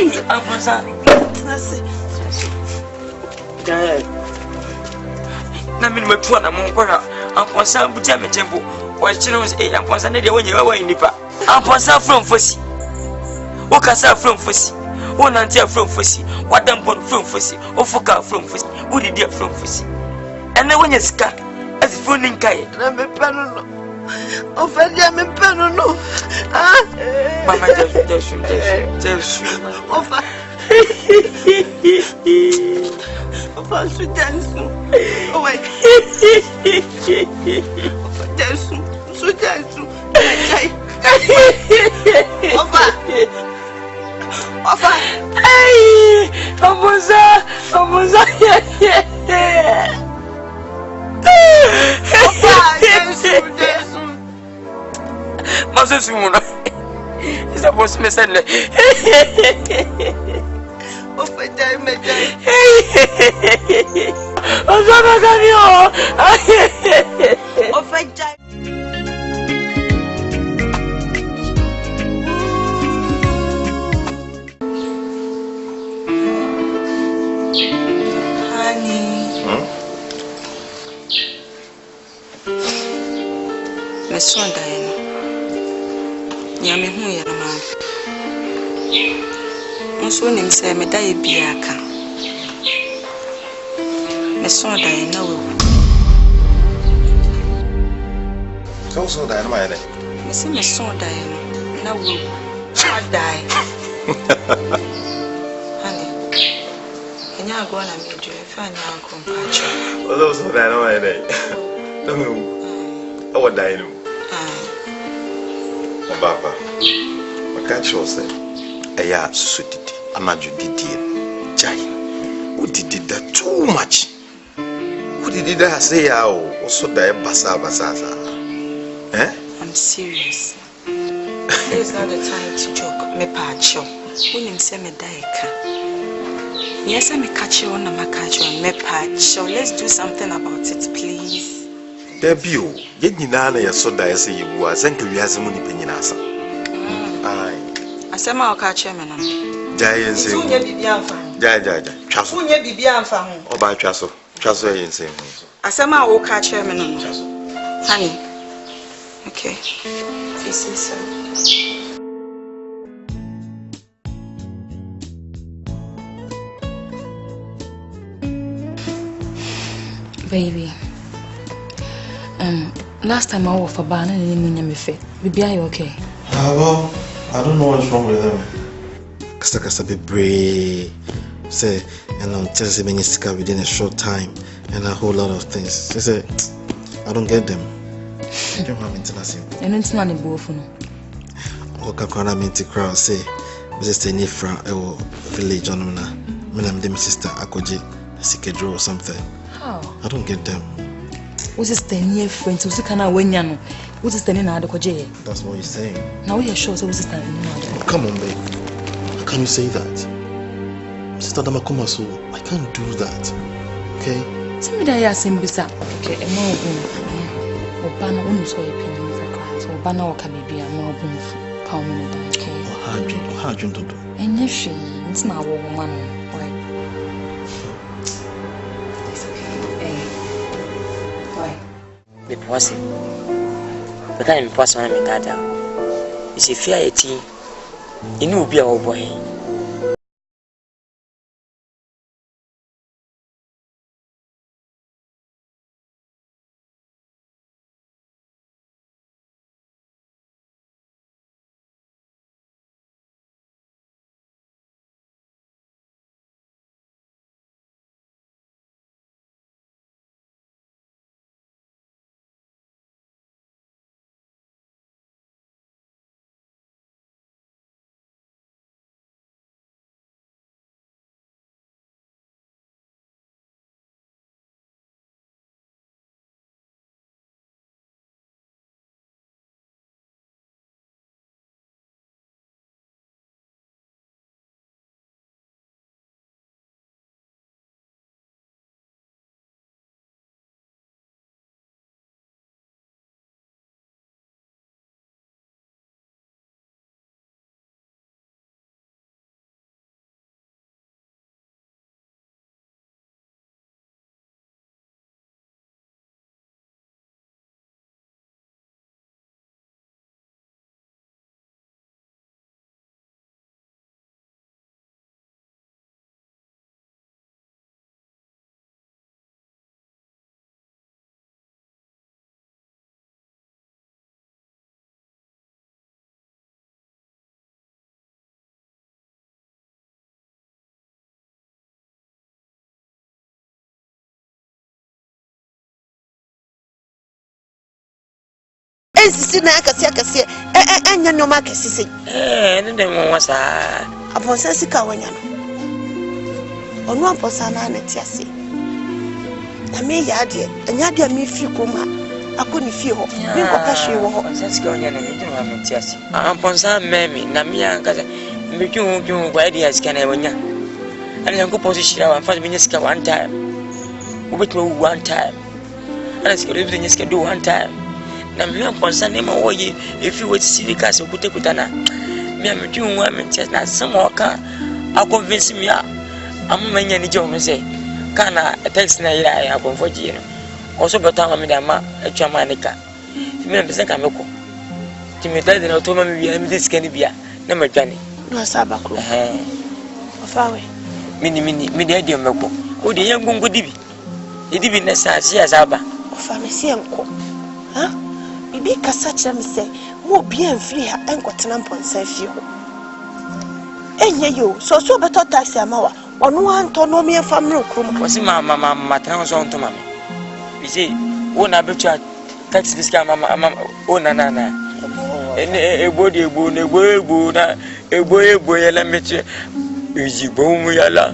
Namin Matwana Monkora, upon some Bujam Temple, while she knows upon Sunday when you are in Nipa. Upon some from Fussy. What can sell from Fussy? One until from Fussy, what them put from Fussy, or Foka from Fussy, would it be from Fussy? And then when you scat as if running Kai, I'm a panel. Of a Yaman panel, no. Mamma, there's of a sweet dance. Oh, wait. Sweet dance. Hey, Amosa. Masumuna is supposed to send it. Oh, my time, my time. Oh, my time. Son Diana. Yammy, who you are, nso nim sɛ me da yɛ bia aka me so da yɛ na wo so da yɛ na ma yɛ dɛ me se me so da yɛ no na wo die honey enya go na me dwe fa nya anko mpacho so da yɛ na ma yɛ dɛ na me wu awo da yɛ no Baba, I can't show say, Aya Sudidi, Amaju Didi, Jai. Who did that too much? Who did that say? Also, die Basa. Eh? I'm serious. It's not the time to joke. Me pacho. When him say me daika. Yes, I me catch you on my catch you me pacho. Let's do something about it, please. Debut, yet Nana, ya so die say you was and we has money penninasa. Aye. I said, my catch him and Giant say, Jai, Chasso, or by Chasso, and say, I said, my old catch him and honey. Okay, this is so. Baby. Last time I was for banana and me fit. Baby, are you okay? Well, I don't know what's wrong with them. Kasa be brave. Say, and I'm telling you, many within a short time, and a whole lot of things. They say, I don't get them. I don't have international. And it's not a Boafoo. Oka kwana minti crowd say, Mrs. Nifra, village on me. I'm the sister Akoji, Sikedro or something. How? I don't get them. What's his 10-year friend? Who's the kind of when you know? What's his 10-year Akoji? That's what you're saying. Now we are sure so what's his 10-year? Come on, babe. How can you say that? Sister Damakoma, so I can't do that. Okay? Tell me that you are saying bisa. Okay, I'm not going. Obana won't show your opinion for class. Obana or can be a more boom for pound minute. Okay? How do you do? And if she, it's not a woman. Me pause. But I am pause when I'm dada. It's a fear tea. You know, be our boy. Sisi na akasi enya no ma kasisi Ne dem wasa aponsa sika wanya no onu aponsa na na tiase na me ya de enya de me fi koma akoni fi ho me ko ka hwe wo ho aponsa sika wanya na ne dem wa tiase aponsa memi na me ankaza me twu kwa dia sika na wanya ana yanko position wa fa me sika one time ubetwa one time ana sika do be sika do one time na me aponsa ne ma wo ye efi wo sisi ka se kuta na me ametwu wa me tiase na sama oka akonvince me a amanya ni je ono se kana text na ira ya konfoji no oso beta ma me da ma atwa ma ne ka me mpese ka meko ti me tade na to ma me bia me diska ni bia na ma dwane na sabakro Fawe. Me de dia meko. O de yengu ngodibi. Edibi na saasi azaba. Ofa me si enko. Ha? Bibi kasa kire me se, mo bi amfiri ha enkotena mponsa fie ho. Enye yo, so beto taxi amawa. Onu anto no me family krum. Wasi mama transo onto mama. Bisi, wo na betu taxi diska mama o na. Ebo na ebo yala meche. Easy boom yala.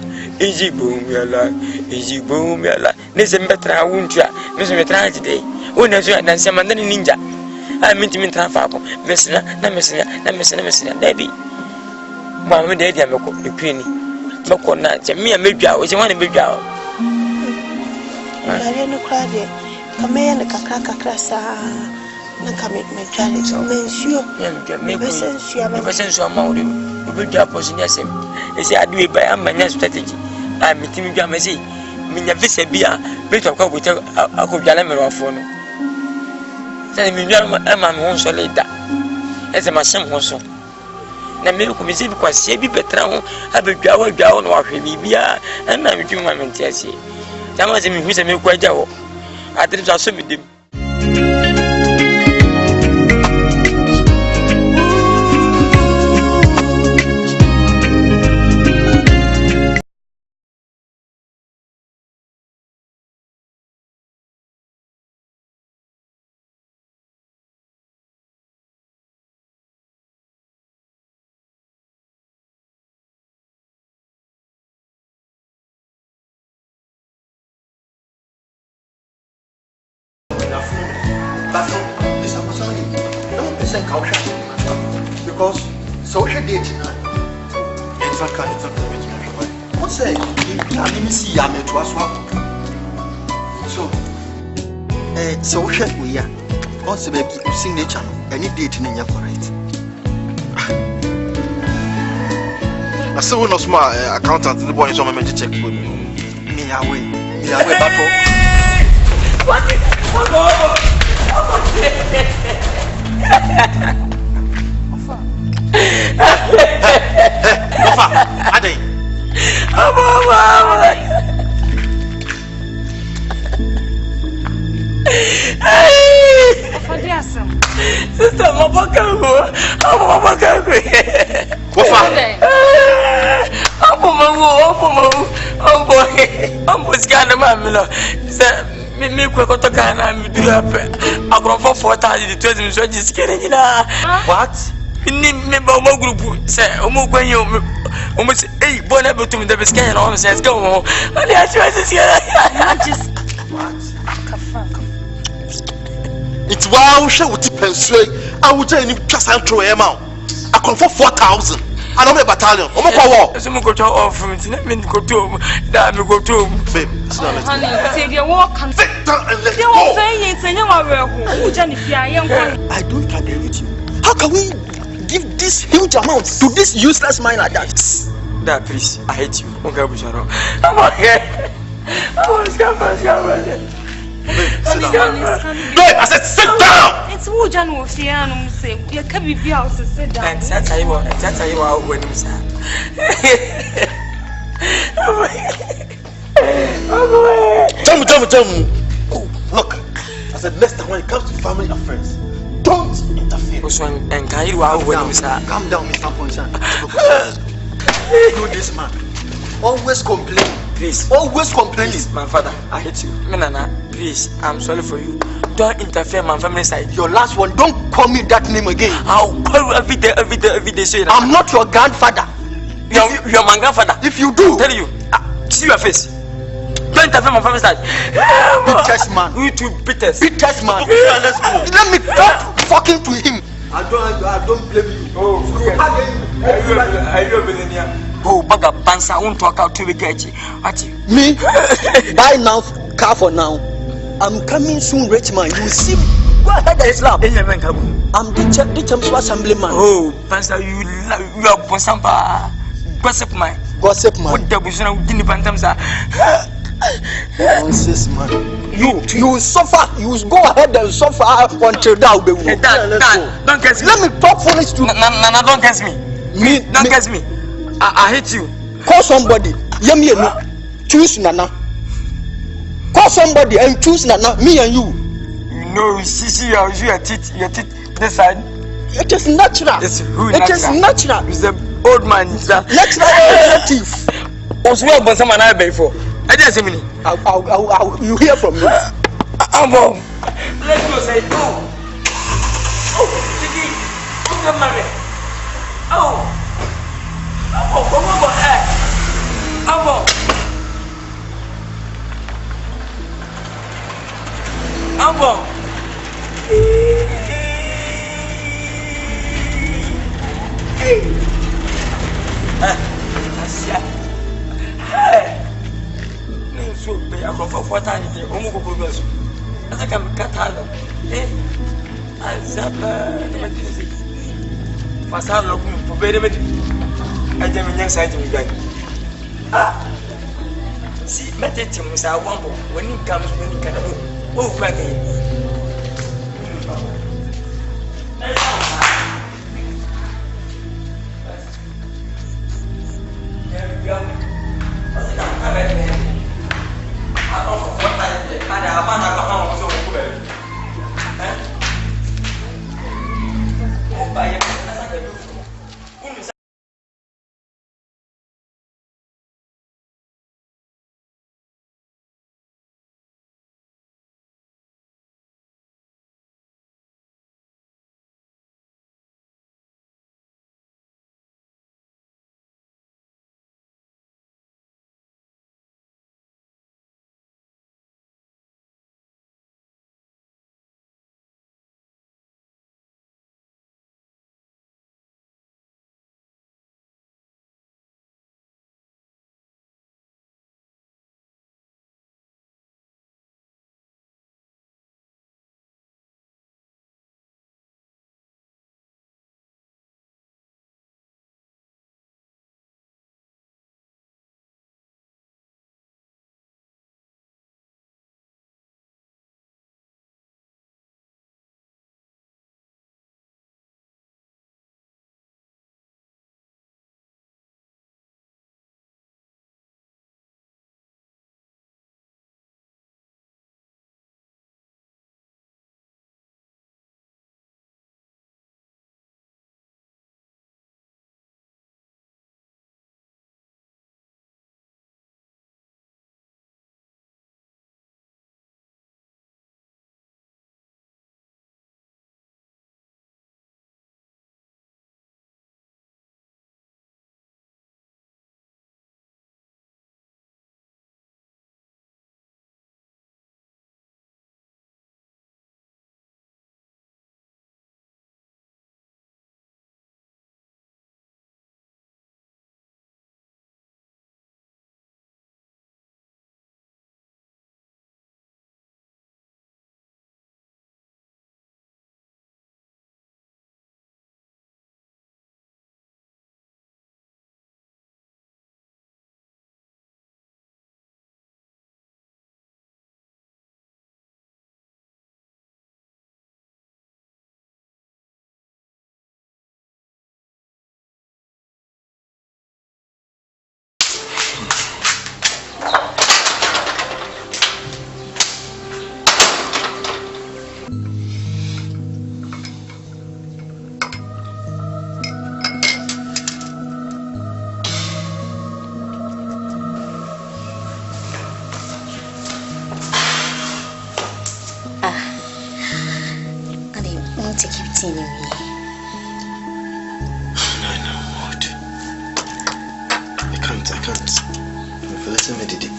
Nese metra wuntua. Nese metra today. O na so na se mandani ninja. I mean to me trafako. Mesna. Debi. Mama de dia meko epini. Meko na je me medwa o je wan medwa o. Ari no krade. Kame ne kakra sa. Na kame medwa le so mensuo. Me besensuo ma o de. Medwa position asem. Ese adu e ba amanya strategy. I meeting me amezi. Minya visa bia beto kwa bote akobjala merofo no. Say me nwa ama me honso leda. Ese ma shem honso. Na me ko mezi bi kwase bi betra ho abedwa no ahwe bibia na me dwuma me ntiase. Tama se me hu se me kwa agya wo. Adre so aso me dem. Because social dating now. In fact, what say? Let me see. I'm to us. So, social we are. Also, be signature. Any dating in your correct. I still will not smart accountant. The boy is on my check for me. Me away, battle. Ofa, Ade. Sister, Ofa. Me to Ghana, me do up. I go for 4,000 to so just kidding. What? Me Bomo group say, when you almost 8 born able to me the biscuit and all says go home. And I just it's wow, she would persuade. I would tell you just out through him out. I come for 4,000. I know my battalion. I'm a war. Some go to off from it. Let me go to that. Me go to babe. Honey, say you walk and sit down and let's go. I don't agree with you. How can we give this huge amount to this useless man like that? Dad, please, I hate you. Okay, I'm okay. Babe, I said sit down. It's who Jan will fear and say, you can be house and sit down. And that's how you are when you say. Tell me. Look, I said next time when it comes to family and friends, don't interfere. And can you are when you say, calm down, Mr. Ponsan. Do this, man. Always complain. Please. Always complain. Please, my father, I hate you. Nana, please, I'm sorry for you. Don't interfere my family side. Your last one, don't call me that name again. I'll call you every day. So I'm not your grandfather. You're my grandfather. If you do, tell you, see your face. Don't interfere my family side. Bitters man. You too, bitters. Bitters man. Let's go. Let me stop fucking to him. I don't blame you. Oh, are you a millionaire? Oh, baga bansa won't talk out to the gate. Me? Buy now, car for now. I'm coming soon, rich man. You will see me. Go ahead and slap. I'm the Champion Assemblyman. Oh, Pastor, you are Posamba. Gossip man. What the business of Guinea Pantams are? Nonsense, man. You will suffer. You will go ahead and suffer until that will be. Don't catch me. Let me talk foolish to you. No, don't catch me. Don't catch me. I hate you. Call somebody. Yemi no. Choose Nana. Call somebody and choose Nana. Me and you. You know, see, your teeth, this side. It is natural. It's who it is natural. It's the old man. Natural relative. Also, what someone I pay for? I just say, you hear from me. I'm home. Let's go say, oh, Tiki, come marry. Oh, come on, so be a crop of water in the Omugo. As I can cut out. I said, Pasal looking for better. I didn't mean side to me. See, meditate him, Mr. Wambo, when he comes, when he can. Oh, Frankie. To keep seeing me. No, what? I can't. I'm feeling meditative.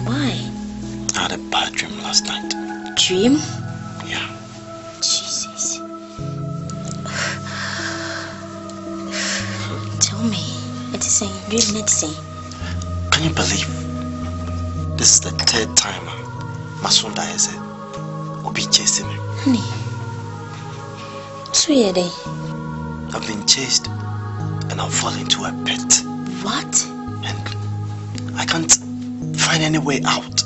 Why? I had a bad dream last night. Dream? Yeah. Jesus. Tell me, it is saying, dream not saying. Can you believe? This is the third time Masunda has said, will be chasing me. Honey. I've been chased and I'm falling into a pit. What? And I can't find any way out.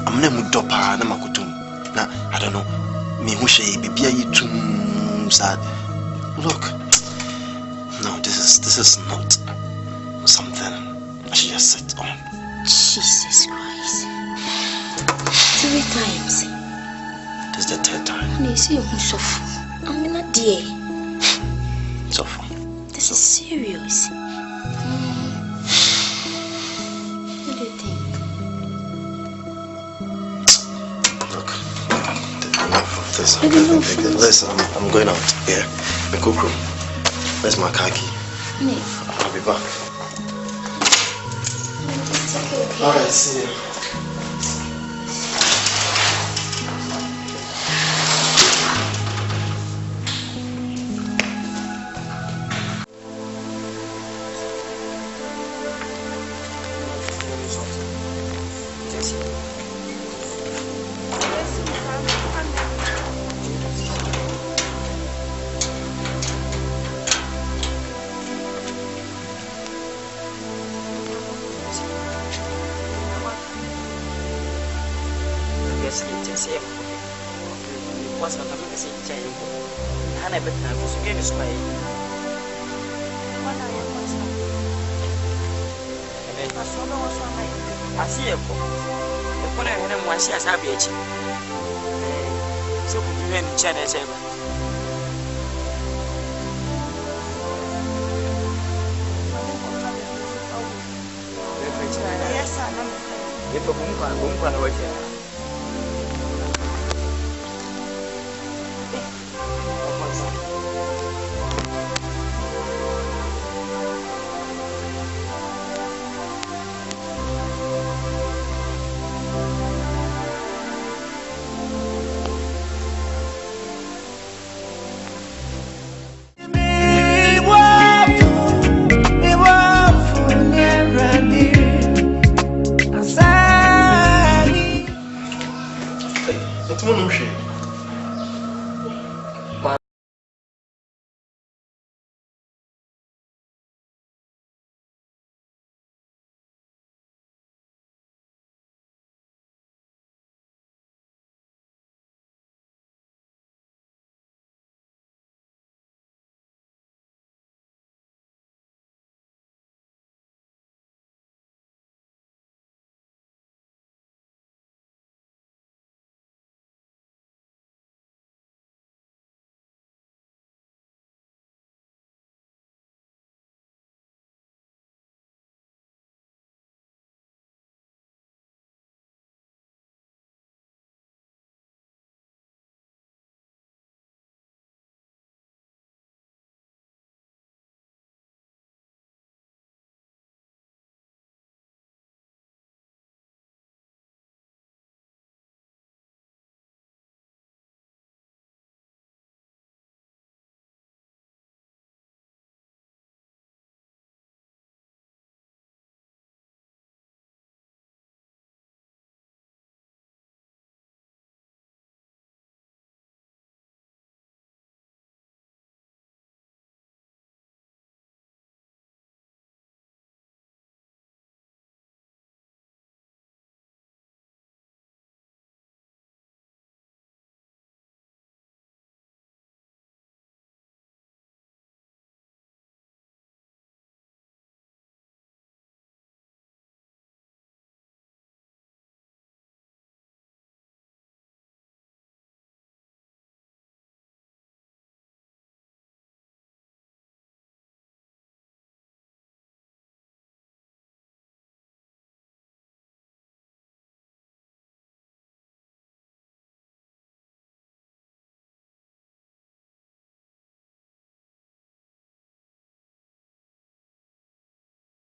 I'm not mudopa na makutum. Now I don't know. Me who say baby you too sad. Look. No, this is not. something I should just sit on. Jesus Christ. 3 times. This is the 3rd time. And you see who's so full. I'm not dear. So far. This is serious. What do you think? Look, enough of this. Listen, I'm going out. Yeah, the cookroom. Where's my car key? No. I'll be back. It's okay. Alright, see you.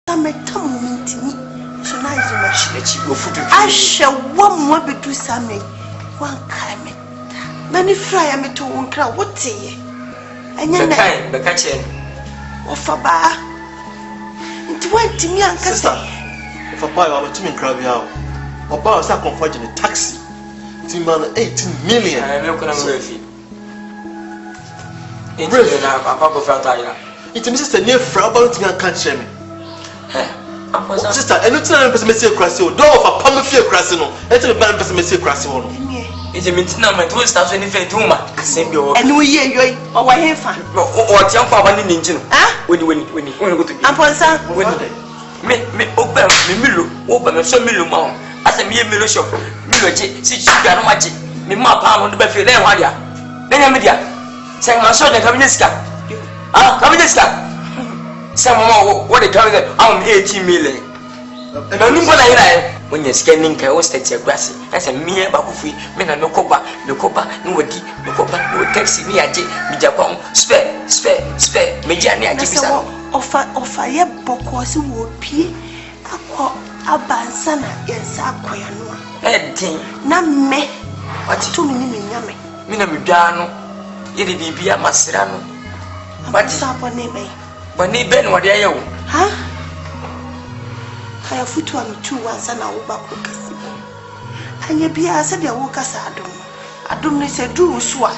I'm a moment to me. So now I shall one more be do something. One kind. Many fry am to one crowd. What say ye? And you're not the catching. Or for bar. It's what to me, Uncle. If a buy our 2 million crab out, or buy us a comfort in a taxi. Timber 18 million. I'm not going to move. It's a papa of Altaya. It is a near Frabal to catch me. Sister, and it's not a person across your door of a palm of your crassino. Let the band person across your own. It's a maintenance to start anything to my same your and we hear you or what have fun or jump for one engine. When you go to Amponsa me open me milu open me so milu ma as a me milu shop milu je si sugar no maji me ma pa no be feel then wadia then ya media say ma so the cabinetka cabinetka say mama what the cabinet am 18 million na number na ira when you scanning kai o state your grass as a me ba ku fi me na no koba no wadi no koba no taxi me aje mi japon spare me jani aje bisa ofa ye boko si wo pie akọ abansa na yensa akoya no edin na me wati to me ni nyame me na me dwa no ye de bibia masira no wati sa bone be no wade ayo ha kaya futu amitu wansa na wo ba ko kasi anya bia se de wo kasa adom ne se duru so a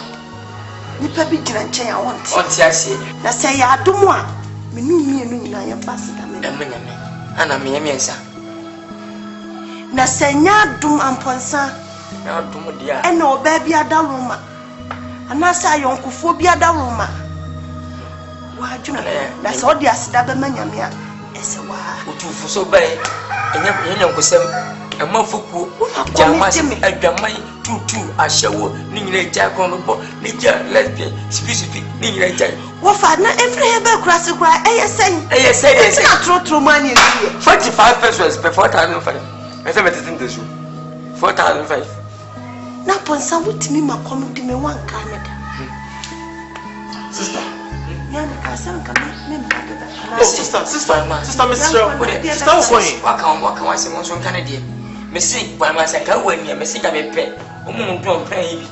nipa bi gina nchen a wonte ase na se ya adom a menu mienu nyina ya pass da me nyame ana me yemiensa na se nya adom amponsa na adom dia e na oba bi adaloma ana sa yonkofo bi adaloma wa adwuma na se odi asida be manyame a ese wa utufu so bai enya nkosem amafuku jamasi adwamai tutu ahyewo ni nyina gya kon no bo ni gya lesbian sipi ni nyina gya wo fa na every hebe krase kra eyesen na trotro mani ewie 45 pesos per 4005 ese metetin desu 4005 na ponsa wutimi makom di me wanka ne da sister yani kasan kana me mbada da oh sister Mr. Okoye waka wase mo so kana die mesi kwa ma sa ka wani mesi ka me pe omu ndo mpran yi bi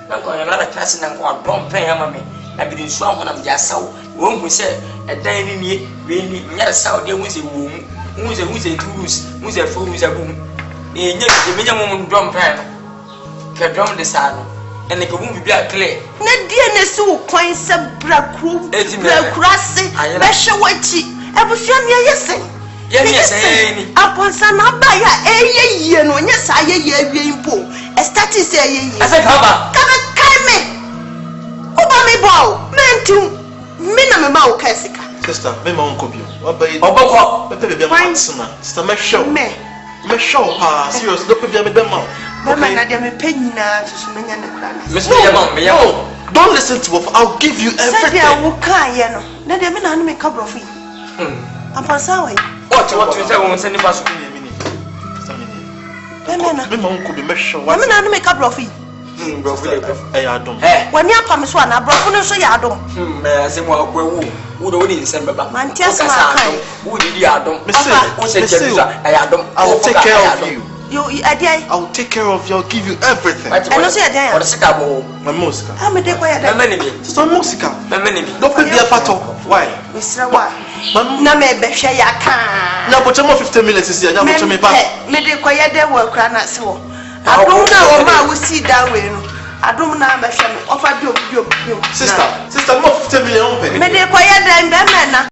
na ko na la class na ko ndo mpran ya ma me na bi nsu aho na me asaw wo ngu se edan ni nie we ni nya saw de wo se wo mu ze turus mu ze fo mu ze bum e nya me nya mo ndo mpran ke drum de sa no ene ko bum bi a clear na die ne se wo kwan se brakurase be hwe wachi ebusua ne yesen yemi aponsa na ba ya eyeye no nya sa yeye awie impo estati se yeye asa kaba kai me oba me bo mentum me na me ma wo kasika sister me ma won ko bi obayi oboko pepe be ma tsuna sister me show ha serious do pe bi me be ma mama na de me penyina susu menya ne kra na me ya don't listen to what I'll give you everything say wo kan ye no na de me na no me ka brofo yi aponsa we what you say won send pass me ma won ko bi me show wa me na no me ka brofo yi brofo le eh adom wani apam so na brofo no so ya adom me ase mo akwa wu wo do ni nsem beba man ties ma kan wo di adom me say adom I'll take care of you you adai I'll take care of you I'll give you everything I know say adai or sika bo my musica me dey kwa adai me ni so musica me ni don't pay be fato why misra wa na me be hwe ya kan na boche mo 50 minutes is ya boche me pa me dey kwa adai wo kra na se wo adom na wo ma wo si da we no adom na be hwe me ofa bi sister mo 50 million pay me dey kwa adai me na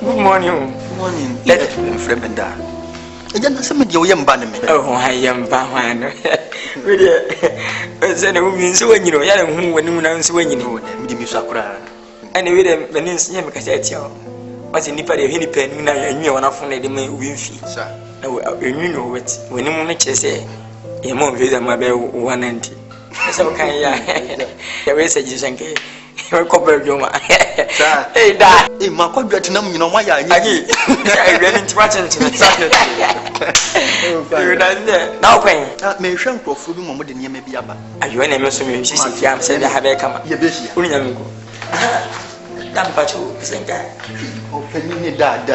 Good morning. Morning. Let Fremenda. Again, some of your young banner. Oh, I am Bahano. Really, send a woman so when you know, young when you announce when you know, Midim Sakura. And with them, the name's name, because I tell what's in the party of any pen, and you are not from the main windfeed, sir. You know it when you want to say, you're more visit my bell 190. So can you? Your message is okay. You're covered, you are. Hey, that in my quadratum, you know why I ran into much into now, when that may shrink for food more than you may be about. Are you an emissary? She said, I'm saying I have a come. You're busy. Damn, but you think that opening that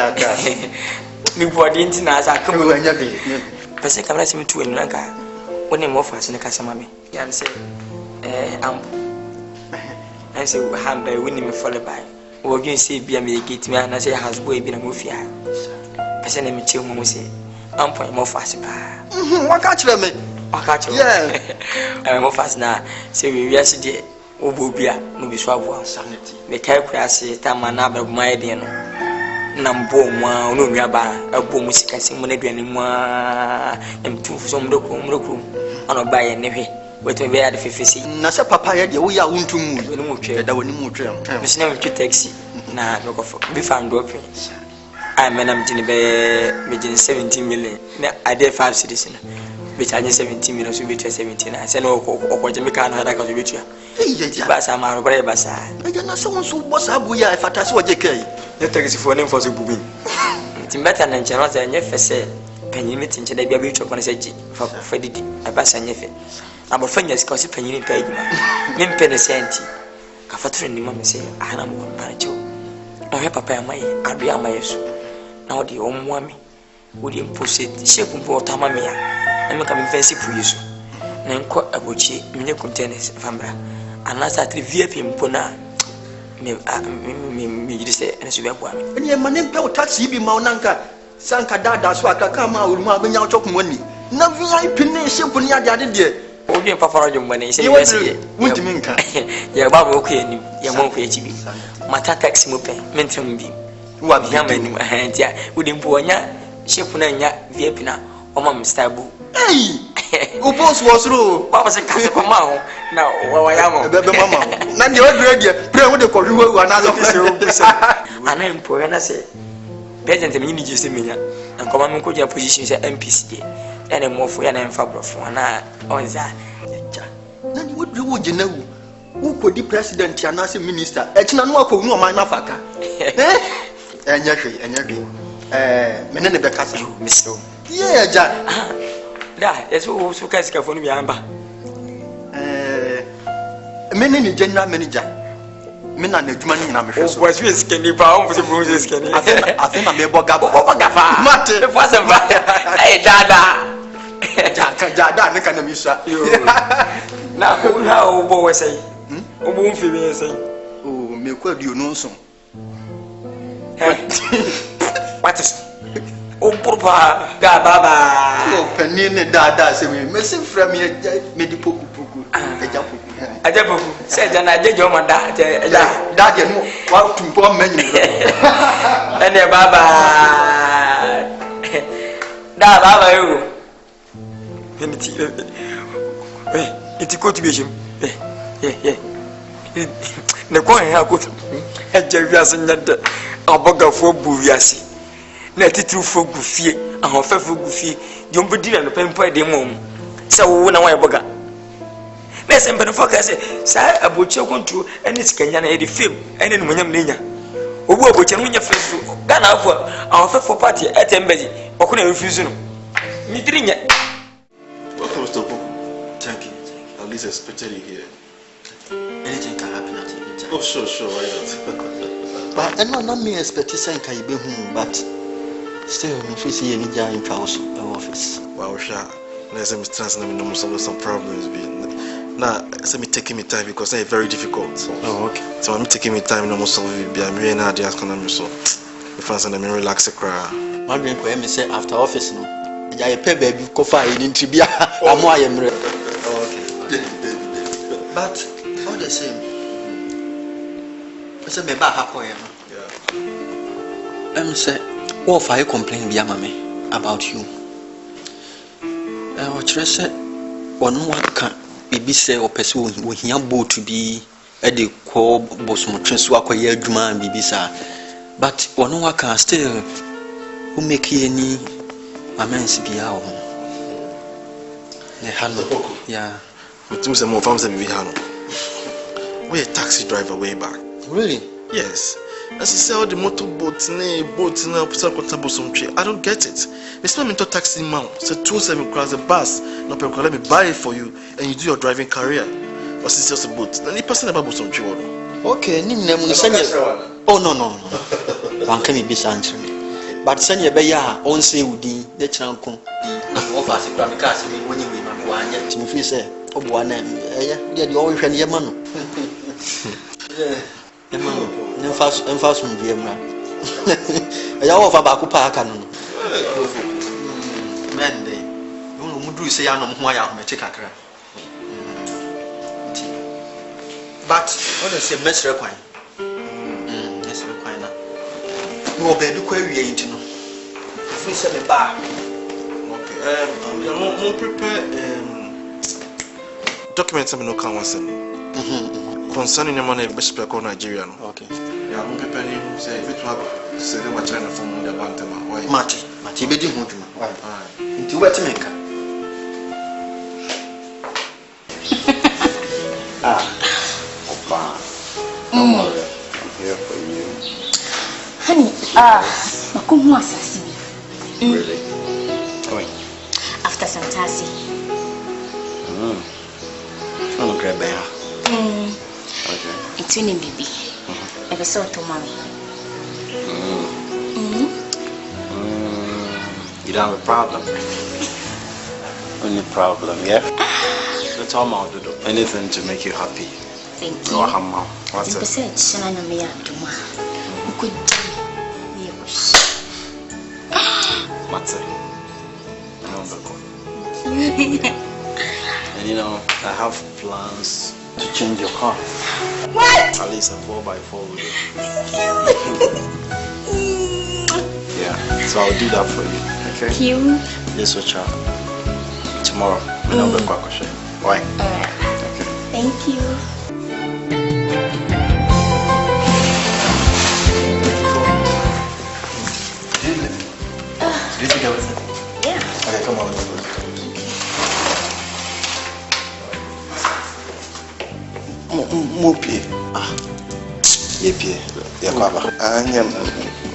me for the internet. I come when you're being. But say, come to me to Lanka when I'm off as in a Casamami. Yan say, I say, hand by winning me follow by. Or you see, be a gate man, I say, has boy been a movie. I say, let me chill, Mamma say, I'm point more fast. What catch me? I catch you. Yeah, I'm more fast now. Say, we yesterday. Obubia no be swabo sanity me kai kwase ta manaba my de no nambo mwa no nuaba abo musika sim na duane mwa emtu so mroko ono ba ye ne hwe weto be ya de fefesi na se papa ye de wo ya wontum mu no mu twe da woni mu twe me se na twe taxi na me ko be fan do pe I menam jini be me jini 17 million na ade 5 cities na be charge 17 million so be 17 na se no ko je me kan hada ka so be twa basa ma robre basa e na so so bossa buya e fatase o je kai ne taxi for nem for so bubi timbata na nchana za nyefe se panyini tinche da bia be twa kona se ji fa didi e basa nyefe abofanya sika o se panyini pa ejuma me mpene senti ka fature ni mama se ahana mo na cho o he papa ya mai adu amaye so na odi o muami odi impose shape mpo tama me ya na me ka me fancy pu yeso na nko abochi menye containers fambra anasa tri VIP mpona me yirse na so be boa me ni ma ne pe o taxi bi ma onanka sanka dada so akaka ma uruma abenya chokum wani na VIP ne shape ni ade de o bi papa rojo mbane se yesi wuntimi nka ya ba mo ko yani ya mo ko echi bi mata taxi mo pe mentrim bi wa bi ha mani ntia udi mpo nya shape na nya VIP na o ma mstabu o boss was ro papa se kase ko ma ho na wa ya mo be mama na de wadure de pre wo de ko hwe na so se ana mpo na se president me ni jese menya nko ma me ko ja position se MPC de ene mo fo ya na mfa brofo na onza na ni wadure wo je na wu ko di president ya na se minister e china no akọ hu o man na faka enya hwe me ne be kasa miso yeah ja da eso so ka sika fonu bi amba meni ni general manager mena na adwuma ni na me hwe so was we skeni pa on for bro skeni afi na me boga fa mate e fasa ba eh dada jada ne kana mi sha na ko na o bo we sai o bo mfi be sai o me kwa dio no so what is o porpa ga baba o penine dada se me se fra me di poku eja poku aja poku se ja na je jo ma da da je no wa tumpo manyi ene baba da baba yo peniti iti ko tu bejim ne ko ha ko eja wiase nyada abogafo bu wiase na titru fogu fie ahofa fogu fie jombo dina no pempo de mom se wo na wa boga na se mbene focus sa abochi kontu ene sikanya na e de fame ene no nyam nenya obu abochi no nya fesu Ghana afọ ahofa for party etembeji okuna refuse no midrinya. Welcome, Mr. Boafoo. Thank you. At least I expected you here. Anything can happen at any time. Oh, sure, why not? But I know me expect to say can be home, but still, if you see any guy in house or office. Wow, sure. Let's say Mr. Transnam no some problems. Now, let me taking me time because it's very difficult. Oh, okay. So I'm taking me time no solve it. I'm really not just gonna so. If I'm saying I'm relax a cry. My brain for me say after office no. I pay baby kofa in tribia. I'm why I'm ready. Okay. But all the same. I say me ba happen. Yeah. Say, what if I complain via me about you? What you said, or no one can be say or pursue with young boat to be at the core bosom transfer year demand be bizarre. But or no one can still who make any amends be our yeah. But you say more farms than we have. We're a taxi driver way back. Really? Yes. As you say, all the motorboats, boats, I don't get it. They spend me to taxi man. So 27 cross the bus. No people let me buy it for you, and you do your driving career. Or it's just a boat. Then you person about some tree. Okay, oh no. One can be answering. But send your bayer on say would the channel. Of us, because when you want yet to me say, oh, one name, yeah, you always can hear man. Yeah, fast from the Emma. I offer back up a cannon. Men, they do say, I know why I'm a chicken. But what is your best require? Yes, require. You will be the query ain't you know. We send it back. We'll prepare documents no can once concerning the money best people Nigeria. Okay. Yeah, I'm preparing say if it was say they were China from the Bantama. Why? Mati be di ho dwuma. Why? Nti wati menka. Opa. Don't worry. I'm here for you. Honey, makumu asasi bi. Really? After some time. I'm okay, Bear. Okay. It's in baby. Ever saw to mommy. You don't have a problem. Only problem, yeah? That's all I'll do. Anything to make you happy. Thank you. What's it? What's it? And you know, I have plans to change your car. What? At least a 4x4 with it. Thank you. Yeah, so I'll do that for you. Okay? Thank you. This will chat tomorrow. Why? Okay. Thank you. Did you take everything? Yeah. Okay, come on. Mopie. Yepie. Yakwaba.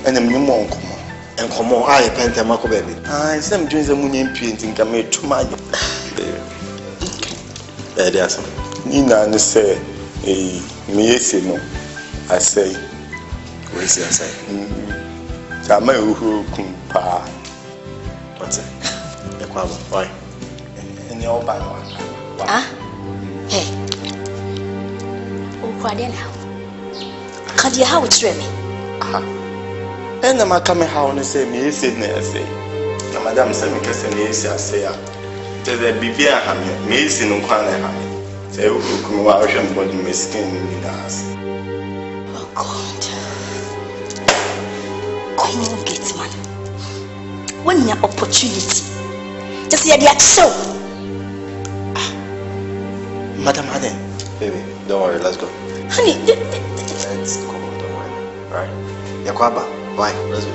Anyam ni mo nkomo. Nkomo aye pente mako baby. Sem dwinze munye mpie ntinka me tuma aye. Baby asem. Ni na ne se me yesi no. Asai. We see asai. Chama uhu kumpa. What's it? Yakwaba. Why? Any oba no. Hey. Kwade na. Kadi how it's me. And the Macame how on the same is in there, say. Na Madame Samicus and Yesi, I say, there's a Bivia Hammy, Mason and Quana Hammy. Say, who come out and body miskin in us. Oh, God. Come on, get man. When your opportunity, just hear the show. Madam Haden, baby, don't worry, let's go. Honey, let's go, don't worry. Right? Yakwaba. Why? Let's go.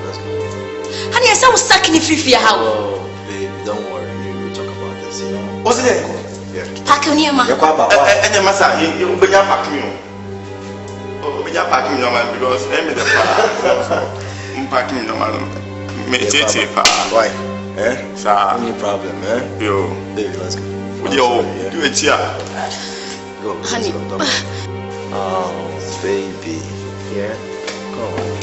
Honey, I saw stuck in the free house. Oh, baby, don't worry. We'll talk about this, you know. What's it? Yeah. Pack on your man. Yakwaba, why? And your massa, you will be a pack me. Oh, be a pack me, no man, because I'm the pack me, no man. Why? Sir. Any problem, Yo. Baby, let's go. Yo, do it here. Go, honey. Go, oh, baby. Yeah? Go on.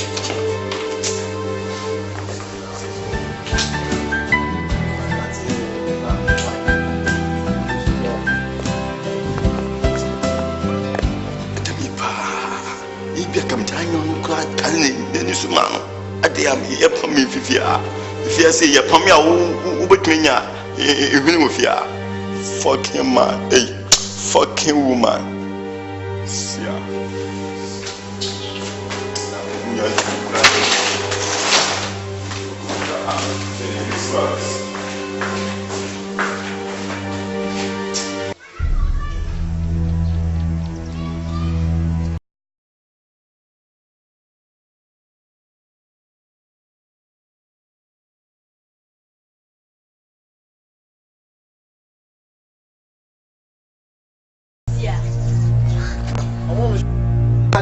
Fucking man, hey, fucking woman. Yeah.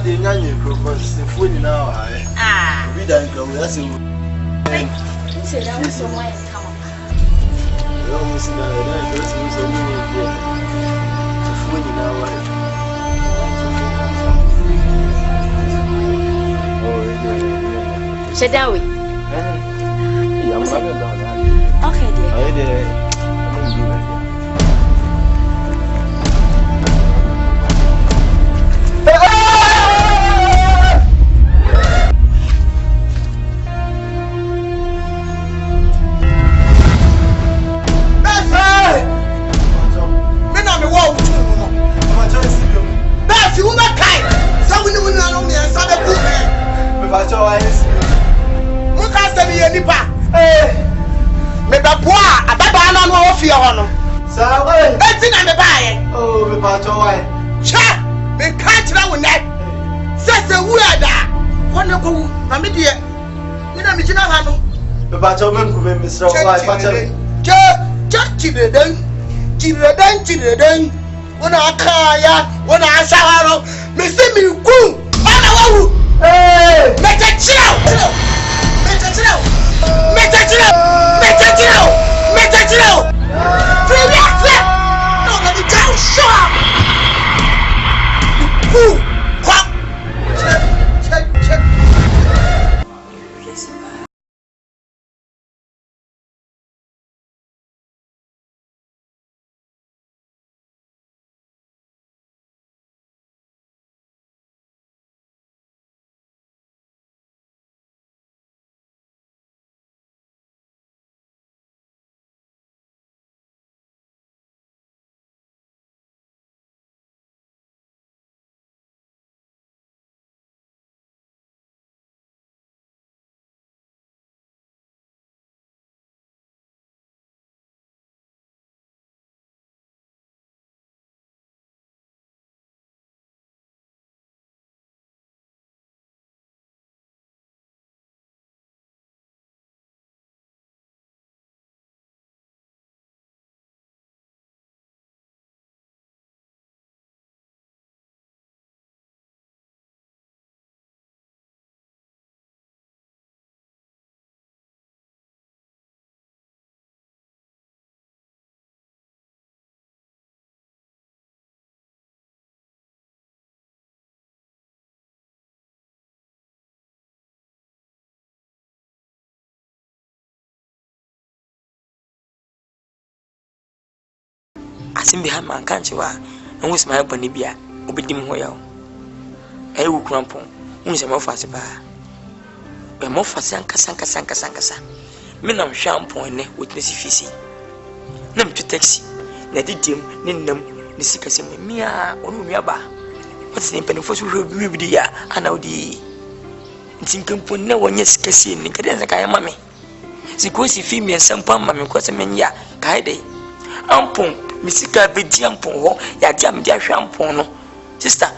The nanny proposed the food now. We don't go. That's it. Shadawi. Okay, dear. Children, when I kaya, when I shaharo, Mr. Miku, Manawu, make a chill, make a chill, make a chill, make a chill, make a chill. No, let me down, show up. You what? Check. Asim behind my country, and with my bonibia, obidim hoyal. I will crampon, who's a mofas bar. A mofas sanka. Minam shampoo with Missy Fissy. Nam to taxi, Nadidim, Nindam, Nissicassim, Mia, or Miaba. What's the name for you will be ya, and now the Tinkum no one yes, Cassin, Nicadenza Kayamami. Sikosi female some pam, mammy, Quasamania, Kaide. Ampon, Missika Bediampon, ya jam dia shampoo no. Sister,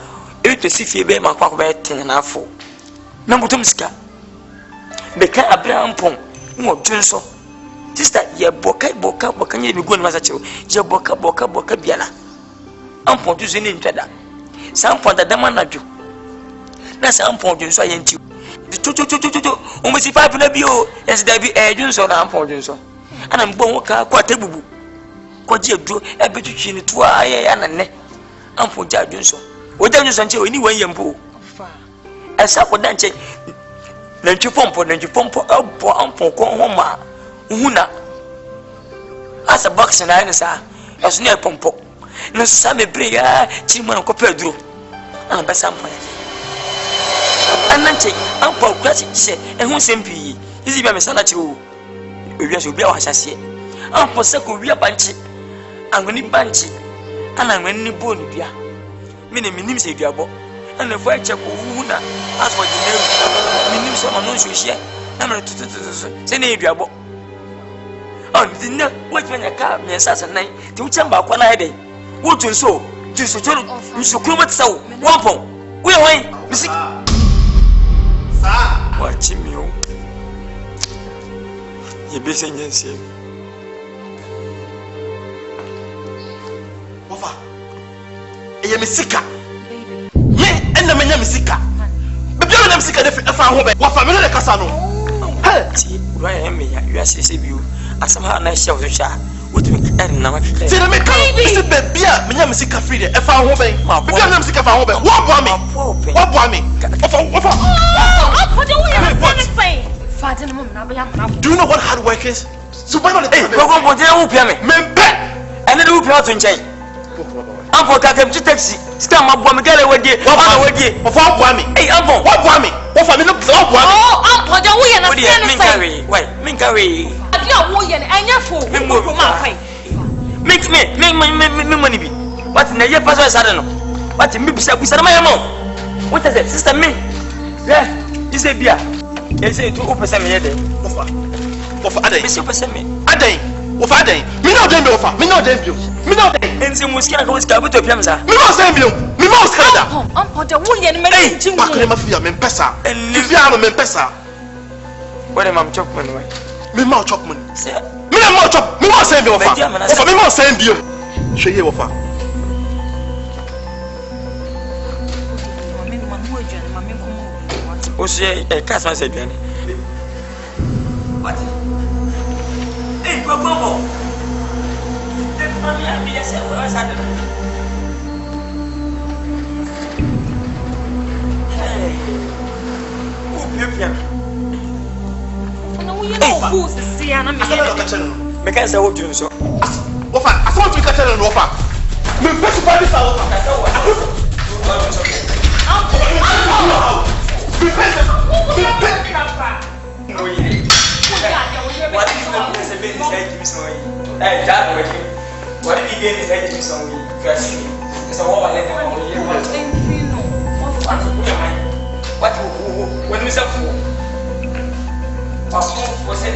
it to see if you be my quack by 10 and a half. Nambutumska. Beka Abrahampon, no Junso. Sister, ye boka, can you be good, Masacho? Je boka biala. Ampon to the intrada. Some point that the man at you. That's Ampon Junso and you. The two, almost if I put a bio, as there be a Junso and Ampon Junso. And I'm born quite a boo. Kwaji do e betuchi ni to aye anane amfo ja dwonso woda dwonso nche oni wan yempo esa koda nche na ntwepompo abo amfo ko homa huna asa box na ene sa aso ne pompo na sa mebre ya chi man ko pedro ana besa amfo ananche amfo kwati se ehun sempi izi bia mesana chi o ewia so bia wa hyase amfo se ko wia banchi angoni banchi ana ngani bonu bia minim se duabo ana fo ache ko huna aso de neru minim so no so hie na me tututu se na duabo Oh, dinner, wait when you come, yes, as a night. Do chamber one idea. What you so? You should tell you should come at so. Wampo. We're away. Missy. Watch him, you. You're busy, yes. Wafa. Eye misika. Me enna menya misika. Bebia na misika de fa ho be. Wafa me no de kasa no. Ti, right me ya. You are say you. Asama na share so sha. What me earn na ma. Ti na me ka. Isi bebia menya misika free de fa ho be. Bebia na misika fa ho be. Wo boa me. Wo boa me. Wafa. What do we have to say? Father, no na ba ya na. Do you know what hard work is? So why not? Hey, go go je wo pia me. Membe. Ene de wo pia to nchai. Ampo kakem chi taxi. Sika ma boa me gale wadie. Wa wadie. Wafa boa me. Hey, ampo. Wa boa me. Wafa me no boa me. Oh, ampo je wo ye na say. Min carry. Why? Min carry. Abi a wo ye na anya fo. Me mo ma fai. Me money bi. What na ye paso sare no. What me bisa na ma yamo. What is it? Sister me. Yeah. You say bia. You say to open some here there. Wafa adai. Me say open some me. Adai. Wafa adai. Me no dem wafa. Me no dem bio. Me no dem. Enzi musika ko sika buto piam sa. Me no say bio. Me no say da. Ampo je wo ye na me nchi. Bakre ma fia me pesa. Fia no me pesa. What am chop money? Me ma chop money. Say me na ma chop. Me no say bio wafa. Wafa me no say bio. Hwe ye wafa. O say e cast man say biane. What? Hey, go. The family am be say what was happening. Hey. O piam. No we know who see ana me. Me can say what you so. Wafa, I want to catch her no wafa. Me pese pa di sa wafa. What is the business head to so? Hey, that way. What did he get his head to so? Because it's a war let them what we say for? Was it a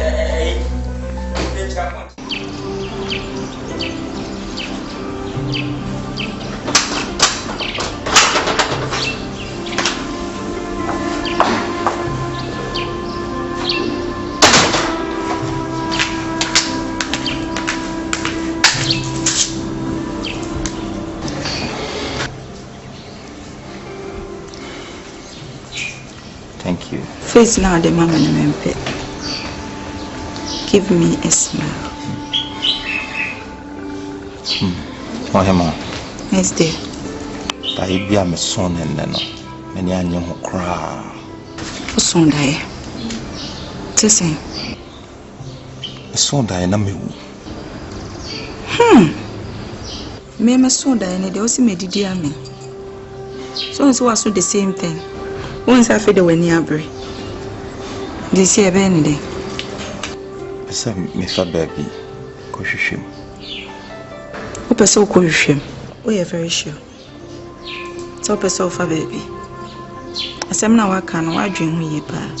Thank you. Face now the mama and pet. Give me a smile. Oh, Emma. Next day. I be a son and then many a young cry. For Sunday. Listen. A son die na me. Me and my son die and they also made it me. So it's also the same thing. Once I feel the way near Bray. This year, any day. Mr. Baby, go to him. Who person call you him? We are very sure. So, person for baby. As I'm now, I can't why dream we pa.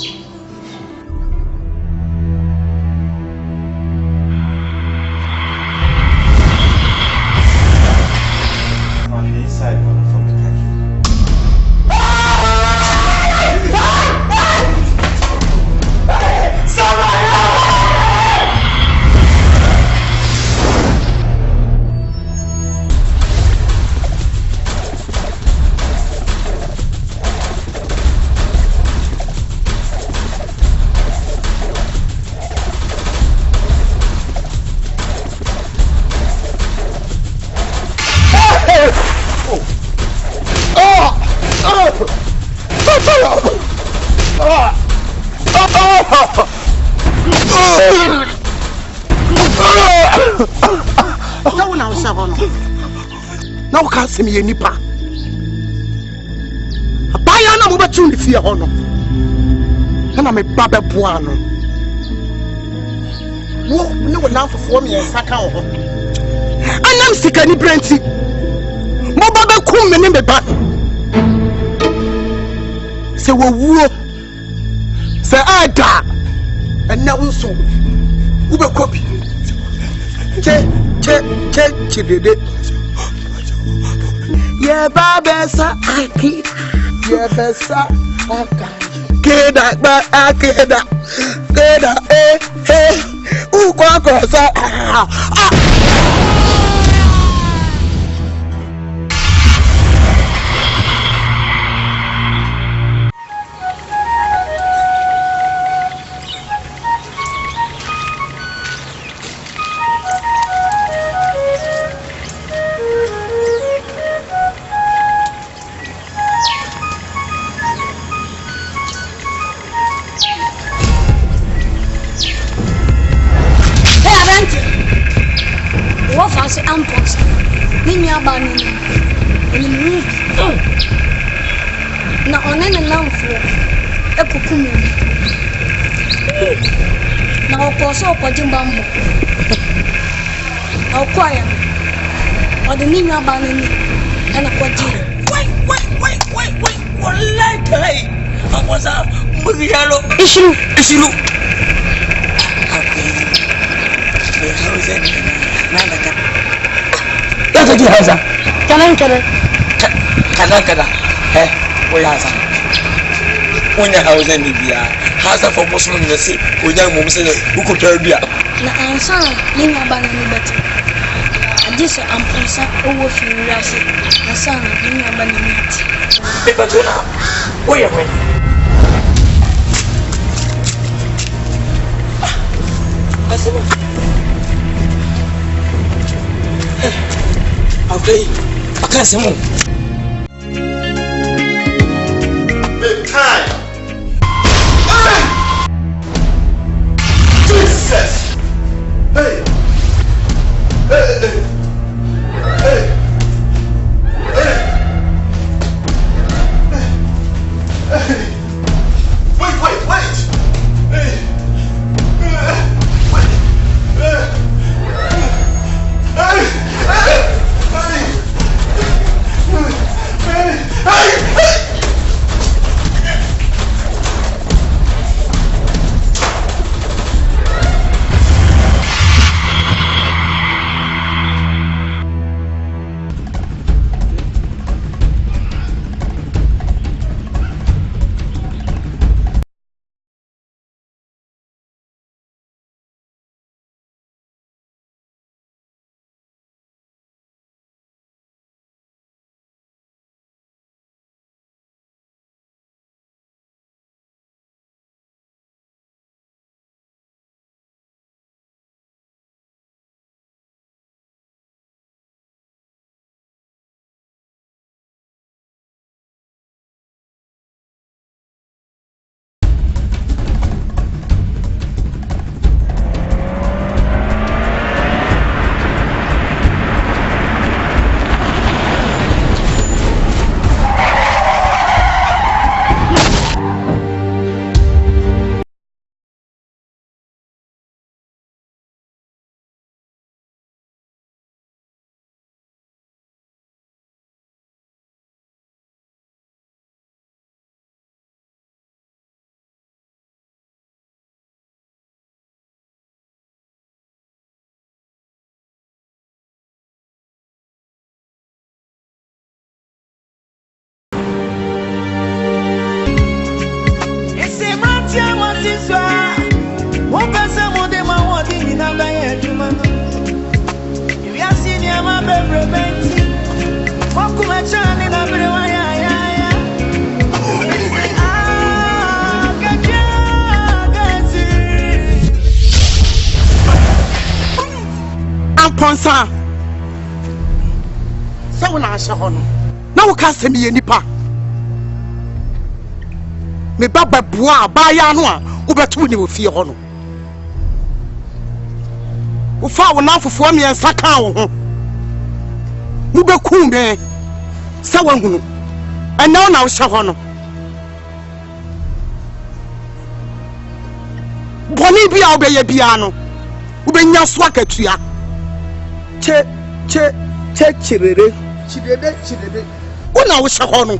Now can't see me any pa. A bayana move to the fear honor. And I'm a baba buano. No one now for me and Saka. And I'm sick any brandy. Mobaba kum and the back. Say, woo. Say, I got. And now so. Uber copy. Chidede. Yeah, Babesa, Aki. Yeah, Besa, Keda, Akeda. Keda, eh. Ukwakasa. Ampos, Nina Banning, now on any lamp for a cuckoo. Now, Poso, Pajimambo. Now, choir, or the Nina Banning, and a quadrille. Wait, what like I was up with the yellow issue. How is it? That's what you have, sir. Can I? Eh, we have, when the house and the house for Muslim, the sea, with young women who could tell you. Now, I'm sorry, you know about any better. I just am concerned over Furious, and son, you know about it. People do now. Wait a minute. Okay, I can't say more. Big time. Jesus. Hey. Ponsa. So when I saw him, now can't send me any pa. Me baba bois, Bayanwa, Ubertuni will fear honor. Who found enough for me and Sakao. Ubercume, Sawan, and now Shahono. Bonibia obey a piano. Ubenya swakatria. Che chirere. Una Shahono.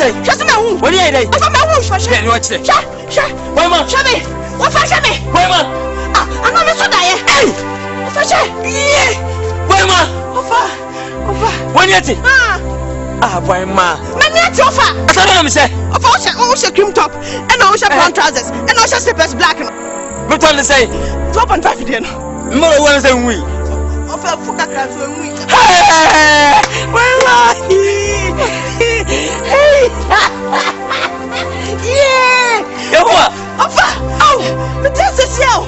say? Just a man. What do you say? I'm a man. Watch it. Sure. Why, man? Show me. What for? Show me. Why, man? I'm not so die. Hey. What for? Yeah. Why, man? What for? When you say? Why, man? Man, you offer. I can't say. Of all, cream top, and also brown trousers, and also slippers black. What do you say? 12.5 again. More one say we. Of a fucker class when we. Hey! Why? Hey! Yeah! What? Oh! But that's a sell.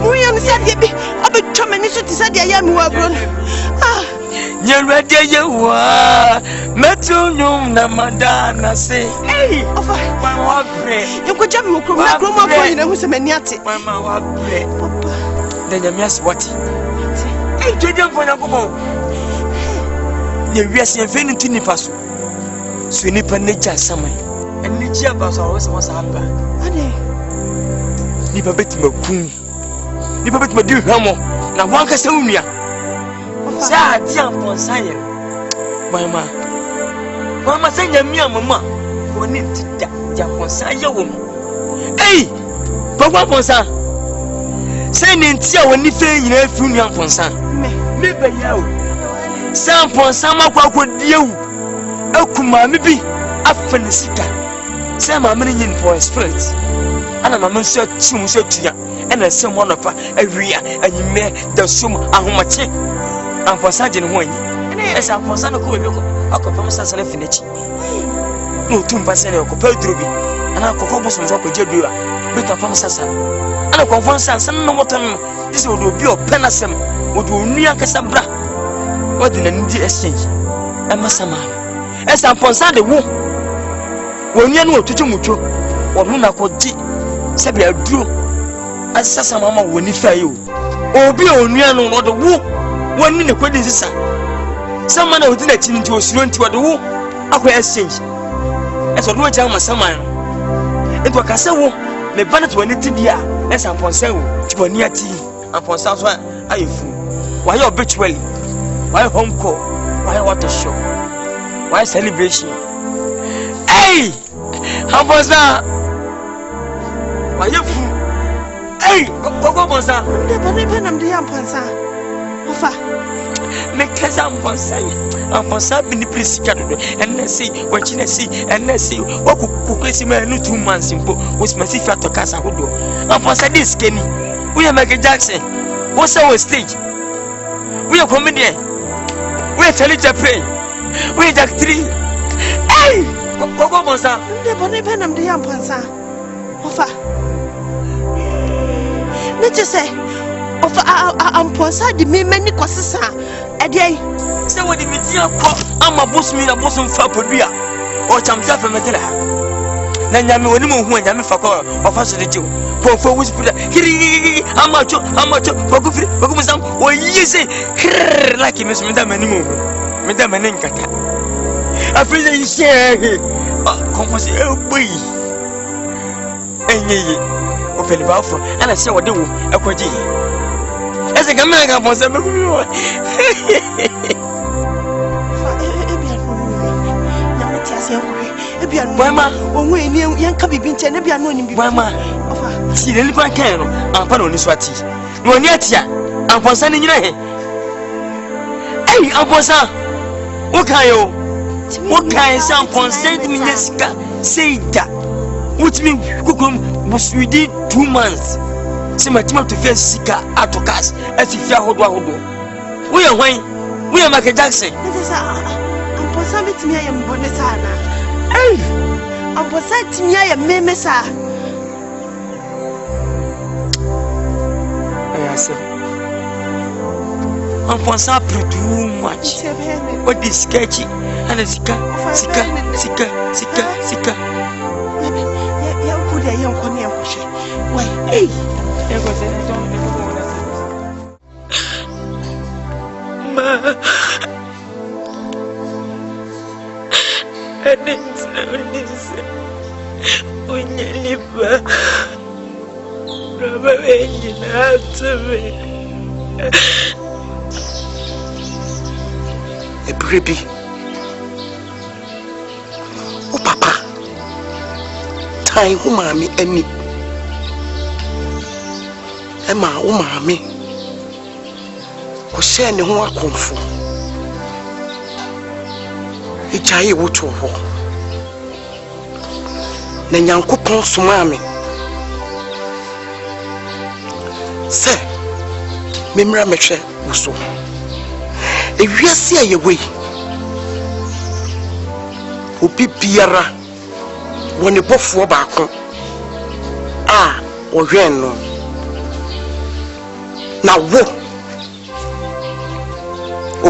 We understand you be a bit tremendous to say the young woman. You're ready, you are. Metunum Namadana say, hey, my you could jump your grandma for you, who's a maniac. Mamma, then you miss what? Hey, Junior for Nagomo. You're resting infinity Nipasu. So Nipa nature summer, and nature was always was hunger. Nipa bet me coon. Nipa bet me do hamo. Now one Casaunia. Sa dia ponsaye mama senya mia mama woni dia ponsaye wo ei papa ponsa say ni ntia woni fe nyina afi nua ponsa me ba yawo sa ponsa makwa dieu akuma me bi afane sika say mama ni nyin for spirit ana mama so tum so tua ena se mo nofa awia anyime da sum ahomache amposa je ne ho anyi esa amposa no ko be ko akopam sasa na finichi no tumpa se ne ko pedro bi ana kokko bosom so ko jedu a beta pam sasa ana konfon sasa no moton dise odo bi o penasem odo onua kasa bra wodi na ndi exchange amasama esa amposa de wo wonua no otutu mutwo wono na ko ji se bia duro asasa mama woni faye o obi onua no no de wo wani ne kwedi sisa sama na odina chini nti osuro nti wode wo akwa exchange eso do ntia masama ento akase wo me bana to wani tidia esa ponsa wo tiboni ati amponsa so ayefu why obitually why home call why water show why celebration hey amponsa why fu hey gogo ponsa de bana nam de amponsa ofa make us amponsa bini prisika do and see what you see and see what could man 2 months impo was massive to casa hodo amponsa this kenny we are Michael Jackson what's our stage we are comedian we are Chalita Pray we are Jack 3 hey gogo monsa de bana nam de amponsa ofa let's just say of amponsa di me mani kwasesa edey se wodi mitia ko ama bosumi na bosum fa podua o chamja fa metela na nyame woni mo hu nyame fa ko o fa so de jiw fo wuspuda hiri amacho fogu firi fogu musam o yise like me da mani mo me da mani nkata afile yise komposi e boyi enye o feli ba fo ana se wode wo ekwaji ese kamera ka ponsa be kumi wo Bama onwe ni yanka bibi nche na bia no ni bibi Bama si le lipa kan no ampa no ni swati no oni atia amponsa ni nyina he ei amponsa o kan sa amponsa di mineska seida utimi kukum buswidi 2 months se matima to face sika atokas afifia hodo we are when we are Michael Jackson amponsa bitimi ya mbone sana ei amponsa timia ya meme sa ayase amponsa plus too much what is sketchy and sika ya kuda yan kwani ya kushe wai ei Ma, I didn't know this. When you live, probably you have to be. A baby. Oh, Papa. han wo maame ani ema wo maame ko hye ne ho akomfo ejaye woto ho na Nyankopɔn soma me se memra mehwe wo so ewiase ayewe obi biara woni Boafoo baako a ohwen no na wo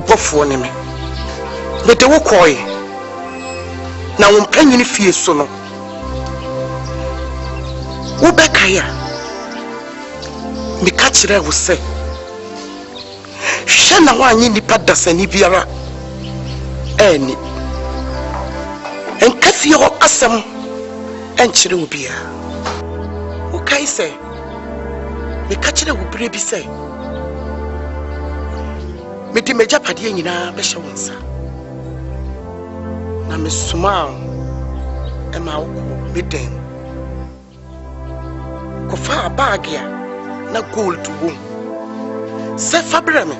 Boafoo ne me de wo koy na wo mpanyini fie so no wo bekaya me ka kire wo se hwe na wanyi nipa dasani biara eni enka fie ho asem enkyere wo bia wo kai se me ka kire wo bire bi se me di megapade nyina be hye wo nsa na me suma ema wo me den ko fa bag ya na gold wo se fa bre me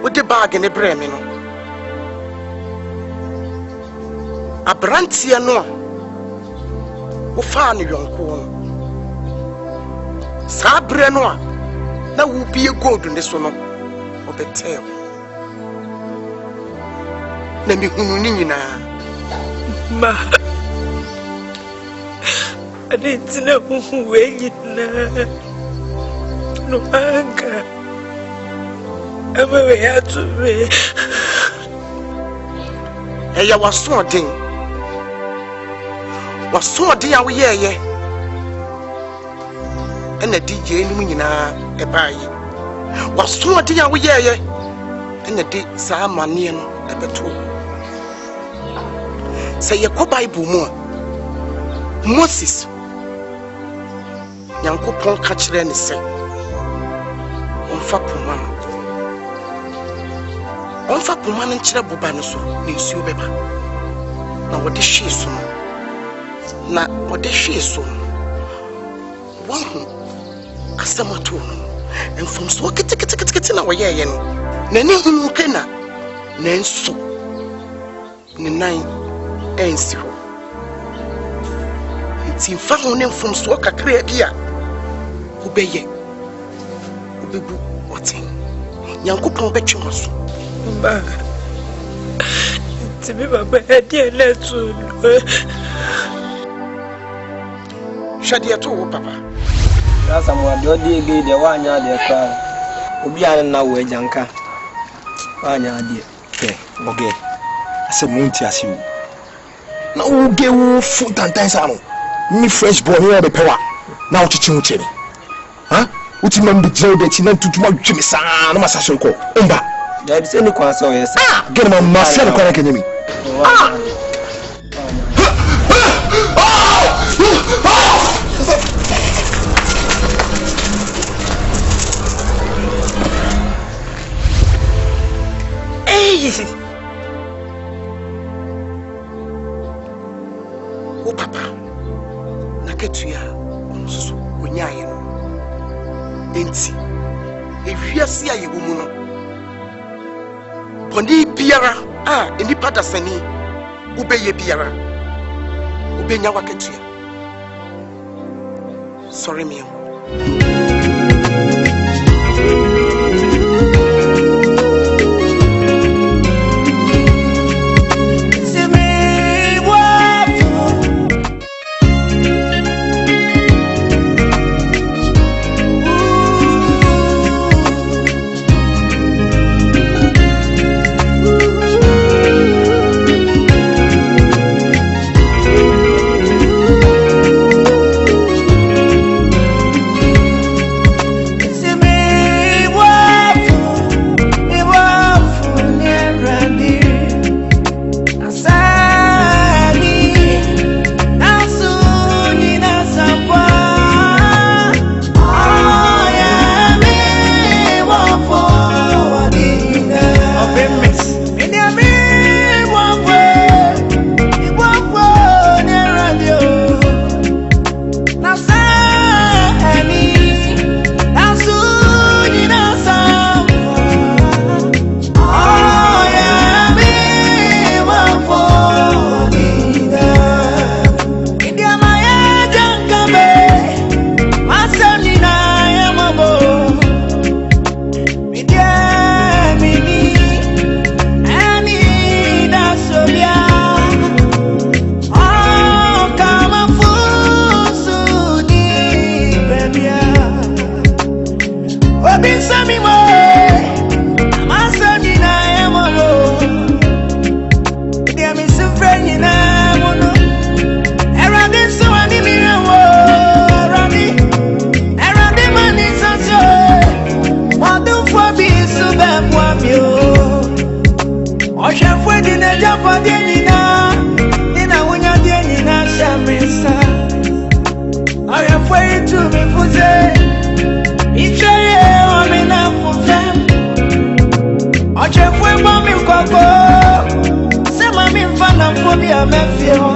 wo de bag ne bre me no abrantia no wo fa ne yonko no sa bre no a na wo bie gold ne so no obetel na mi hunu ni nyina ma adentina huhu we nyina no anga amewe ya tuwe eya waso den a wo yeye ena DJ ni nyina e baayi waso den a wo yeye ena de sa mane no e beto say ye ko Bible mu Moses Nyankopɔn ka kire ne se onfa poma no nkire boba no so ne nsuo beba na wode hwe so na wode hwe so wahu asamato no enfom so kete na woyeye no na ni hunu pena na nso ne nan ensi ho nti fa ho ne enfom so kakra bia obeye obebu otin Nyankopɔn betwe ho so ba tibi baba ade na tu shadia to wo papa sasa mo de odi ege de wanya de kwa obi an na wo ajanka wanya de oge ase munti ase na wo ge wo fu tantan sa no ni fresh boy here be power na wo chichi uchere ha uti mambi jere de ti na tutuma dweme sa na masashe ko umba ya bi se ni kwa so yes get my master ko na kenyemi o papa na ketua onso onyaye no enti ewiase aye wo mu no boni biara enipa dasani ubeye biara ubenya waketua sorry me Obi sami mo Masani na emolo Dia mi sufreni na mono Erade so ani mi wo Erade mani sanso Wadu fo bi su be mwa mi o Osha fwe di na japo di nina Nina wunya di nina shamrisa Oya fwe itu mi fuze Icheye omina mufem Oche fwe mami kwako Sema mi mfana mfobi amefio